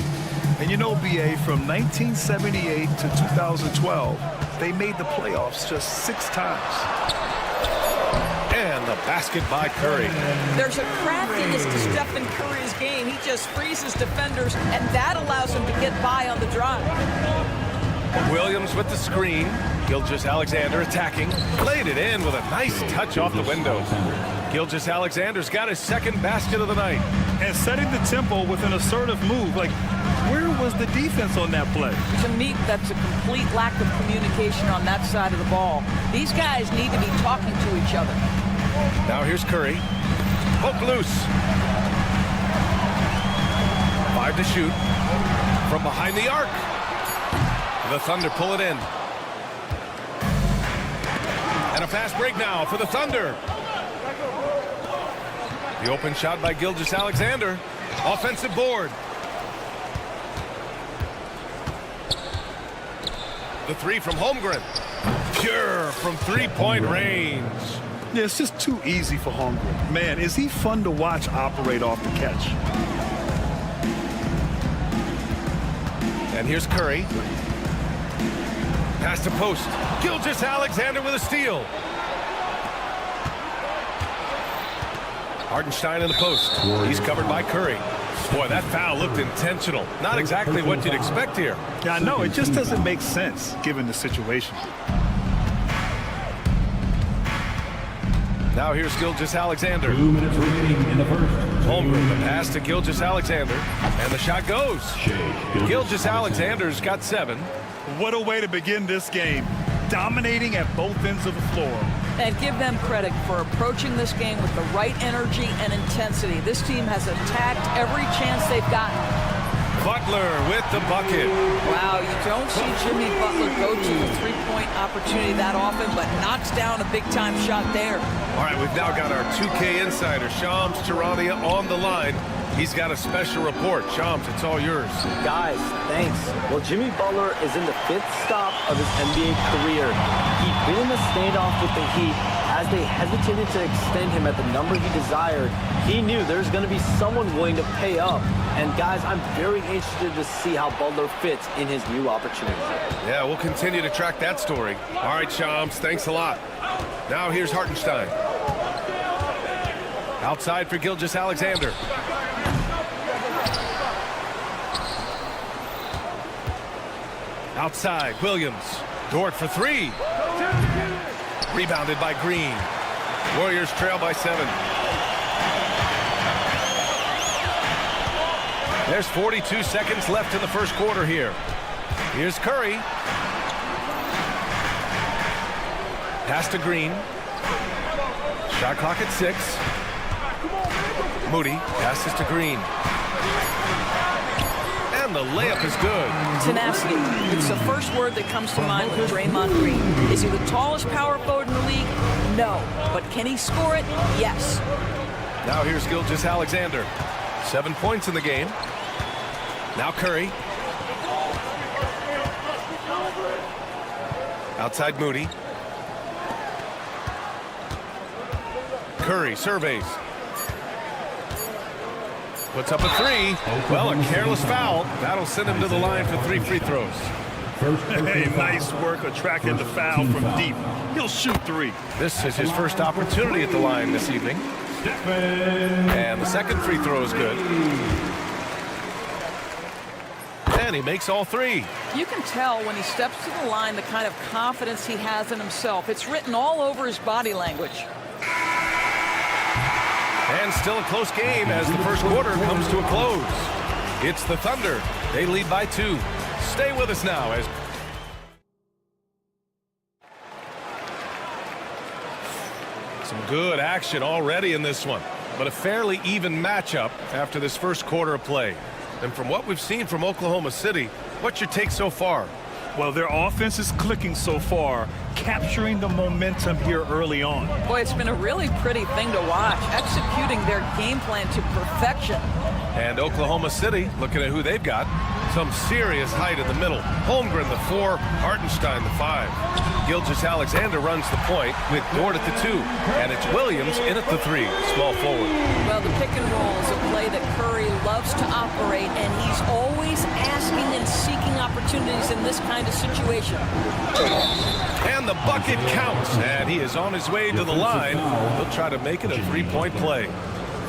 And you know, BA, from 1978 to 2012, they made the playoffs just 6 times. And the basket by Curry. There's a craftiness to Stephen Curry's game. He just freezes defenders, and that allows him to get by on the drive. Williams with the screen. Gilgeous-Alexander attacking. Played it in with a nice touch off the window. Gilgeous-Alexander's got his 2nd basket of the night. And setting the tempo with an assertive move. Like, where was the defense on that play? To me, that's a complete lack of communication on that side of the ball. These guys need to be talking to each other. Now here's Curry. Poke loose. 5 to shoot. From behind the arc. The Thunder pull it in. And a fast break now for the Thunder. The open shot by Gilgeous-Alexander. Offensive board. The 3 from Holmgren. Pure from 3-point range. Yeah, it's just too easy for Holmgren. Man, is he fun to watch operate off the catch. And here's Curry. Pass to post. Gilgeous-Alexander with a steal. Hartenstein in the post. He's covered by Curry. Boy, that foul looked intentional. Not exactly what you'd expect here. Yeah, I know. It just doesn't make sense given the situation. Now here's Gilgeous-Alexander. 2 minutes remaining in the first. Holmgren, the pass to Gilgeous-Alexander. And the shot goes. Gilgeous-Alexander's got 7. What a way to begin this game. Dominating at both ends of the floor. And give them credit for approaching this game with the right energy and intensity. This team has attacked every chance they've gotten. Butler with the bucket. Wow, you don't see Jimmy Butler go to the 3-point opportunity that often, but knocks down a big-time shot there. All right, we've now got our 2K insider, Shams Charania, on the line. He's got a special report. Shams, it's all yours. Guys, thanks. Well, Jimmy Butler is in the 5th stop of his NBA career. He'd been in a standoff with the Heat. As they hesitated to extend him at the number he desired, he knew there's going to be someone willing to pay up. And guys, I'm very interested to see how Butler fits in his new opportunity. Yeah, we'll continue to track that story. All right, Shams, thanks a lot. Now here's Hartenstein. Outside for Gilgeous-Alexander. Outside, Williams. Dort for 3. Rebounded by Green. Warriors trail by 7. There's 42 seconds left in the first quarter here. Here's Curry. Pass to Green. Shot clock at 6. Moody passes to Green. And the layup is good. Tenacity. It's the first word that comes to mind with Draymond Green. Is he the tallest power forward in the league? No. But can he score it? Yes. Now here's Gilgeous-Alexander. 7 points in the game. Now Curry. Outside Moody. Curry surveys. Puts up a 3. Well, a careless foul. That'll send him to the line for 3 free throws. Hey, nice work attracting the foul from deep. He'll shoot 3. This is his first opportunity at the line this evening. And the second free throw is good. And he makes all 3. You can tell when he steps to the line the kind of confidence he has in himself. It's written all over his body language. And still a close game as the first quarter comes to a close. It's the Thunder. They lead by 2. Stay with us now as some good action already in this one, but a fairly even matchup after this first quarter of play. And from what we've seen from Oklahoma City, what's your take so far? Well, their offense is clicking so far, capturing the momentum here early on. Boy, it's been a really pretty thing to watch, executing their game plan to perfection. And Oklahoma City, looking at who they've got, some serious height in the middle. Holmgren, the 4, Hartenstein, the 5. Gilgeous-Alexander runs the point with Dort at the 2. And it's Williams in at the 3, small forward. Well, the pick and roll is a play that Curry loves to operate, and he's always asking and seeking opportunities in this kind of situation. And the bucket counts, and he is on his way to the line. He'll try to make it a 3-point play.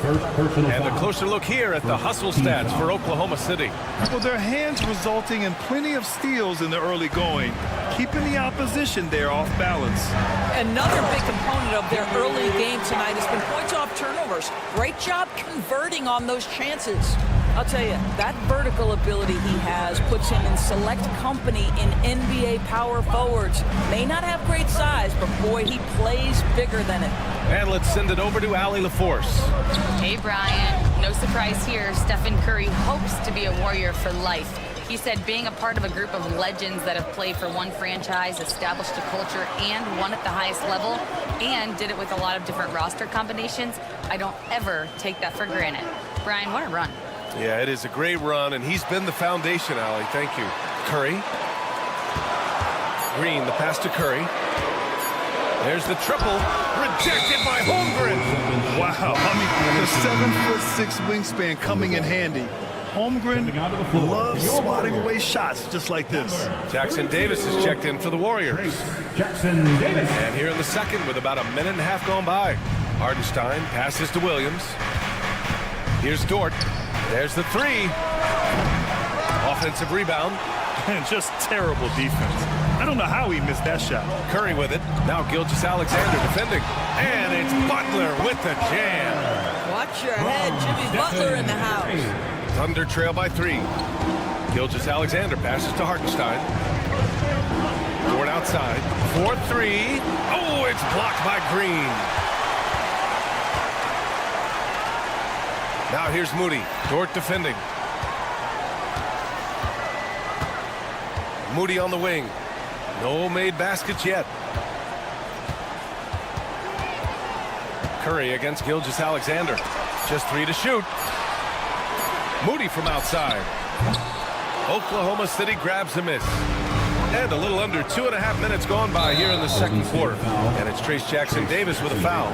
And a closer look here at the hustle stats for Oklahoma City. Well, their hands resulting in plenty of steals in the early going, keeping the opposition there off balance. Another big component of their early game tonight has been points off turnovers. Great job converting on those chances. I'll tell you, that vertical ability he has puts him in select company in NBA power forwards. May not have great size, but boy, he plays bigger than it. And let's send it over to Allie LaForce. Hey, Brian. No surprise here. Stephen Curry hopes to be a Warrior for life. He said being a part of a group of legends that have played for one franchise, established a culture, and won at the highest level, and did it with a lot of different roster combinations, I don't ever take that for granted. Brian, what a run. Yeah, it is a great run, and he's been the foundation, Allie. Thank you. Curry. Green, the pass to Curry. There's the triple. Rejected by Holmgren. Wow, I mean, the 7'6" wingspan coming in handy. Holmgren loves swatting away shots just like this. Jackson Davis is checked in for the Warriors. Jackson Davis. And here in the second with about a minute and a half gone by. Hartenstein passes to Williams. Here's Dort. There's the 3. Offensive rebound. And just terrible defense. I don't know how he missed that shot. Curry with it. Now Gilgeous-Alexander defending. And it's Butler with the jam. Watch your head. Jimmy Butler in the house. Thunder trail by 3. Gilgeous-Alexander passes to Hartenstein. Dort outside. 4-3. Oh, it's blocked by Green. Now here's Moody. Dort defending. Moody on the wing. No made baskets yet. Curry against Gilgeous-Alexander. Just 3 to shoot. Moody from outside. Oklahoma City grabs a miss. And a little under 2.5 minutes gone by here in the second quarter. And it's Trace Jackson Davis with a foul.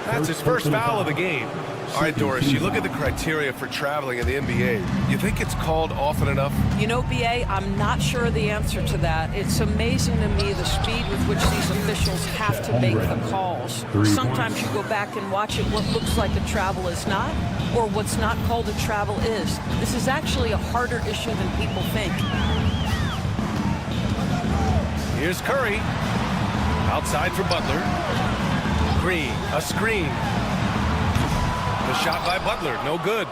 That's his first foul of the game. All right, Doris, you look at the criteria for traveling in the NBA. You think it's called often enough? You know, B.A., I'm not sure the answer to that. It's amazing to me the speed with which these officials have to make the calls. Sometimes you go back and watch it, what looks like a travel is not, or what's not called a travel is. This is actually a harder issue than people think. Here's Curry. Outside for Butler. Green, a screen. The shot by Butler, no good.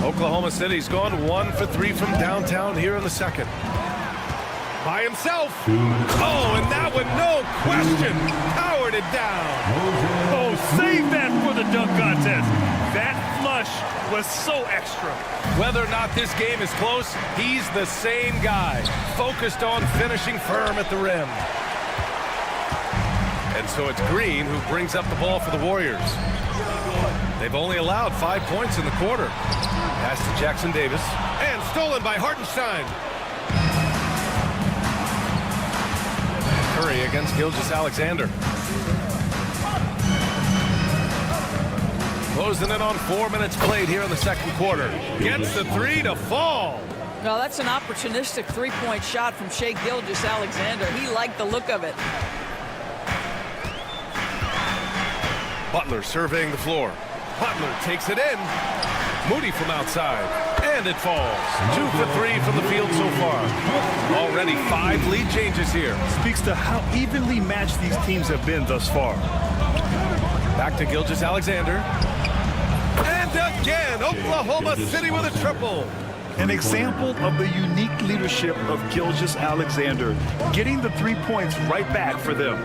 Oklahoma City's gone 1 for 3 from downtown here in the second. by himself. Oh, and that one, no question, powered it down. Oh, save that for the dunk contest. That flush was so extra. Whether or not this game is close, he's the same guy, focused on finishing firm at the rim. And so it's Green who brings up the ball for the Warriors. They've only allowed 5 points in the quarter. Pass to Jackson Davis, and stolen by Hartenstein. Curry against Gilgeous-Alexander. Closing in on 4 minutes played here in the second quarter. Gets the three to fall. No, that's an opportunistic three-point shot from Shai Gilgeous-Alexander. He liked the look of it. Butler surveying the floor. Butler takes it in. Moody from outside. And it falls. 2 for 3 from the field so far. Already 5 lead changes here. Speaks to how evenly matched these teams have been thus far. Back to Gilgeous-Alexander. And again, Oklahoma City with a triple. An example of the unique leadership of Gilgeous-Alexander, getting the 3 points right back for them.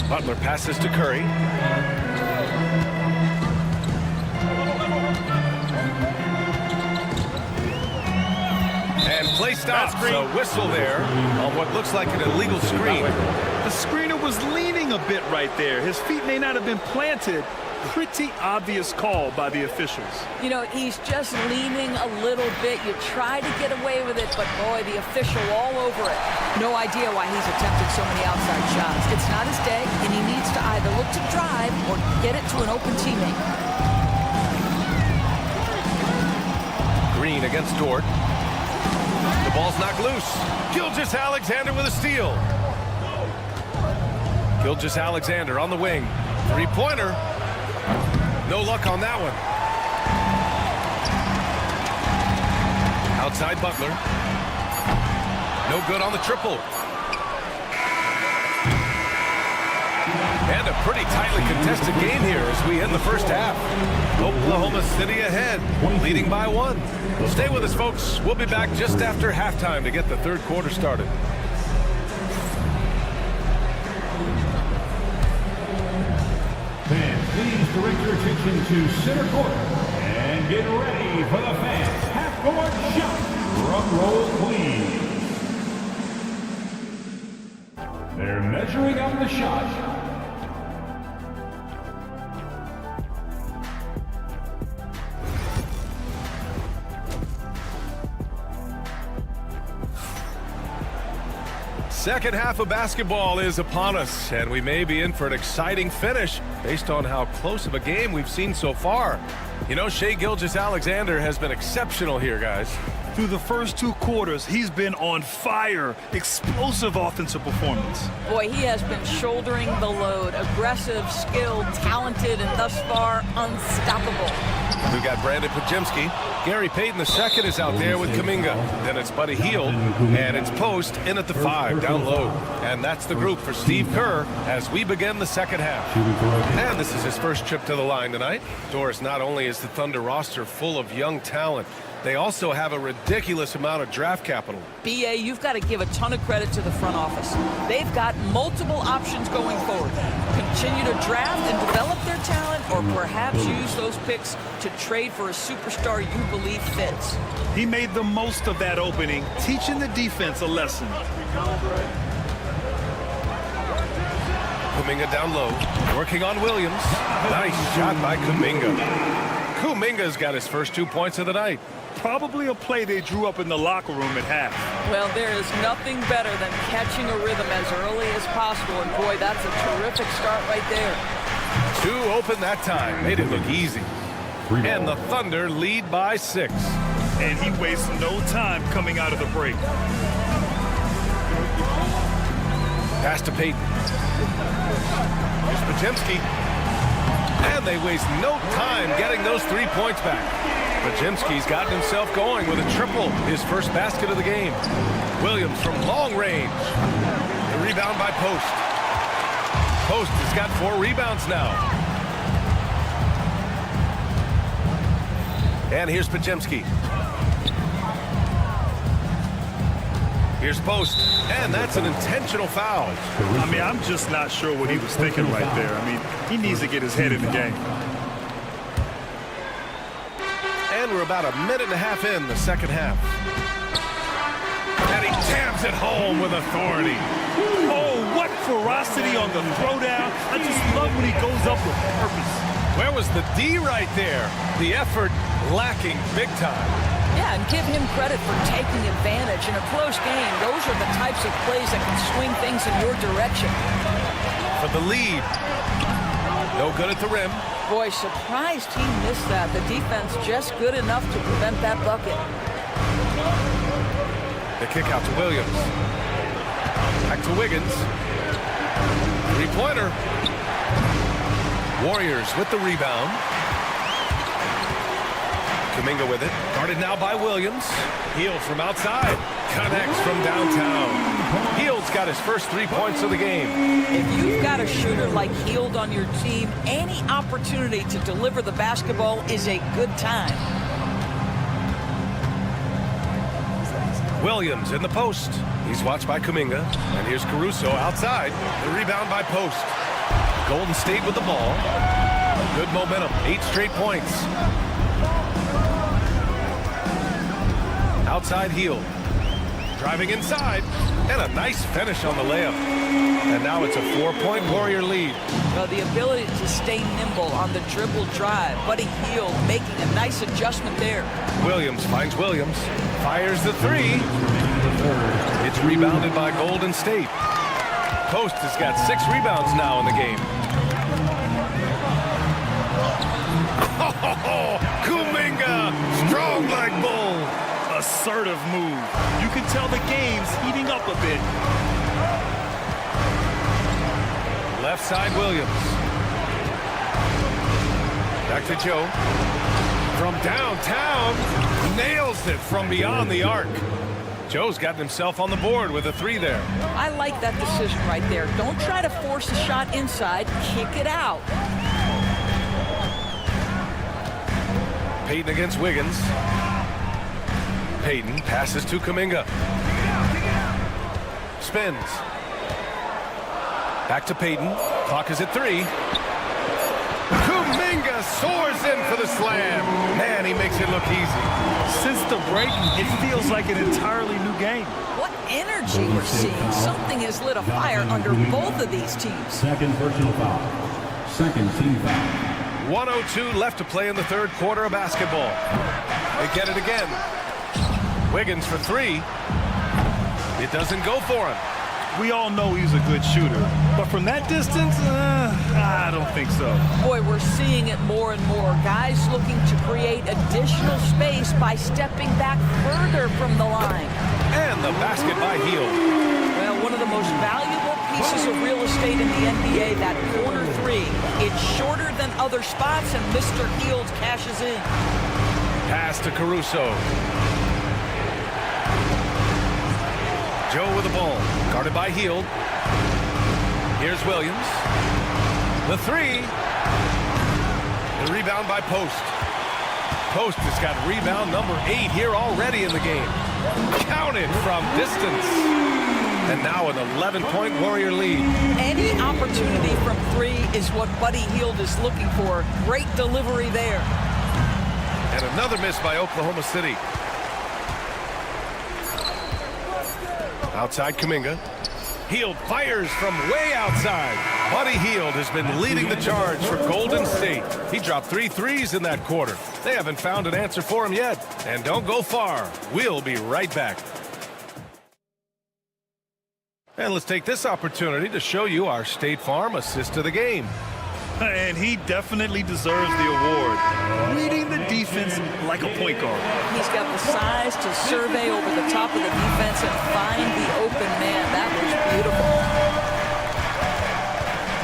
Butler passes to Curry. And play stops. A whistle there on what looks like an illegal screen. The screener was leaning a bit right there. His feet may not have been planted. Pretty obvious call by the officials. You know, he's just leaning a little bit. You try to get away with it, but boy, the official all over it. No idea why he's attempting so many outside shots. It's not his day, and he needs to either look to drive or get it to an open teammate. Green against Dort. The ball's knocked loose. Gilgeous-Alexander with a steal. Gilgeous-Alexander on the wing. Three-pointer. No luck on that one. Outside Butler. No good on the triple. And a pretty tightly contested game here as we end the first half. Oklahoma City ahead, leading by 1. Stay with us, folks. We'll be back just after halftime to get the third quarter started. Fans, please direct your attention to center court and get ready for the fans' half-court shot. Drum roll, please. They're measuring out the shot. Second half of basketball is upon us, and we may be in for an exciting finish based on how close of a game we've seen so far. You know, Shai Gilgeous-Alexander has been exceptional here, guys. Through the first 2 quarters, he's been on fire. Explosive offensive performance. Boy, he has been shouldering the load. Aggressive, skilled, talented, and thus far unstoppable. We've got Brandon Podziemski. Gary Payton II is out there with Kuminga. Then it's Buddy Hield, and it's Post in at the 5, down low. And that's the group for Steve Kerr as we begin the second half. And this is his first trip to the line tonight. Doris, not only is the Thunder roster full of young talent, they also have a ridiculous amount of draft capital. BA, you've got to give a ton of credit to the front office. They've got multiple options going forward. Continue to draft and develop their talent, or perhaps use those picks to trade for a superstar you believe fits. He made the most of that opening, teaching the defense a lesson. Kuminga down low, working on Williams. Nice shot by Kuminga. Kuminga's got his first 2 points of the night. Probably a play they drew up in the locker room at half. Well, there is nothing better than catching a rhythm as early as possible, and boy, that's a terrific start right there. 2 open that time, made it look easy. And the Thunder lead by 6. And he wastes no time coming out of the break. Pass to Payton. Here's Podziemski. And they waste no time getting those 3 points back. Podziemski's gotten himself going with a triple, his first basket of the game. Williams from long range. The rebound by Post. Post has got 4 rebounds now. And here's Podziemski. Here's post, and that's an intentional foul. I mean, I'm just not sure what he was thinking right there. I mean, he needs to get his head in the game. And we're about a minute and a half in the second half. And he jams it home with authority. Oh, what ferocity on the throwdown. I just love when he goes up with purpose. Where was the D right there? The effort lacking big time. Yeah, and give him credit for taking advantage. In a close game, those are the types of plays that can swing things in your direction. For the lead. No good at the rim. Boy, surprised he missed that. The defense just good enough to prevent that bucket. The kick out to Williams. Back to Wiggins. Three-pointer. Warriors with the rebound. Kuminga with it. Guarded now by Williams. Hield from outside. Connects from downtown. Hield's got his first 3 points of the game. If you've got a shooter like Hield on your team, any opportunity to deliver the basketball is a good time. Williams in the post. He's watched by Kuminga. And here's Caruso outside. The rebound by post. Golden State with the ball. Good momentum. 8 straight points. Outside Hield. Driving inside. And a nice finish on the layup. And now it's a 4-point Warrior lead. Well, the ability to stay nimble on the dribble drive. Buddy Hield making a nice adjustment there. Williams finds Williams. Fires the three. It's rebounded by Golden State. Post has got 6 rebounds now in the game. Oh, Kuminga, strong like bull. Assertive move. You can tell the game's heating up a bit. Left side Williams. Back to Joe. From downtown, nails it from beyond the arc. Joe's gotten himself on the board with a 3 there. I like that decision right there. Don't try to force a shot inside. Kick it out. Payton against Wiggins. Payton passes to Kuminga. Spins. Back to Payton. Clock is at 3. Kuminga soars in for the slam. Man, he makes it look easy. Since the break, it feels like an entirely new game. What energy we're seeing. Something has lit a fire under both of these teams. Second personal foul. Second team foul. 1:02 left to play in the third quarter of basketball. They get it again. Wiggins for 3. It doesn't go for him. We all know he's a good shooter, but from that distance, I don't think so. Boy, we're seeing it more and more. Guys looking to create additional space by stepping back further from the line. And the basket by Hield. Well, one of the most valuable pieces of real estate in the NBA, that corner 3. It's shorter than other spots, and Mr. Hield cashes in. Pass to Caruso. Joe with the ball. Guarded by Hield. Here's Williams. The 3. The rebound by Post. Post has got rebound number 8 here already in the game. Counted from distance. And now an 11-point Warrior lead. Any opportunity from 3 is what Buddy Hield is looking for. Great delivery there. And another miss by Oklahoma City. Outside Kuminga. Hield fires from way outside. Buddy Hield has been leading the charge for Golden State. He dropped 3 threes in that quarter. They haven't found an answer for him yet. And don't go far. We'll be right back. And let's take this opportunity to show you our State Farm assist to the game. And he definitely deserves the award. Reading the defense like a point guard. He's got the size to survey over the top of the defense and find the open man. That was beautiful.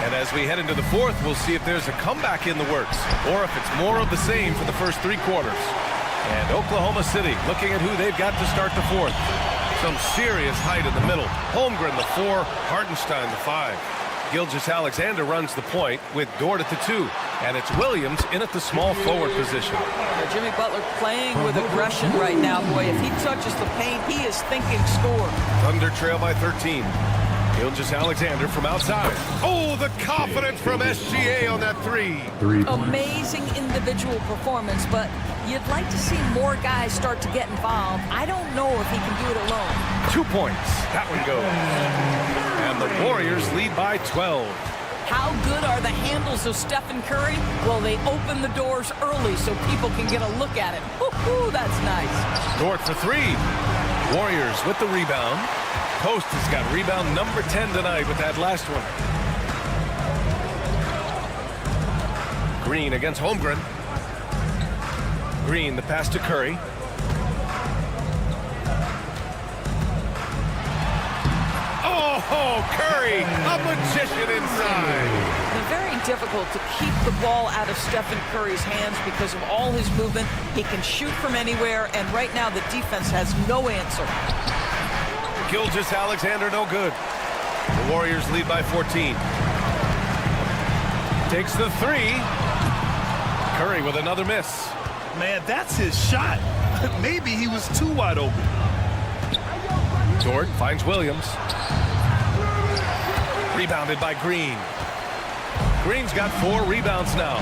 And as we head into the fourth, we'll see if there's a comeback in the works or if it's more of the same for the first 3 quarters. And Oklahoma City looking at who they've got to start the fourth. Some serious height in the middle. Holmgren, the 4, Hartenstein, the 5. Gilgeous-Alexander runs the point with Dort at the 2. And it's Williams in at the small forward position. Jimmy Butler playing with aggression right now. Boy, if he touches the paint, he is thinking score. Thunder trail by 13. Gilgeous-Alexander from outside. Oh, the confidence from SGA on that three. Amazing individual performance, but you'd like to see more guys start to get involved. I don't know if he can do it alone. 2 points. That one goes. And the Warriors lead by 12. How good are the handles of Stephen Curry? Well, they open the doors early so people can get a look at it. Woo-hoo, that's nice. Dort for three. Warriors with the rebound. Post has got rebound number 10 tonight with that last one. Green against Holmgren. Green, the pass to Curry. Oh, Curry, a magician inside. It's very difficult to keep the ball out of Stephen Curry's hands because of all his movement. He can shoot from anywhere, and right now the defense has no answer. Gilgeous-Alexander no good. The Warriors lead by 14. Takes the three. Curry with another miss. Man, that's his shot. Maybe he was too wide open. Dort finds Williams. Rebounded by Green. Green's got 4 rebounds now.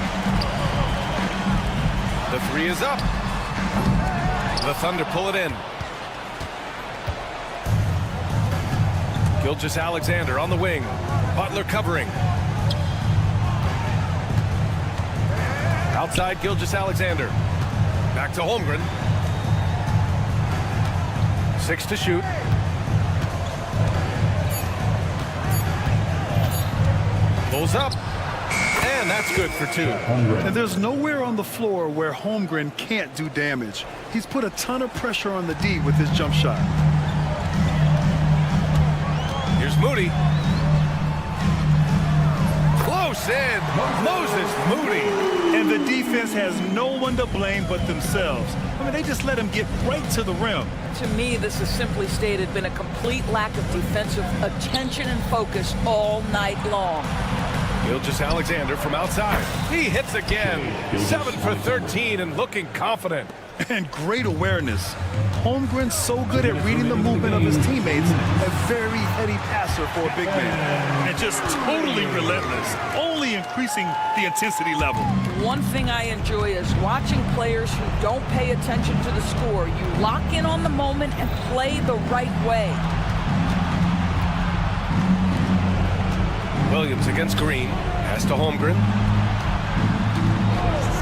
The three is up. The Thunder pull it in. Gilgeous-Alexander on the wing. Butler covering. Outside Gilgeous-Alexander. Back to Holmgren. 6 to shoot. Pulls up. And that's good for 2. And there's nowhere on the floor where Holmgren can't do damage. He's put a ton of pressure on the D with his jump shot. Here's Moody. Close in. Moses Moody. And the defense has no one to blame but themselves. I mean, they just let him get right to the rim. To me, this is simply stated been a complete lack of defensive attention and focus all night long. Gilgeous-Alexander from outside. He hits again. 7 for 13 and looking confident. And great awareness. Holmgren's so good at reading the movement of his teammates. A very heady passer for a big man. And just totally relentless. Only increasing the intensity level. One thing I enjoy is watching players who don't pay attention to the score. You lock in on the moment and play the right way. Williams against Green. Pass to Holmgren.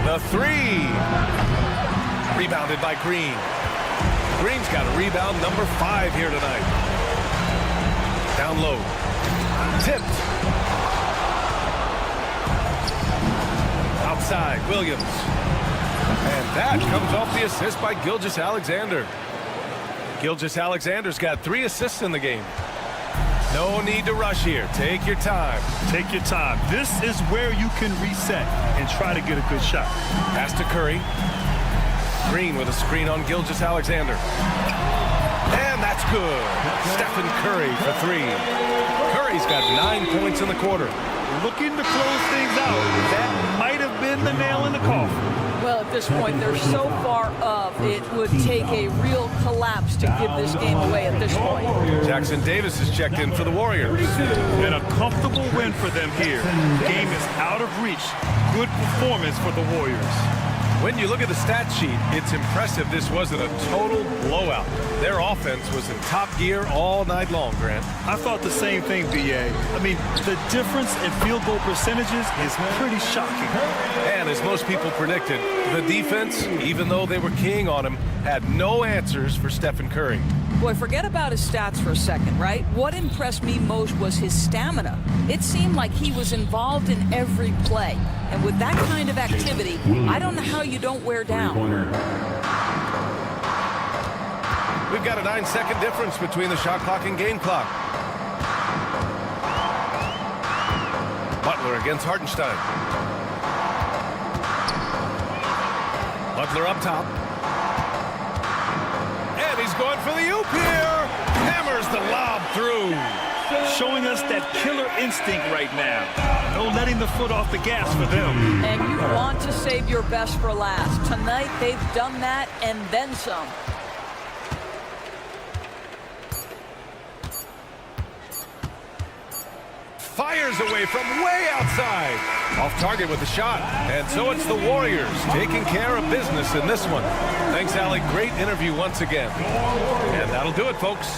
The three. Rebounded by Green. Green's got a rebound number 5 here tonight. Down low. Tipped. Outside, Williams. And that comes off the assist by Gilgeous-Alexander. Gilgeous-Alexander's got 3 assists in the game. No need to rush here. Take your time. Take your time. This is where you can reset and try to get a good shot. Pass to Curry. Green with a screen on Gilgeous-Alexander. And that's good. Stephen Curry for 3. Curry's got 9 points in the quarter. Looking to close things out. That might have been the nail in the coffin. Well, at this point, they're so far up, it would take a real collapse to give this game away at this point. Jackson Davis is checked in for the Warriors. And a comfortable win for them here. Game is out of reach. Good performance for the Warriors. When you look at the stat sheet, it's impressive this wasn't a total blowout. Their offense was in top gear all night long, Grant. I thought the same thing, B.A. I mean, the difference in field goal percentages is pretty shocking. And as most people predicted, the defense, even though they were keying on him, had no answers for Stephen Curry. Boy, forget about his stats for a second, right? What impressed me most was his stamina. It seemed like he was involved in every play. And with that kind of activity, I don't know how you don't wear down. We've got a 9-second difference between the shot clock and game clock. Butler against Hartenstein. Butler up top. And he's going for the oop here. Hammers the lob through. Showing us that killer instinct right now. No letting the foot off the gas for them. And you want to save your best for last. Tonight, they've done that and then some. Fires away from way outside. Off target with the shot. And so it's the Warriors taking care of business in this one. Thanks, Allie. Great interview once again. And that'll do it, folks.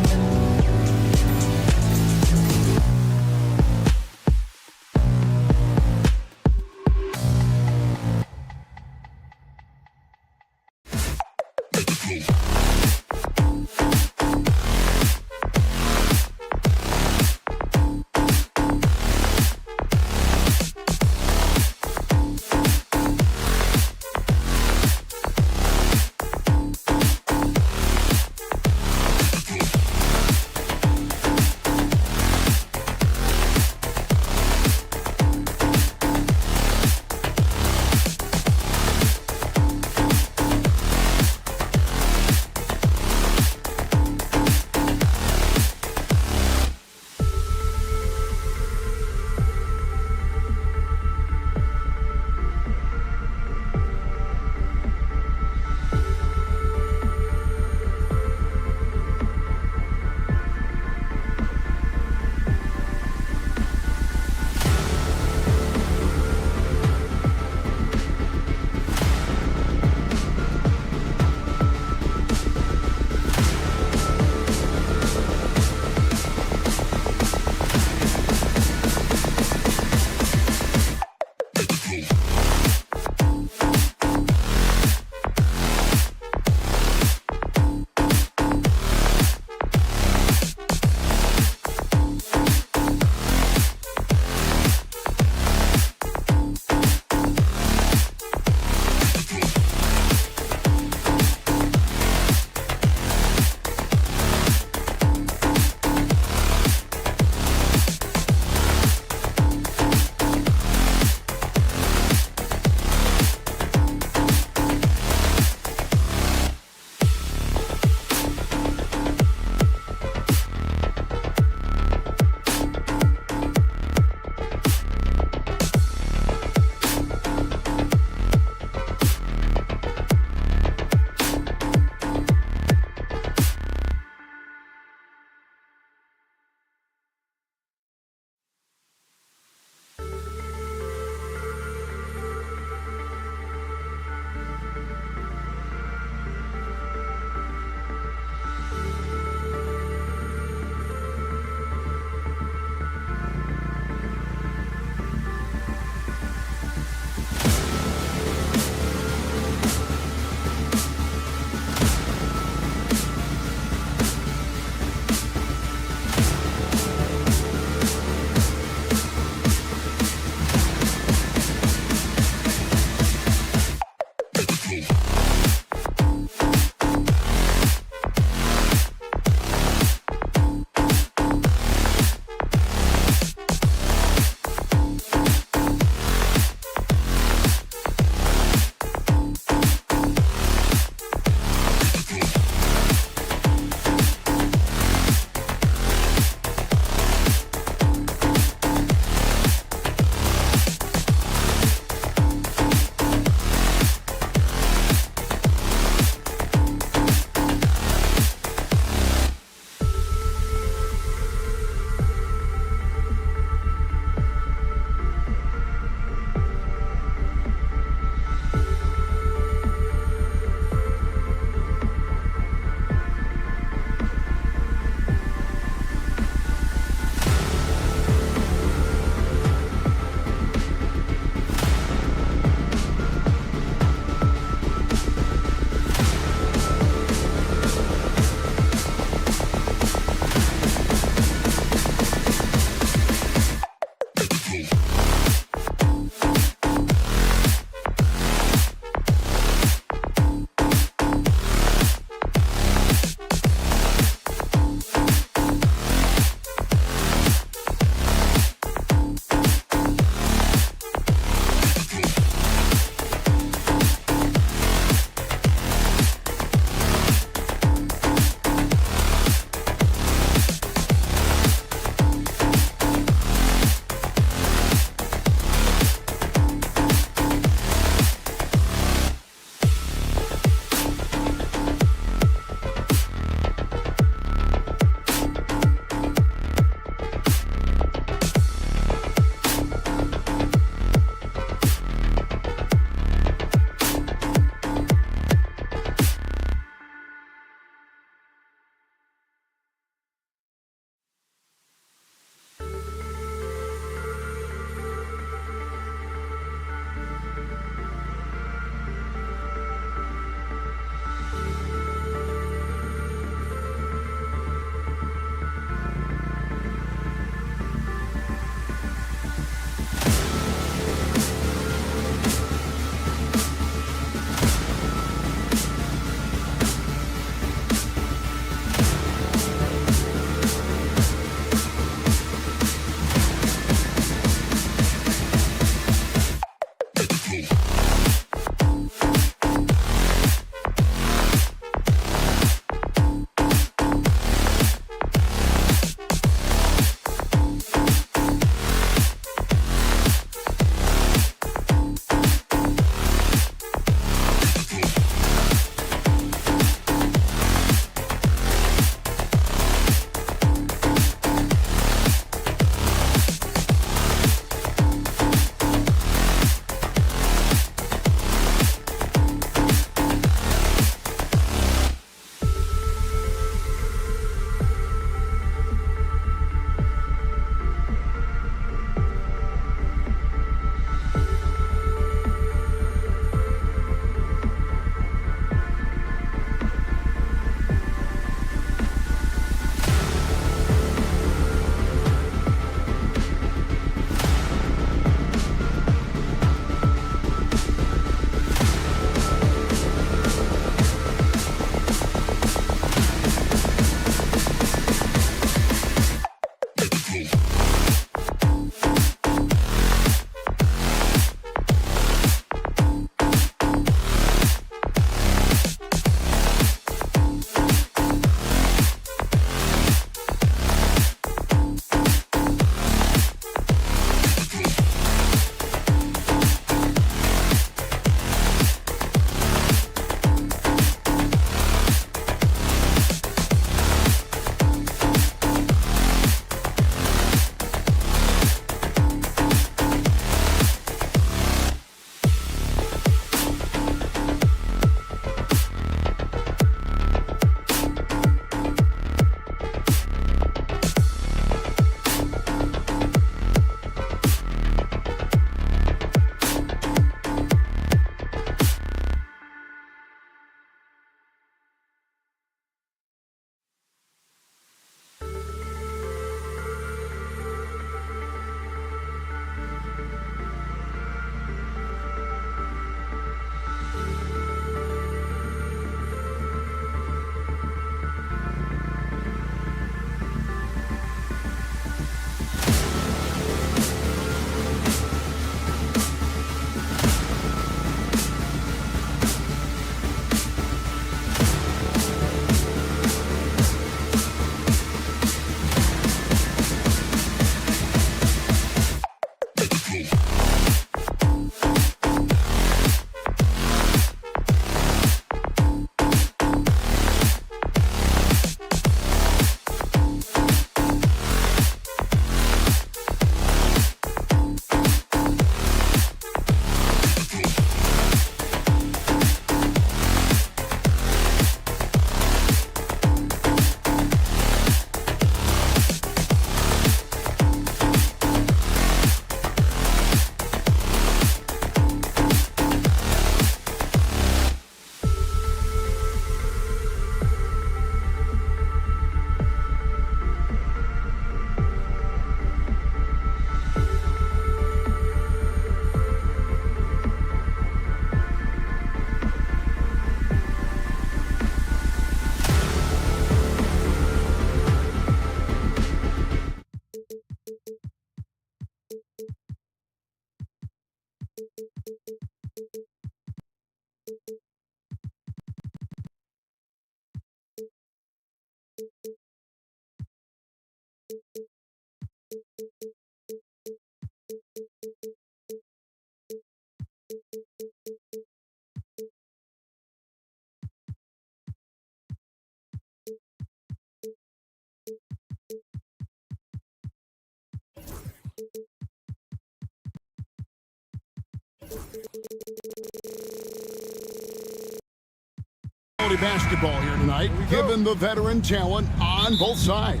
Basketball here tonight, given the veteran talent on both sides.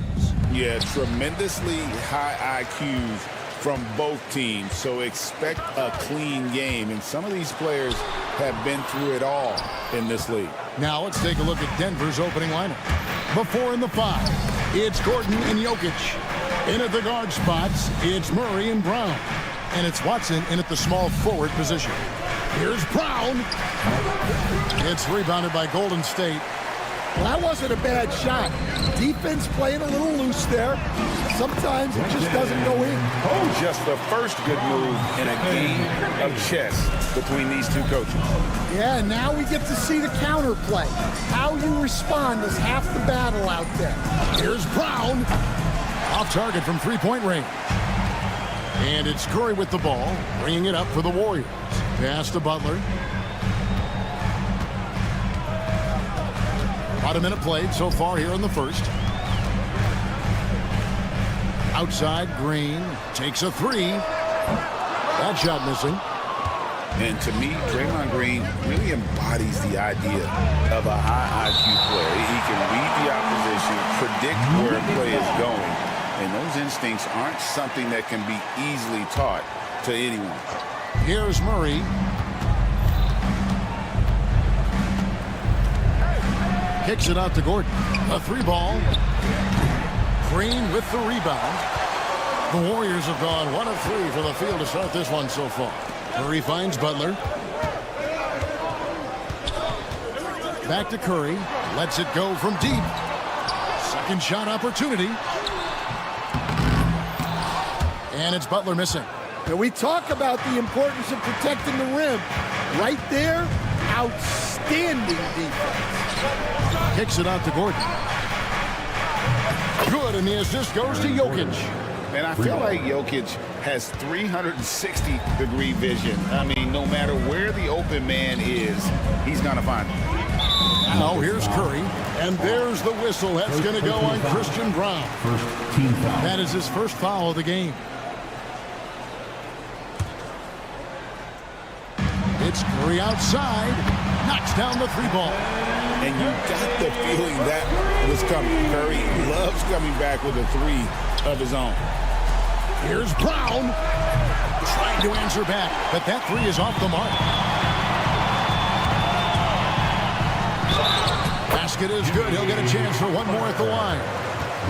Yeah, tremendously high IQs from both teams, so expect a clean game. And some of these players have been through it all in this league. Now let's take a look at Denver's opening lineup. Before in the 5, it's Gordon and Jokic. In at the guard spots, it's Murray and Brown. And it's Watson in at the small forward position. Here's Brown. It's rebounded by Golden State. Well, that wasn't a bad shot. Defense playing a little loose there. Sometimes it just doesn't go in. Oh, just the first good move in a game of chess between these two coaches. Yeah, now we get to see the counterplay. How you respond is half the battle out there. Here's Brown. Off target from three-point range. And it's Curry with the ball, bringing it up for the Warriors. Pass to Butler. About a minute played so far here in the first. Outside, Green takes a 3. That shot missing. And to me, Draymond Green really embodies the idea of a high IQ player. He can read the opposition, predict where a play is going, and those instincts aren't something that can be easily taught to anyone. Here's Murray. Kicks it out to Gordon. A 3-ball. Green with the rebound. The Warriors have gone 1 of 3 from the field to start this one so far. Murray finds Butler. Back to Curry. Lets it go from deep. Second shot opportunity. And it's Butler missing. And we talk about the importance of protecting the rim. Right there, outstanding defense. Kicks it out to Gordon. Good, and the assist goes to Jokic. And I feel like Jokic has 360-degree vision. I mean, no matter where the open man is, he's going to find him. Now here's Curry, and there's the whistle. That's going to go on Christian Brown. That is his first foul of the game. It's Curry outside, knocks down the 3-ball. And you got the feeling that was coming. Curry loves coming back with a 3 of his own. Here's Brown, trying to answer back, but that 3 is off the mark. Basket is good. He'll get a chance for one more at the line.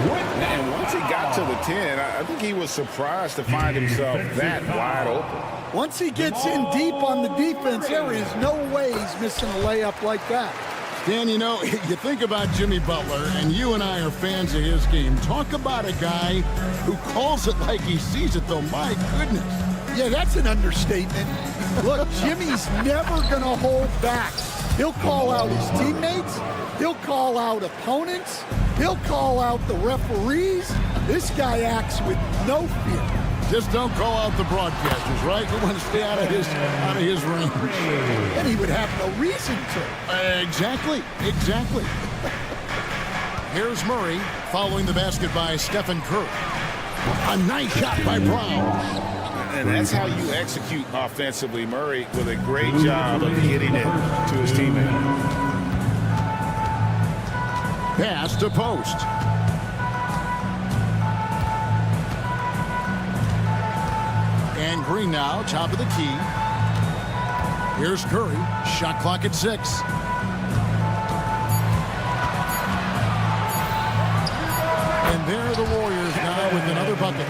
And once he got to the 10, I think he was surprised to find himself that wide open. Once he gets in deep on the defense, there is no way he's missing a layup like that. Dan, you know, you think about Jimmy Butler, and you and I are fans of his game. Talk about a guy who calls it like he sees it, though. My goodness. Yeah, that's an understatement. Look, Jimmy's never going to hold back. He'll call out his teammates. He'll call out opponents. He'll call out the referees. This guy acts with no fear. Just don't call out the broadcasters, right? You want to stay out of his range. And he would have no reason to. Exactly. Here's Murray following the basket by Stephen Curry. A nice shot by Brown. And that's how you execute offensively. Murray with a great job of getting it to his teammate. Pass to post. And Green now, top of the key. Here's Curry. Shot clock at 6. And there are the Warriors now with another bucket.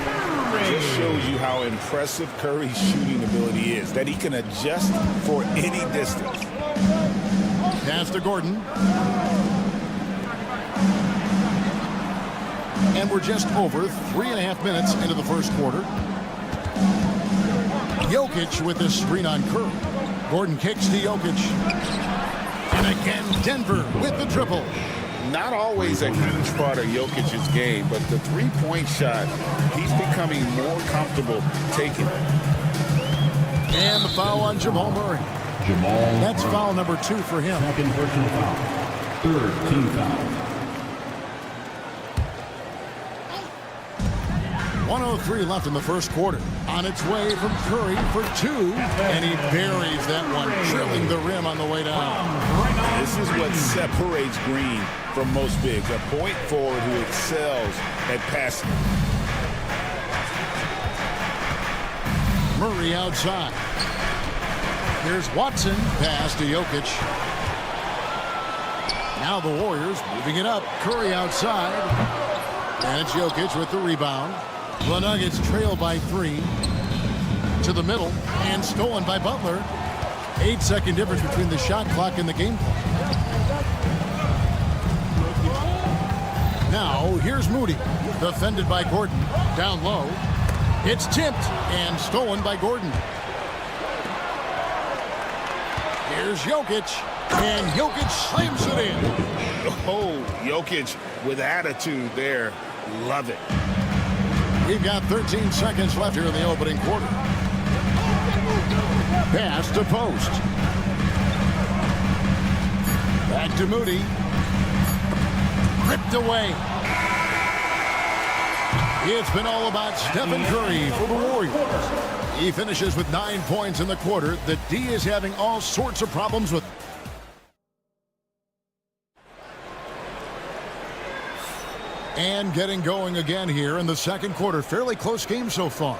It just shows you how impressive Curry's shooting ability is, that he can adjust for any distance. Pass to Gordon. And we're just over 3.5 minutes into the first quarter. Jokic with this screen on Curry. Gordon kicks to Jokic. And again, Denver with the triple. Not always a huge part of Jokic's game, but the three-point shot, he's becoming more comfortable taking it. And the foul on Jamal Murray. That's foul number 2 for him. Second personal foul. Third team foul. 1:03 left in the first quarter. On its way from Curry for 2. And he buries that one, drilling the rim on the way down. This This is what separates Green from most bigs, a point forward who excels at passing. Murray outside. Here's Watson. Pass to Jokic. Now the Warriors moving it up. Curry outside. And it's Jokic with the rebound. The Nuggets trail by 3. To the middle. And stolen by Butler. 8-second difference between the shot clock and the game clock. Now here's Moody. Defended by Gordon. Down low. It's tipped and stolen by Gordon. Here's Jokic. And Jokic slams it in. Oh, Jokic with attitude there. Love it. We've got 13 seconds left here in the opening quarter. Pass to post. Back to Moody. Ripped away. It's been all about Stephen Curry for the Warriors. He finishes with 9 points in the quarter. The D is having all sorts of problems with. And getting going again here in the second quarter. Fairly close game so far.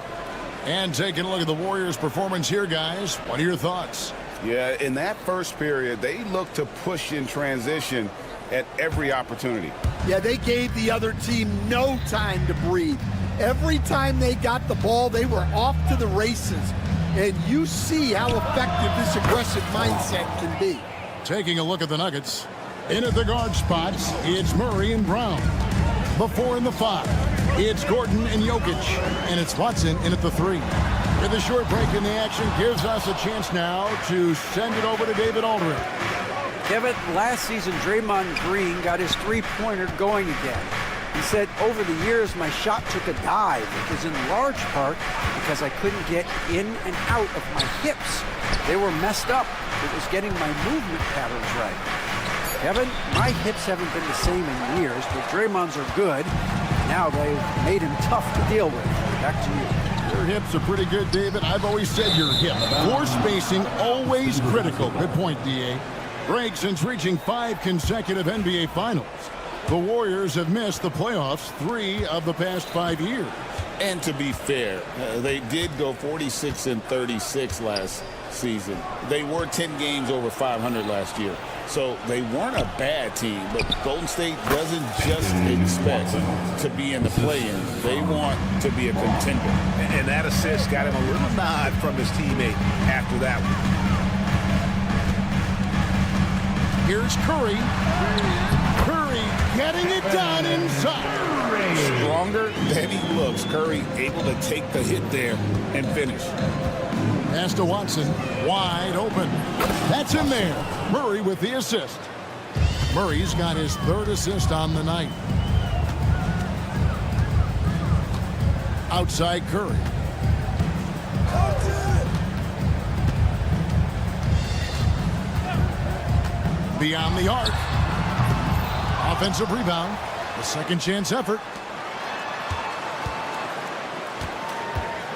And taking a look at the Warriors' performance here, guys. What are your thoughts? Yeah, in that first period, they looked to push in transition at every opportunity. Yeah, they gave the other team no time to breathe. Every time they got the ball, they were off to the races. And you see how effective this aggressive mindset can be. Taking a look at the Nuggets. In at the guard spots, it's Murray and Brown. The 4 and the 5. It's Gordon and Jokic. And it's Watson in at the 3. With a short break in the action gives us a chance now to send it over to David Aldridge. Kevin, last season, Draymond Green got his three-pointer going again. He said, over the years, my shot took a dive. It was in large part because I couldn't get in and out of my hips. They were messed up. It was getting my movement patterns right. Kevin, my hips haven't been the same in years, but Draymond's are good. Now they've made him tough to deal with. Back to you. Your hips are pretty good, David. I've always said your hip. Floor spacing, always critical. Good point, D.A. Greg, since reaching 5 consecutive NBA Finals, the Warriors have missed the playoffs 3 of the past 5 years. And to be fair, they did go 46-36 last season. They were 10 games over 500 last year. So they weren't a bad team, but Golden State doesn't just expect to be in the play-in. They want to be a contender. And that assist got him a little nod from his teammate after that one. Here's Curry. Curry getting it done inside. Stronger than he looks. Curry able to take the hit there and finish. Pass to Watson. Wide open. That's in there. Murray with the assist. Murray's got his 3rd assist on the night. Outside Curry. Beyond the arc. Offensive rebound. A second chance effort.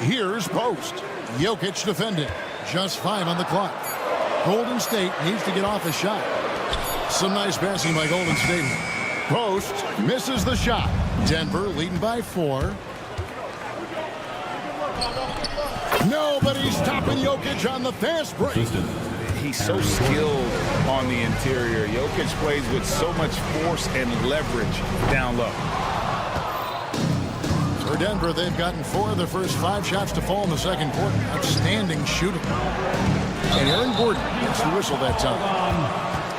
Here's post. Jokic defending. Just 5 on the clock. Golden State needs to get off a shot. Some nice passing by Golden State. Post misses the shot. Denver leading by 4. Nobody's stopping Jokic on the fast break. He's so skilled on the interior. Jokic plays with so much force and leverage down low. For Denver, they've gotten 4 of their first 5 shots to fall in the second quarter. Outstanding shooting. And Aaron Gordon gets the whistle that time.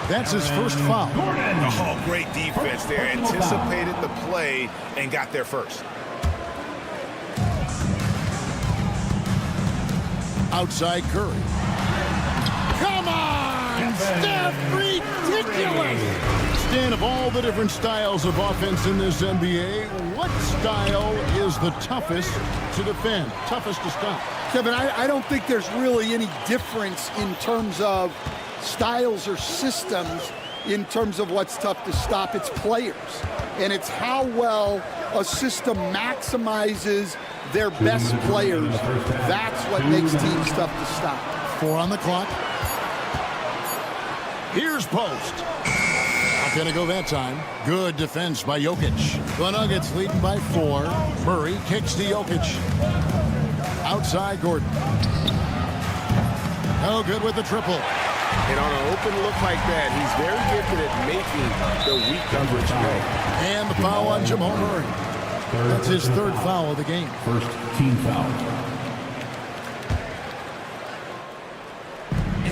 That's his first foul. Oh, great defense there. Anticipated the play and got there first. Outside Curry. Come on, Steph, ridiculous! Stan, of all the different styles of offense in this NBA, what style is the toughest to defend, toughest to stop? Kevin, I don't think there's really any difference in terms of styles or systems in terms of what's tough to stop. It's players, and it's how well a system maximizes their best players. That's what makes teams tough to stop. 4 on the clock. Here's post. Not going to go that time. Good defense by Jokic. The Nuggets leading by 4. Murray kicks to Jokic. Outside Gordon. No good with the triple. And on an open look like that, he's very gifted at making the weak coverage play. And the foul on Jamal Murray. That's his 3rd foul of the game. First team foul.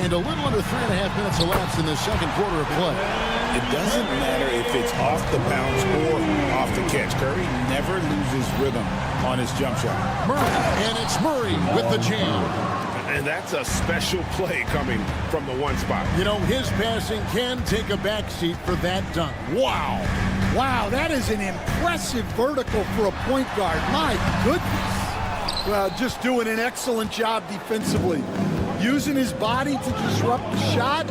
And a little under 3.5 minutes elapsed in the second quarter of play. It doesn't matter if it's off the bounce or off the catch. Curry never loses rhythm on his jump shot. Murray, and it's Murray with the jam. And that's a special play coming from the one spot. You know, his passing can take a backseat for that dunk. Wow. Wow, that is an impressive vertical for a point guard. My goodness. Well, just doing an excellent job defensively. Using his body to disrupt the shot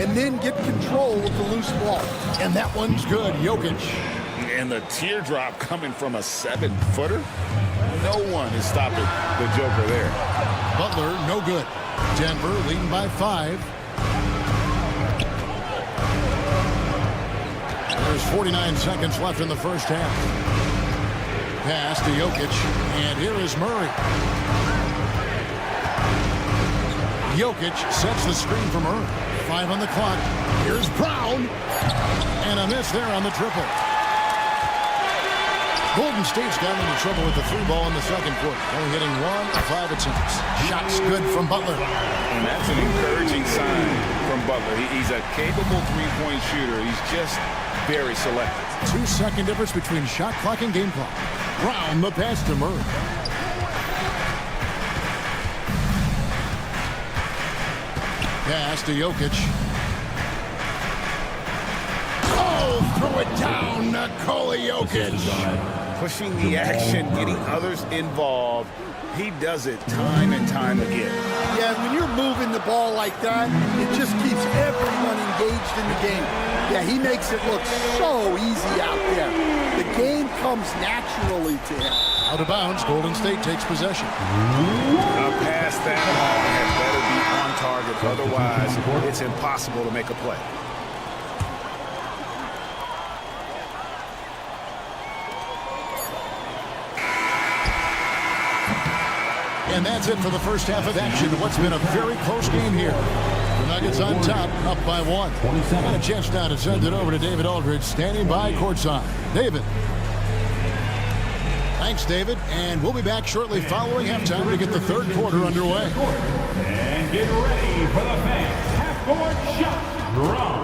and then get control of the loose ball. And that one's good, Jokic. And the teardrop coming from a 7-footer. No one is stopping the Joker there. Butler, no good. Denver leading by 5. There's 49 seconds left in the first half. Pass to Jokic, and here is Murray. Jokic sets the screen for Murray. 5 on the clock. Here's Brown. And a miss there on the triple. Golden State's gotten into trouble with the 3 ball in the second quarter. Only hitting 1 of 5 attempts. Shots good from Butler. And that's an encouraging sign from Butler. He's a capable 3-point shooter. He's just very selective. 2-second difference between shot clock and game clock. Brown, the pass to Murray. Pass to Jokic. Oh, throw it down, Nikola Jokic. Pushing the action, getting others involved. He does it time and time again. Yeah, when you're moving the ball like that, it just keeps everyone engaged in the game. Yeah, he makes it look so easy out there. The game comes naturally to him. Out of bounds, Golden State takes possession. A pass that long had better be on target. Otherwise, it's impossible to make a play. And that's it for the first half of action. What's been a very close game here. The Nuggets on top, up by 1. And a chance now to send it over to David Aldridge, standing by courtside. David. Thanks, David. And we'll be back shortly following halftime to get the third quarter underway. And get ready for the fans. Half-court shot. Draw.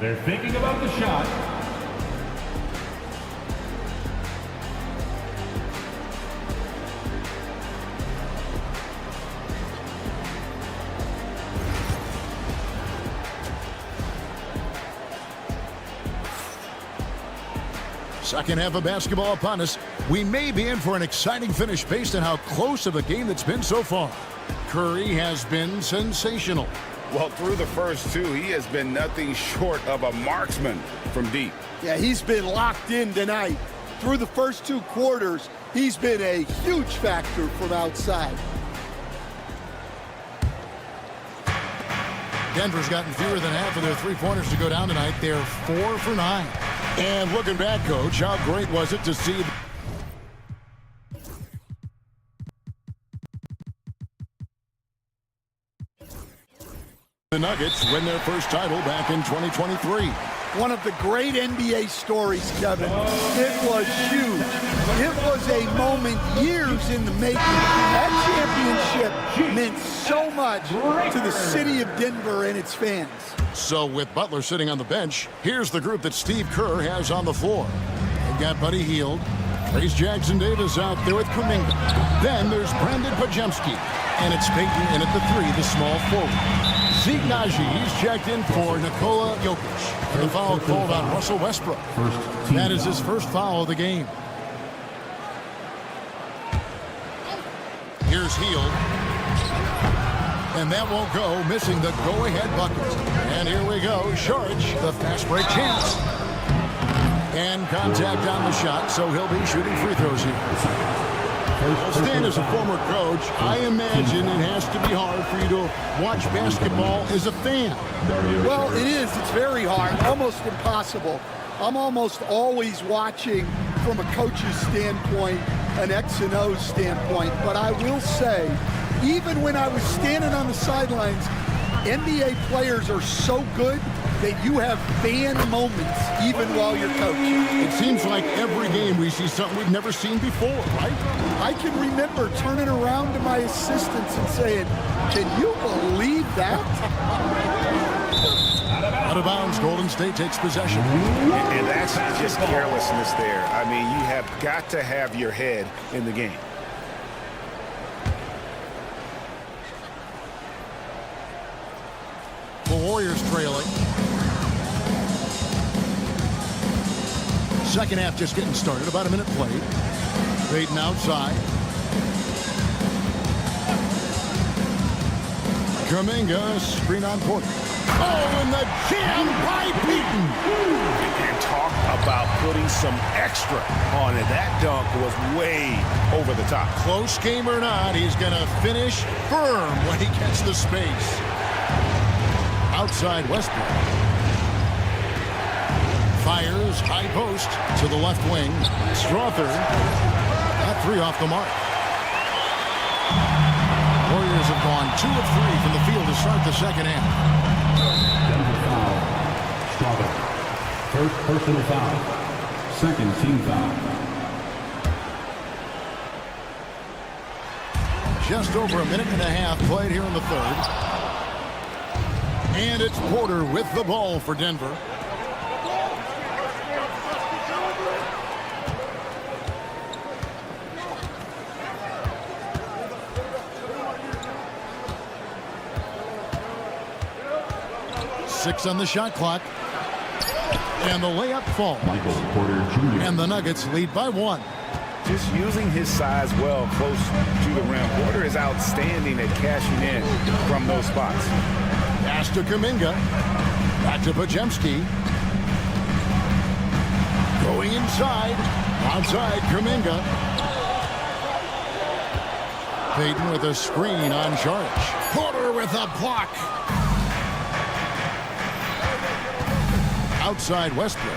They're thinking about the shot. Second half of basketball upon us. We may be in for an exciting finish based on how close of a game that's been so far. Curry has been sensational. Well, through the first 2, he has been nothing short of a marksman from deep. Yeah, he's been locked in tonight. Through the first 2 quarters, he's been a huge factor from outside. Denver's gotten fewer than half of their 3-pointers to go down tonight. They're 4 for 9. And looking back, Coach, how great was it to see the Nuggets win their first title back in 2023. One of the great NBA stories, Kevin. It was huge. It was a moment years in the making. That championship meant so much to the city of Denver and its fans. So with Butler sitting on the bench, here's the group that Steve Kerr has on the floor. They've got Buddy Hield, Trace Jackson-Davis out there with Kuminga. Then there's Brandon Pajemski, and it's Peyton in at the 3, the small forward. Zeke Naji, he's checked in for Nikola Jokic. And the foul called on Russell Westbrook. That is his first foul of the game. Here's Hield. And that won't go, missing the go-ahead bucket. And here we go, Saric, the fast break chance. And contact on the shot, so he'll be shooting free throws here. Stan, as a former coach, I imagine it has to be hard for you to watch basketball as a fan. Well, it is. It's very hard, almost impossible. I'm almost always watching from a coach's standpoint, an X and O standpoint. But I will say, even when I was standing on the sidelines, NBA players are so good that you have fan moments even while you're coaching. It seems like every game we see something we've never seen before, right? I can remember turning around to my assistants and saying, can you believe that? Out of bounds, Golden State takes possession. And that's just carelessness there. I mean, you have got to have your head in the game. The Warriors trailing. Second half just getting started. About a minute played. Payton outside. Kuminga, screen on Porter. Oh, and the jam by Payton. And talk about putting some extra on it. That dunk was way over the top. Close game or not, he's going to finish firm when he gets the space. Outside Westbrook. Fires, high post to the left wing. Strother. That three off the mark. Warriors have gone 2 of 3 from the field to start the second half. Denver foul. Strother. First personal foul. Second team foul. Just over a minute and a half played here in the third. And it's Porter with the ball for Denver. Six on the shot clock. And the layup falls. Michael Porter Jr. And the Nuggets lead by 1. Just using his size well close to the rim. Porter is outstanding at cashing in from those spots. Pass to Kuminga. Back to Podziemski. Going inside. Outside Kuminga. Payton with a screen on Saric. Porter with a block. Outside Westbrook.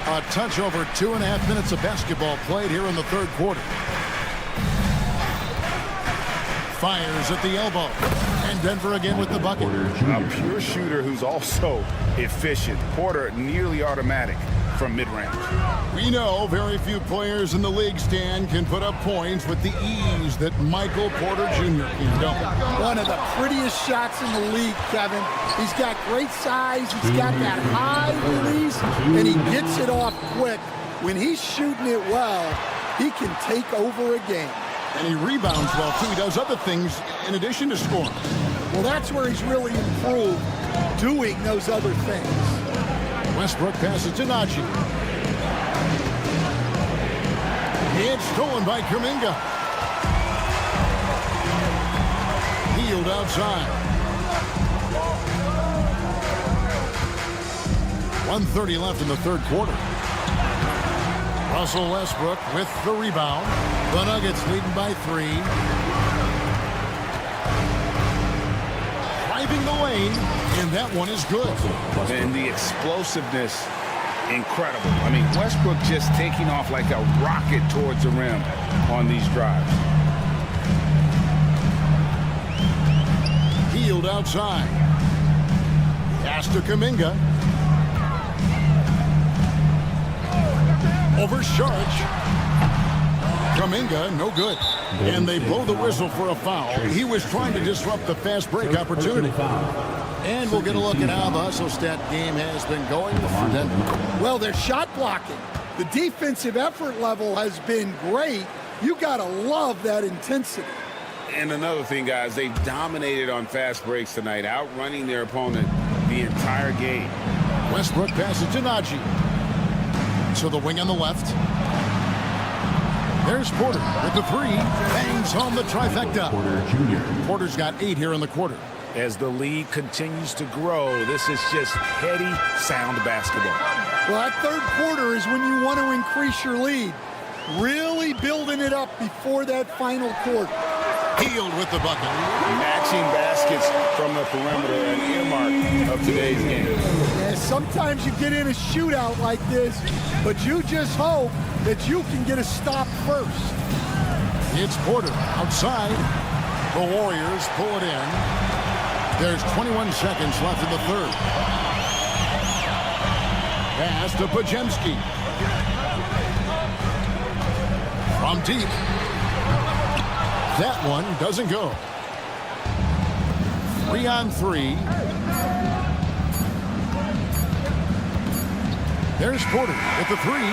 A touch over 2.5 minutes of basketball played here in the third quarter. Fires at the elbow. And Denver again with the bucket. A pure shooter who's also efficient. Porter nearly automatic from mid-range. We know very few players in the league, Stan, can put up points with the ease that Michael Porter Jr. can. Don't. One of the prettiest shots in the league, Kevin. He's got great size. He's got that high release, and he gets it off quick. When he's shooting it well, he can take over a game. And he rebounds well, too. He does other things in addition to scoring. Well, that's where he's really improved, doing those other things. Westbrook passes to Najee. It's stolen by Kuminga. Healed outside. 1:30 left in the third quarter. Russell Westbrook with the rebound. The Nuggets leading by 3. Driving the lane, and that one is good. And the explosiveness, incredible. I mean, Westbrook just taking off like a rocket towards the rim on these drives. Healed outside. Pass to Kuminga. Over Saric. Kuminga, no good. And they blow the whistle for a foul. He was trying to disrupt the fast break opportunity. And we'll get a look at how the hustle stat game has been going for Denver. Well, they're shot blocking. The defensive effort level has been great. You got to love that intensity. And another thing, guys, they've dominated on fast breaks tonight, outrunning their opponent the entire game. Westbrook passes to Najee. To the wing on the left. There's Porter with the 3. Bangs home the trifecta. Porter Jr. Porter's got 8 here in the quarter. As the lead continues to grow, this is just heady, sound basketball. Well, that third quarter is when you want to increase your lead. Really building it up before that final quarter. Healed with the bucket. Matching baskets from the perimeter, an earmark of today's game. Yeah, sometimes you get in a shootout like this, but you just hope that you can get a stop first. It's Porter outside. The Warriors pull it in. There's 21 seconds left in the third. Pass to Pajemski. From deep. That one doesn't go. 3-on-3. There's Porter with the three.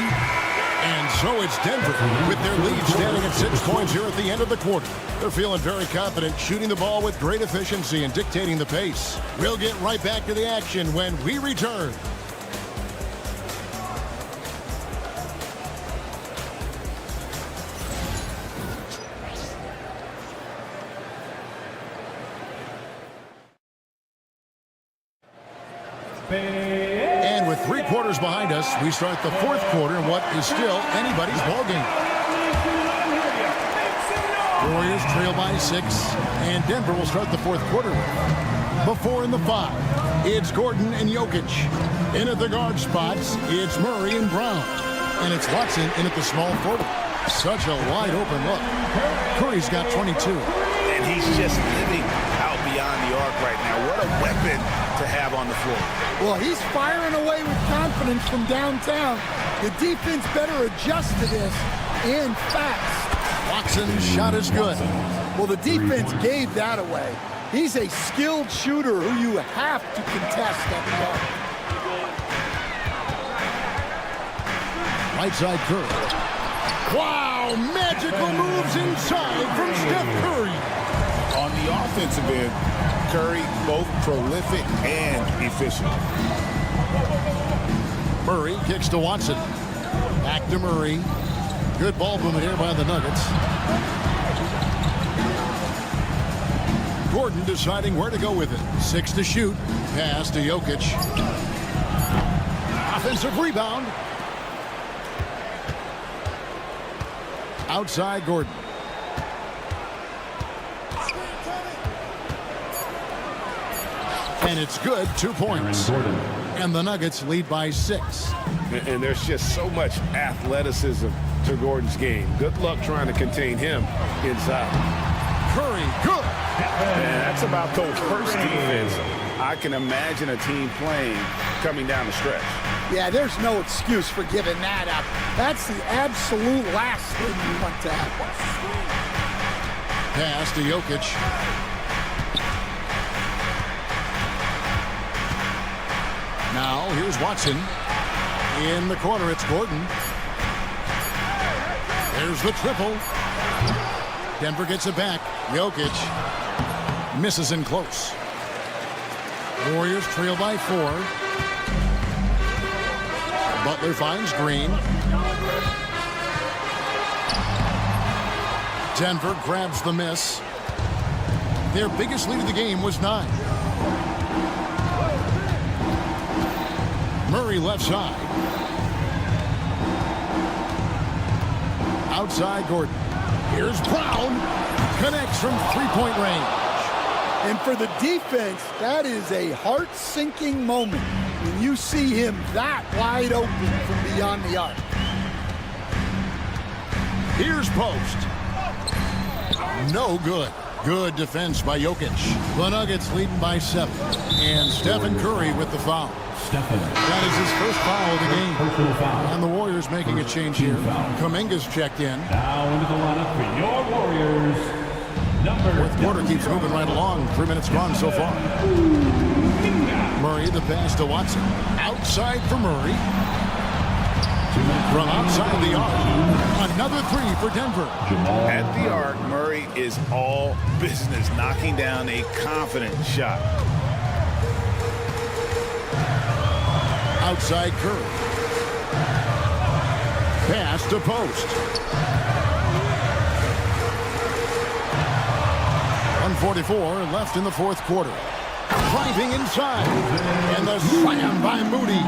And so it's Denver with their lead standing at 6 points here at the end of the quarter. They're feeling very confident, shooting the ball with great efficiency and dictating the pace. We'll get right back to the action when we return. And with 3 quarters behind us, we start the fourth quarter in what is still anybody's ballgame. Warriors trail by 6, and Denver will start the fourth quarter with. Before in the 5, it's Gordon and Jokic. In at the guard spots, it's Murray and Brown. And it's Watson in at the small forward. Such a wide open look. Curry's got 22. And he's just living out beyond the arc right now. What a weapon to have on the floor. Well, he's firing away with confidence from downtown. The defense better adjust to this and fast. Watson's shot is good. Well, the defense gave that away. He's a skilled shooter who you have to contest at the arc. Right side Curry. Wow, magical moves inside from Steph Curry. On the offensive end, Curry both prolific and efficient. Murray kicks to Watson. Back to Murray. Good ball movement here by the Nuggets. Gordon deciding where to go with it. 6 to shoot. Pass to Jokic. Offensive rebound. Outside Gordon. And it's good, 2 points. And the Nuggets lead by 6. And there's just so much athleticism to Gordon's game. Good luck trying to contain him inside. Curry, good. And that's about the worst defense I can imagine a team playing coming down the stretch. Yeah, there's no excuse for giving that up. That's the absolute last thing you want to happen. Pass to Jokic. Now, here's Watson. In the corner, it's Gordon. There's the triple. Denver gets it back. Jokic misses in close. Warriors trail by 4. Butler finds Green. Denver grabs the miss. Their biggest lead of the game was 9. Murray left side. Outside Gordon. Here's Brown. Connects from 3-point range. And for the defense, that is a heart-sinking moment when you see him that wide open from beyond the arc. Here's Post. No good. Good defense by Jokic. The Nuggets leading by 7. And Stephen Curry with the foul. That is his first foul of the game. And the Warriors making a change here. Kuminga's checked in. Now into the lineup for your Warriors. Fourth quarter keeps moving right along. 3 minutes gone so far. Murray, the pass to Watson. Outside for Murray. From outside the arc. Another 3 for Denver. At the arc, Murray is all business, knocking down a confident shot. Outside Curry. Pass to Post. 1:44 left in the fourth quarter. Driving inside. And the slam by Moody.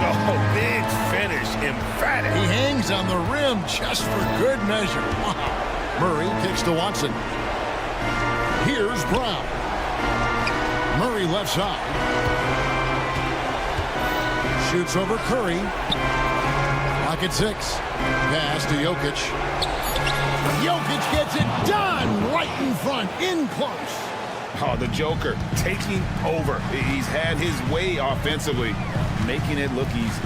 Oh, big finish, emphatic. He hangs on the rim just for good measure. Wow. Murray kicks to Watson. Here's Brown. Murray left side. Shoots over Curry. Clock at 6. Pass to Jokic. Jokic gets it done right in front, in close. Oh, the Joker taking over. He's had his way offensively, making it look easy.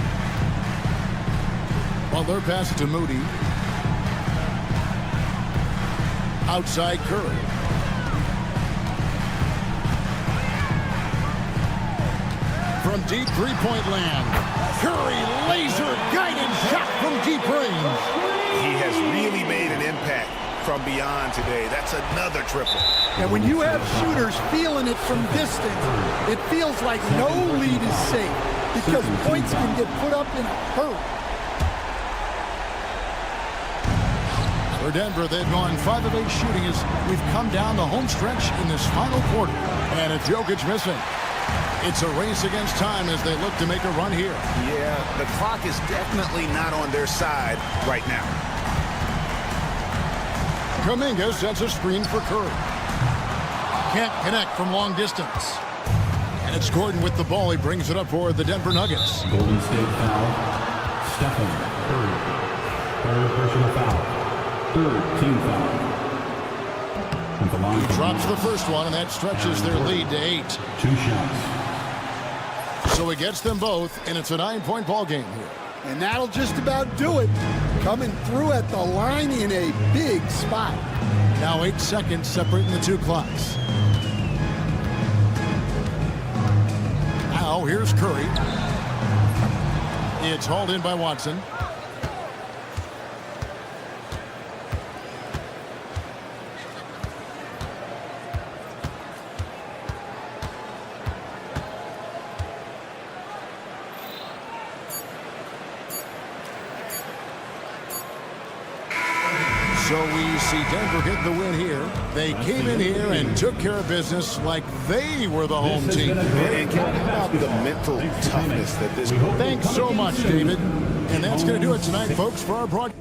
Butler passes to Moody. Outside Curry. From deep three-point land, Curry laser-guided shot from deep range. He has really made an impact from beyond today. That's another triple. And when you have shooters feeling it from distance, it feels like no lead is safe because points can get put up in a hurry. For Denver, they've gone 5 of 8 shooting as we've come down the home stretch in this final quarter. And it's Jokic missing. It's a race against time as they look to make a run here. Yeah, the clock is definitely not on their side right now. Kuminga sets a screen for Curry. Can't connect from long distance. And it's Gordon with the ball. He brings it up for the Denver Nuggets. Golden State foul. Stephen Curry. Third personal foul. Third team foul. He drops the first one, and that stretches their lead to 8. 2 shots. So he gets them both, and it's a 9-point ball game here. And that'll just about do it. Coming through at the line in a big spot. Now 8 seconds separating the 2 clocks. Now here's Curry. It's hauled in by Watson. So we see Denver get the win here. They came in here and took care of business like they were the home team. And can you about the mental toughness that this... Thanks so much, David. And that's going to do it tonight, folks, for our broadcast.